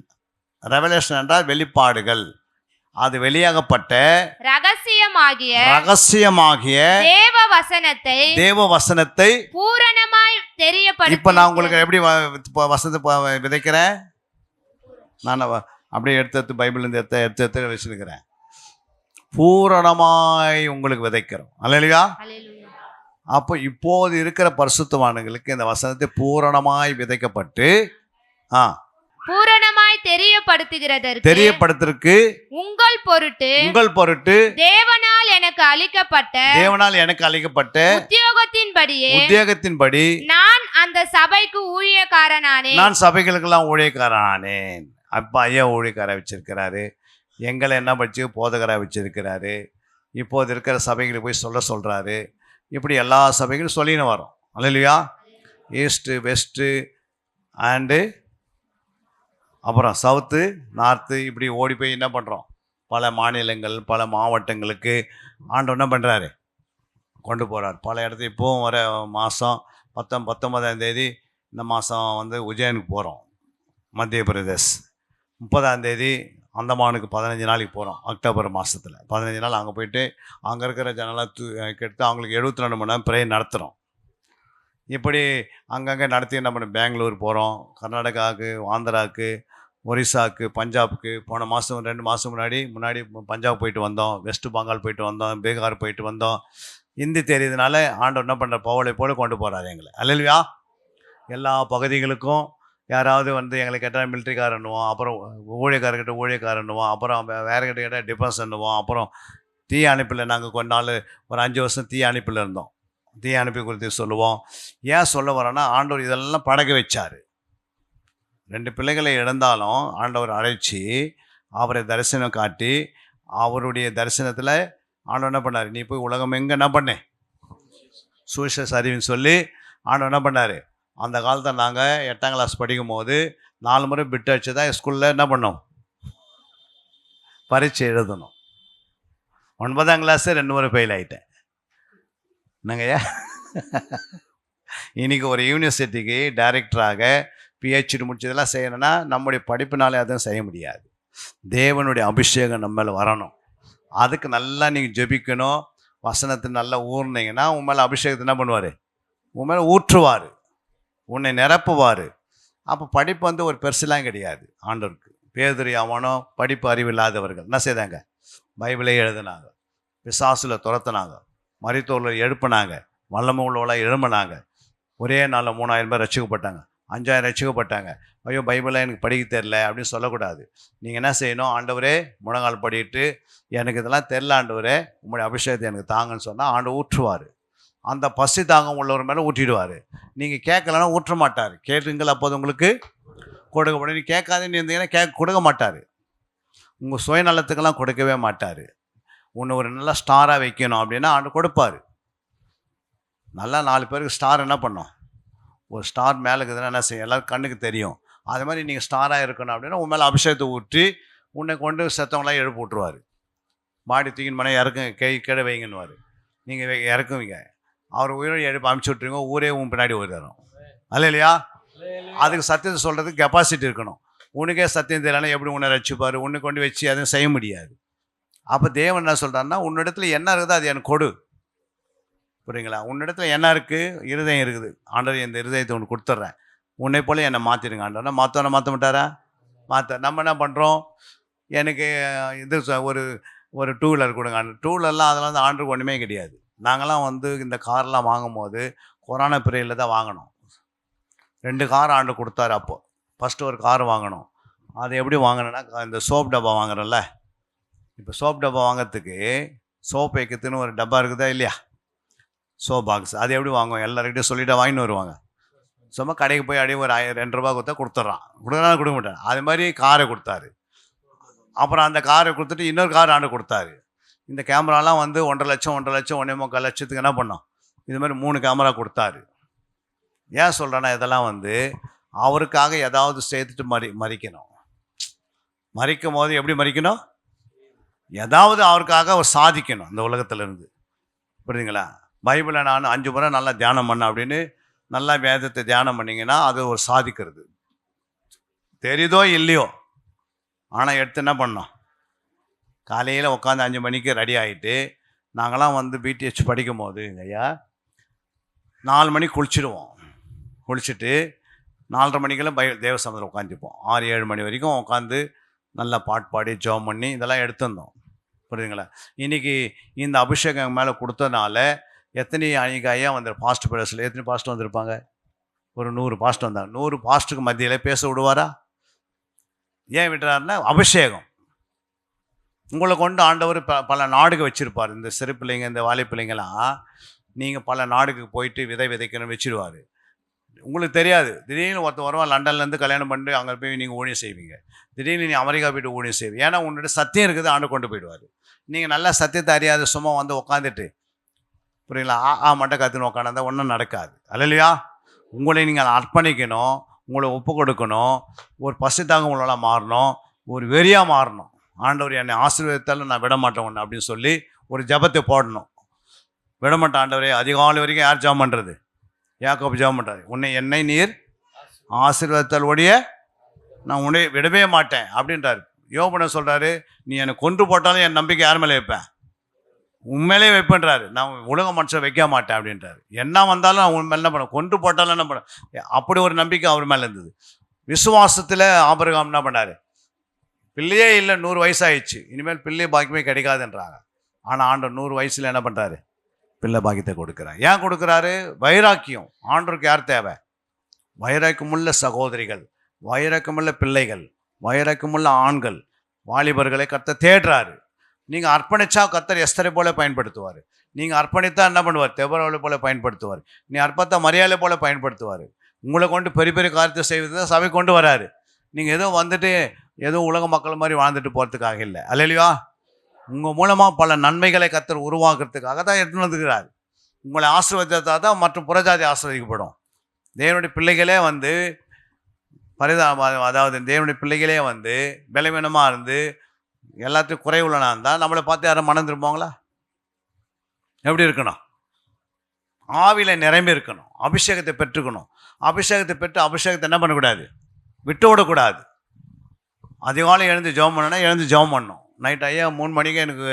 என்றால் வெளிப்பாடுகள். அது வெளியாகப்பட்ட ரகசியமாகிய தேவ வசனத்தை பூரணமாய் இப்ப நான் உங்களுக்கு எப்படி வசனத்தை விதைக்கிறேன்? நான் அப்படியே எடுத்து பைபிள் இருந்து எடுத்து வச்சிருக்கிறேன். பூரணமாய் உங்களுக்கு விதைக்கிறோம். அல்லேலூயா. அப்போ இப்போது இருக்கிற பரிசுத்தவான்களுக்கு இந்த வசனத்தை பூரணமாய் விதைக்கப்பட்டு பூரணமாய் தெரியப்படுத்துகிறதற்கு உங்கள் பொருட்டு தேவனால் எனக்கு அளிக்கப்பட்ட உத்தியோகத்தின்படி நான் அந்த சபைக்கு ஊழியக்காரனானேன். நான் சபைகளுக்கெல்லாம் ஊழியக்காரனானேன். அப்பா ஐயா ஊழியக்கார வச்சிருக்கிறாரு. எங்களை என்ன படிச்சு போதகராக வச்சிருக்கிறாரு. இப்போது இருக்கிற சபைகளுக்கு போய் சொல்றாரு. இப்படி எல்லா சபைகளும் சொல்லின்னு வரோம். அல்லேலூயா. ஈஸ்ட்டு வெஸ்ட்டு அண்டு அப்புறம் சவுத்து நார்த்து இப்படி ஓடி போய் என்ன பண்ணுறோம்? பல மாநிலங்கள் பல மாவட்டங்களுக்கு ஆண்டவர் என்ன பண்ணுறாரு? கொண்டு போகிறார். பல இடத்துக்கு இப்போவும் வர மாதம் 19ஆம் தேதி இந்த மாதம் வந்து உஜ்ஜைனுக்கு போகிறோம். மத்திய பிரதேஷ் 30ஆம் தேதி அந்தமானுக்கு 15 நாளைக்கு போகிறோம். அக்டோபர் மாதத்தில் 15 நாள் அங்கே போயிட்டு அங்கே இருக்கிற ஜனலாம் கெடுத்து அவங்களுக்கு 72 மணி நேரம் ப்ரேயர் நடத்துகிறோம். இப்படி அங்கங்கே நடத்தி என்ன பண்ண பெங்களூர் போகிறோம், கர்நாடகாவுக்கு, ஆந்திராவுக்கு, ஒரிசாவுக்கு, பஞ்சாபுக்கு. போன மாதம் 2 மாதம் முன்னாடி பஞ்சாப் போயிட்டு வந்தோம், வெஸ்ட் பெங்கால் போயிட்டு வந்தோம், பீகார் போயிட்டு வந்தோம். ஹிந்தி தெரியுதுனால ஆண்டவர் என்ன பண்ணுற பவளை போல கொண்டு போகிறாரு எங்களை. அல்லேலூயா. எல்லா பகுதிகளுக்கும் யாராவது வந்து எங்களை கேட்டால் மிலிட்ரிக்காரன்னுவோம், அப்புறம் ஊழியக்காரர்கிட்ட ஊழியக்காரன்னுவோம், அப்புறம் வேறு கிட்ட கேட்டால் டிஃபென்ஸ் பண்ணுவோம். அப்புறம் தீ அணைப்பில் நாங்கள் கொஞ்ச நாள் ஒரு 5 வருஷம் தீ அணைப்பில் இருந்தோம். தீ அனுப்பி குறித்து சொல்லுவோம். ஏன் சொல்ல வரோன்னா ஆண்டவர் இதெல்லாம் பழக வச்சார். 2 பிள்ளைகளை இழந்தாலும் ஆண்டவர் அழைச்சி அவரை தரிசனம் காட்டி அவருடைய தரிசனத்தில் ஆண்டவர் என்ன பண்ணார்? நீ போய் உலகம் எங்கே என்ன பண்ணேன் சுவிசேஷ அறிவின்னு சொல்லி ஆண்டவர் என்ன பண்ணார்? அந்த காலத்தில் நாங்கள் 8ஆம் கிளாஸ் படிக்கும் போது 4 முறை பிட் அடிச்சு தான் ஸ்கூலில் என்ன பண்ணோம்? பரீட்சை எழுதணும். 9ஆம் கிளாஸு 2 முறை ஃபெயில் ஆகிட்டேன். என்னங்கய்யா? இன்றைக்கி ஒரு யூனிவர்சிட்டிக்கு டைரக்டராக பிஹெச்டி முடிச்சதெல்லாம் செய்யணும்னா நம்முடைய படிப்பினாலே அதுவும் செய்ய முடியாது. தேவனுடைய அபிஷேகம் நம்ம மேலே வரணும். அதுக்கு நல்லா நீங்கள் ஜெபிக்கணும். வசனத்தை நல்லா ஊர்னீங்கன்னா உன் மேலே அபிஷேகத்தை என்ன பண்ணுவார்? உன் மேலே ஊற்றுவார், உன்னை நிரப்புவார். அப்போ படிப்பு வந்து ஒரு பெருசுலாம் கிடையாது ஆண்டவருக்கு. பேதுரு அவனோ படிப்பு அறிவில்லாதவர்கள் என்ன செய்தாங்க? பைபிளை எழுதினாங்க, பிசாசுல துரத்துனாங்க, மரித்தோரில் எழுப்பினாங்க, வல்லமை உள்ளவளாக எழும்பினாங்க. ஒரே நாளில் 3000 பேர் ரட்சிக்கப்பட்டாங்க, 5000 ரட்சிக்கப்பட்டாங்க. ஐயோ பைபிளை எனக்கு படிக்க தெரில அப்படின்னு சொல்லக்கூடாது. நீங்கள் என்ன செய்யணும்? ஆண்டவரே முழங்கால் படிட்டு எனக்கு இதெல்லாம் தெரில ஆண்டவரே உங்களுடைய அபிஷேகத்தை எனக்கு தாங்கன்னு சொன்னால் ஆண்டவர் ஊற்றுவார். அந்த பசி தாகம் உள்ளவர் மேலே ஊற்றிடுவார். நீங்கள் கேட்கலன்னா ஊற்ற மாட்டார். கேட்டுங்கள் அப்போது உங்களுக்கு கொடுக்கப்படும். நீ கேட்காதுன்னு இருந்தீங்கன்னா கொடுக்க மாட்டார். உங்கள் சுயநலத்துக்கெல்லாம் கொடுக்கவே மாட்டார். உன்னை ஒரு நல்ல ஸ்டாராக வைக்கணும் அப்படின்னா ஆண்டு கொடுப்பார். நல்லா 4 பேருக்கு ஸ்டார் என்ன பண்ணோம்? ஒரு ஸ்டார் மேலே இருக்குதுன்னா என்ன செய்யும்? எல்லோரும் கண்ணுக்கு தெரியும். அது மாதிரி நீங்கள் ஸ்டாராக இருக்கணும் அப்படின்னா உன் மேலே அபிஷேகத்தை ஊற்றி உன்னை கொண்டு செத்தவங்களாம் எழுப்பி விட்ருவார். மாடி தூக்கின்னு மனை இறக்குங்க, கீழே வைங்கன்னுவார். நீங்கள் இறக்குவீங்க, அவர் உயிரோடு எழுப்பி அமுச்சு விட்ருவீங்க. ஊரே உன் பின்னாடி ஓடி தரும். அல்ல இல்லையா? அதுக்கு சத்தியத்தை சொல்கிறதுக்கு கெப்பாசிட்டி இருக்கணும். உனக்கே சத்தியம் தெரியலன்னா எப்படி உன்னை ரட்சிப்பார்? உன்னை கொண்டு வச்சு எதுவும் செய்ய முடியாது. அப்போ தேவன் என்ன சொல்கிறாருன்னா, உன்னிடத்துல என்ன இருக்குதோ அது எனக்கு கொடு. புரியுங்களா? உன்னிடத்துல என்ன இருக்குது? இருதயம் இருக்குது. ஆண்டவர் இந்த இருதயத்தை உனக்கு கொடுத்துட்றேன், உன்னை போல என்னை மாற்றிடுங்க ஆண்டவர்னா மாற்ற மாட்டாரா? நம்ம என்ன பண்ணுறோம்? எனக்கு இது ஒரு டூ வீலர் கொடுங்க. டூ வீலர்லாம் அதெல்லாம் வந்து ஆண்டருக்கு ஒன்றுமே கிடையாது. நாங்களாம் வந்து இந்த கார்லாம் வாங்கும் போது கொரோனா பீரியடில் தான் வாங்கினோம். 2 கார் ஆண்டு கொடுத்தாரு. அப்போது ஃபஸ்ட்டு ஒரு கார் வாங்கினோம். அது எப்படி வாங்கினேன்னா, இந்த சோப் டப்பா வாங்குறோம்ல, இப்போ சோப் டப்பா வாங்கிறதுக்கு சோப் வைக்கிறதுன்னு ஒரு டப்பா இருக்குதா இல்லையா? Soap box. அது எப்படி வாங்குவோம்? எல்லாருக்கிட்டையும் சொல்லிவிட்டு வாங்கின்னு வருவாங்க. சும்மா கடைக்கு போய் அப்படியே ஒரு 2 ரூபா கொடுத்தா கொடுத்துட்றான், கொடுக்க மாட்டான். அது மாதிரி காரை கொடுத்தாரு. அப்புறம் அந்த காரை கொடுத்துட்டு இன்னொரு கார் ஆண்டு கொடுத்தாரு. இந்த கேமராலாம் வந்து 1.5 லட்சம் 1.25 லட்சத்துக்கு என்ன பண்ணோம்? இது மாதிரி 3 கேமரா கொடுத்தாரு. ஏன் சொல்கிறேன்னா, இதெல்லாம் வந்து அவருக்காக ஏதாவது சேர்த்துட்டு மறிக்கணும். மறிக்கும் போது எப்படி மறிக்கணும்? ஏதாவது அவருக்காக அவர் சாதிக்கணும் இந்த உலகத்திலேருந்து. புரியுதுங்களா? பைபிளை நான் 5 முறை நல்லா தியானம் பண்ண அப்படின்னு நல்லா வேதத்தை தியானம் பண்ணிங்கன்னா அது ஒரு சாதிக்கிறது. தெரியுதோ இல்லையோ, ஆனால் எடுத்து என்ன பண்ணோம்? காலையில் உட்காந்து 5 மணிக்கு ரெடி ஆகிட்டு, நாங்களாம் வந்து பிடிஹெச் படிக்கும் போது ஐயா 4 மணிக்கு குளிச்சுடுவோம். குளிச்சுட்டு 4:30 மணிக்கெல்லாம் தேவசமத்தில் உட்காந்துப்போம். 6-7 மணி வரைக்கும் உட்காந்து நல்லா பாட்டு பாடி ஜெபம் பண்ணி இதெல்லாம் எடுத்துருந்தோம். புரியுதுங்களா? இன்றைக்கி இந்த அபிஷேகம் மேலே கொடுத்ததுனால எத்தனை அன்றைக்கி ஐயா வந்து பாஸ்ட் பேரஸில் எத்தனை பாஸ்ட் வந்திருப்பாங்க? ஒரு 100 பாஸ்ட் வந்தாங்க. 100 பாஸ்ட்டுக்கு மத்தியில் பேச விடுவாரா? ஏன் விட்டுறாருன்னா அபிஷேகம். உங்களை கொண்டு ஆண்டவர் பல நாடுக்கு வச்சுருப்பார். இந்த சிறு பிள்ளைங்க, இந்த வாலி பிள்ளைங்களாம் நீங்கள் பல நாடுக்கு போயிட்டு விதைக்கணும்னு வச்சுருவார். உங்களுக்கு தெரியாது. திடீர்னு ஒருத்தர் வருவான், லண்டன்லேருந்து கல்யாணம் பண்ணிட்டு அங்கே போய் நீங்கள் ஊழியம் செய்வீங்க. திடீர்னு நீ அமெரிக்கா போய்ட்டு ஊழியம் செய்வீங்க. ஏன்னா உன்னோட சத்தியம் இருக்குது, ஆண்டு கொண்டு போயிடுவார். நீங்கள் நல்லா சத்தியத்தை அறியாத சும்மா வந்து உட்காந்துட்டு, புரியுங்களா, மட்டும் கற்றுன்னு உட்காந்தா ஒன்றும் நடக்காது. அல்லையா? உங்களை நீங்கள் அர்ப்பணிக்கணும், உங்களை ஒப்பு கொடுக்கணும், ஒரு பசுத்தாக உங்களால் மாறணும், ஒரு வெறியாக மாறணும். ஆண்டவர் என்னை ஆசீர்வதித்தாலும் நான் விடமாட்டேன் ஒன்று அப்படின்னு சொல்லி ஒரு ஜபத்தை போடணும். விடமாட்டேன் ஆண்டவரே. அதிகாலை வரைக்கும் யார் ஜபம் பண்ணுறது? யாக்கோபு ஜெபம் பண்ணுறாரு, என்னை நீர் ஆசீர்வாதத்தால் ஒழிய நான் உன்னை விடவே மாட்டேன் அப்படின்றாரு. யோபனை சொல்கிறாரு, நீ என்னை கொன்று போட்டாலும் என் நம்பிக்கை யார் மேலே வைப்பேன்? உண்மையிலே வைப்பேன்றாரு. நான் உலக மனுஷன் வைக்க மாட்டேன் அப்படின்றாரு. என்ன வந்தாலும் நான் உன் மேலே என்ன பண்ணேன்? கொன்று போட்டாலும் என்ன பண்ண? அப்படி ஒரு நம்பிக்கை அவர் மேலே இருந்தது. விசுவாசத்தில் ஆபிரகாம் என்ன பண்ணார்? பிள்ளையே இல்லை, 100 வயசாகிடுச்சு, இனிமேல் பிள்ளை பாக்கியமே கிடைக்காதுன்றாங்க. ஆனால் ஆண்டவர் 100 வயசில் என்ன பண்ணுறாரு? பிள்ளை பாக்கியத்தை கொடுக்குறாரு. ஏன் கொடுக்குறாரு? வைராக்கியம். ஆண்டவருக்கு யார் தேவை? வைராக்கியமுள்ள சகோதரிகள், வைராக்கியமுள்ள பிள்ளைகள், வைராக்கியமுள்ள ஆண்கள், வாலிபர்களை கர்த்தர் தேடுறாரு. நீங்கள் அர்ப்பணித்தா கர்த்தர் எஸ்தரை போல பயன்படுத்துவார். நீங்கள் அர்ப்பணித்தா என்ன பண்ணுவார்? தெபோராவை போல பயன்படுத்துவார். நீ அர்ப்பணித்தா மரியாதை போல பயன்படுத்துவார். உங்களை கொண்டு பெரிய பெரிய காரியத்தை செய்வது தான் சபை கொண்டு வராரு. நீங்கள் எதுவும் வந்துட்டு எதுவும் உலக மக்கள் மாதிரி வாழ்ந்துட்டு போகிறதுக்காக இல்லை. அல்லையா? உங்கள் மூலமாக பல நன்மைகளை கர்த்தர் உருவாக்குறதுக்காக தான் எடுத்துன்னு வந்துக்கிறார். உங்களை ஆசீர்வதித்தா தான் மற்றும் புறஜாதி ஆசீர்வதிக்கப்படும். தேவனுடைய பிள்ளைகளே வந்து அதாவது தேவனுடைய பிள்ளைகளே வந்து பலவீனமாக இருந்து எல்லாத்தையும் குறைவுள்ளனா இருந்தால் நம்மளை பார்த்து யாரும் மனம் திரும்புவாங்களா? எப்படி இருக்கணும்? ஆவியில் நிரம்பி இருக்கணும். அபிஷேகத்தை பெற்றுக்கணும். அபிஷேகத்தை பெற்று அபிஷேகத்தை என்ன பண்ணக்கூடாது? விட்டு விடக்கூடாது. அதிகாலை எழுந்து ஜெபம் பண்ணணும்னா எழுந்து ஜெபம் பண்ணணும். நைட் ஐயா 3 மணிக்கு எனக்கு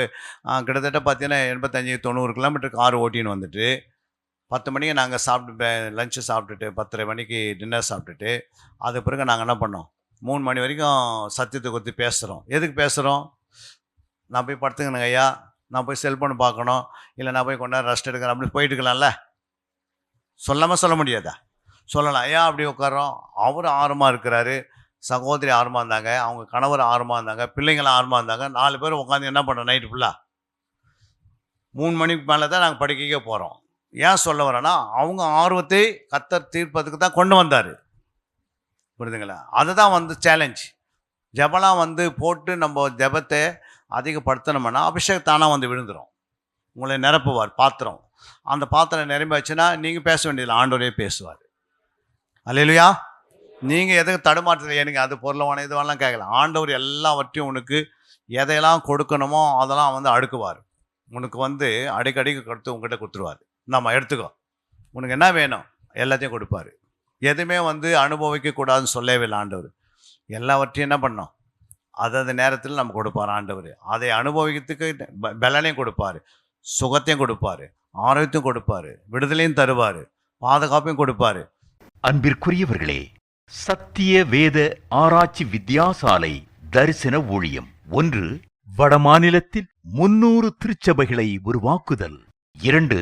கிட்டத்தட்ட பார்த்தீங்கன்னா 85-90 கிலோமீட்டர் கார் ஓட்டின்னு வந்துட்டு 10 மணிக்கு நாங்கள் சாப்பிட்டு லஞ்சு சாப்பிட்டுட்டு 10:30 மணிக்கு டின்னர் சாப்பிட்டுட்டு அது பிறகு நாங்கள் என்ன பண்ணோம்? 3 மணி வரைக்கும் சத்தியத்தை குறித்து பேசுகிறோம். எதுக்கு பேசுகிறோம்? நான் போய் படுத்துக்கணுங்க ஐயா, நான் போய் செல்ஃபோன் பார்க்கணும், இல்லை நான் போய் கொண்டாந்து ரெஸ்ட் எடுக்கிறேன் அப்படி போயிட்டு இருக்கலாம்ல. சொல்லாமல் சொல்ல முடியாதா? சொல்லலாம். ஐயா அப்படி உட்காரோம். அவர் ஆர்வமாக இருக்கிறாரு, சகோதரி ஆர்வமாக இருந்தாங்க, அவங்க கணவர் ஆர்வமாக இருந்தாங்க, பிள்ளைங்களாம் ஆர்வமாக இருந்தாங்க. 4 பேர் உட்காந்து என்ன பண்ணுறோம்? நைட்டு ஃபுல்லாக 3 மணிக்கு மேலே தான் நாங்கள் படிக்க போகிறோம். ஏன் சொல்ல வரேன்னா, அவங்க ஆர்வத்தை கர்த்தர் தீர்ப்பதுக்கு தான் கொண்டு வந்தார். புரியுதுங்களா? அதுதான் வந்து சேலஞ்ச். ஜபலாம் வந்து போட்டு நம்ம ஜபத்தை அதிகப்படுத்தணும்னா அபிஷேகம் தானாக வந்து விழுந்துடும். உங்களை நிரப்புவார் பாத்திரம். அந்த பாத்திரம் நிரம்பிச்சுன்னா நீங்கள் பேச வேண்டியதில்லை, ஆண்டவரே பேசுவார். அல்லேலூயா. நீங்கள் எதுக்கு தடுமாற்றத்தில் எனக்கு அது பொருளவான இதுவெல்லாம் கேட்கலாம். ஆண்டவர் எல்லாவற்றையும் உனக்கு எதையெல்லாம் கொடுக்கணுமோ அதெல்லாம் வந்து அடுக்குவார். உனக்கு வந்து அடிக்கடிக்கு கொடுத்து உங்ககிட்ட கொடுத்துருவார். நம்ம எடுத்துக்கோ, உனக்கு என்ன வேணும் எல்லாத்தையும் கொடுப்பார். எதுவுமே வந்து அனுபவிக்கக்கூடாதுன்னு சொல்லவே இல்லை ஆண்டவர். எல்லாவற்றையும் என்ன பண்ணோம், அந்தந்த நேரத்தில் நம்ம கொடுப்பார் ஆண்டவர். அதை அனுபவிக்கிறதுக்கு பலனையும் கொடுப்பார், சுகத்தையும் கொடுப்பார், ஆரோக்கியத்தையும் கொடுப்பார், விடுதலையும் தருவார், பாதுகாப்பையும் கொடுப்பார். அன்பிற்குரியவர்களே, சத்திய வேத ஆராய்ச்சி வித்தியாசாலை தரிசன ஊழியம் 1. வடமாநிலத்தில் 300 திருச்சபைகளை உருவாக்குதல். 2.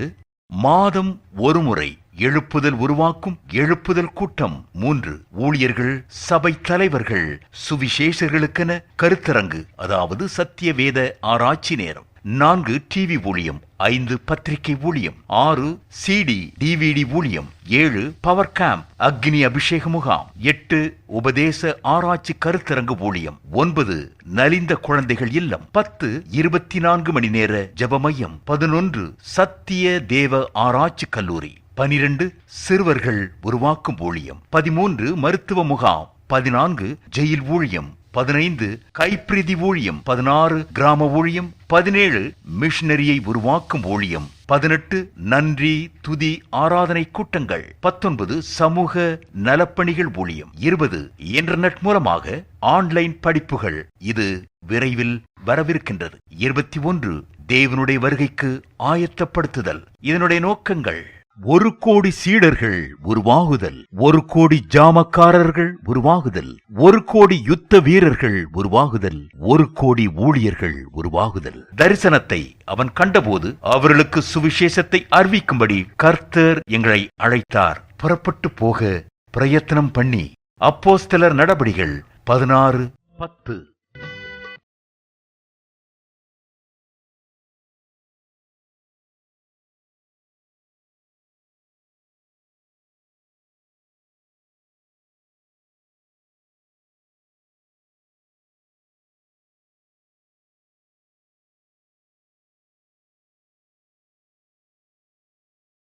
மாதம் ஒருமுறை எழுப்புதல் உருவாக்கும் எழுப்புதல் கூட்டம். 3. ஊழியர்கள், சபை தலைவர்கள், சுவிசேஷர்களுக்கென கருத்தரங்கு, அதாவது சத்திய வேத ஆராய்ச்சி நேரம். 4. டிவி ஊழியம். 5. பத்திரிகை ஊழியம். 6. சிடி டிவிடி ஊழியம். 7. பவர் கேம்ப் அக்னி அபிஷேக முகாம். 8. உபதேச ஆராய்ச்சி கருத்தரங்கு ஊழியம். 9. நலிந்த குழந்தைகள் இல்லம். 10. 24 மணி நேர ஜெப மையம். 11. சத்திய தேவ ஆராய்ச்சி கல்லூரி. 12. சிறுவர்கள் உருவாக்கும் ஊழியம். 13. மருத்துவ முகாம். 14. ஜெயில் ஊழியம். 15. கைப்பிரதி ஊழியம். 16. கிராம ஊழியம். 17. மிஷனரியை உருவாக்கும் ஊழியம். 18. நன்றி துதி ஆராதனை கூட்டங்கள். 19. சமூக நலப்பணிகள் ஊழியம். 20. இன்டர்நெட் மூலமாக ஆன்லைன் படிப்புகள். இது விரைவில் வரவிருக்கின்றது. 21. தேவனுடைய வருகைக்கு ஆயத்தப்படுத்துதல். இதனுடைய நோக்கங்கள்: 1 கோடி சீடர்கள் உருவாகுதல், 1 கோடி ஜாமக்காரர்கள் உருவாகுதல், 1 கோடி யுத்த வீரர்கள் உருவாகுதல், 1 கோடி ஊழியர்கள் உருவாகுதல். தரிசனத்தை அவன் கண்டபோது அவர்களுக்கு சுவிசேஷத்தை அறிவிக்கும்படி கர்த்தர் எங்களை அழைத்தார். புறப்பட்டு போக பிரயத்தனம் பண்ணி. அப்போஸ்தலர் நடபடிகள் 16:10.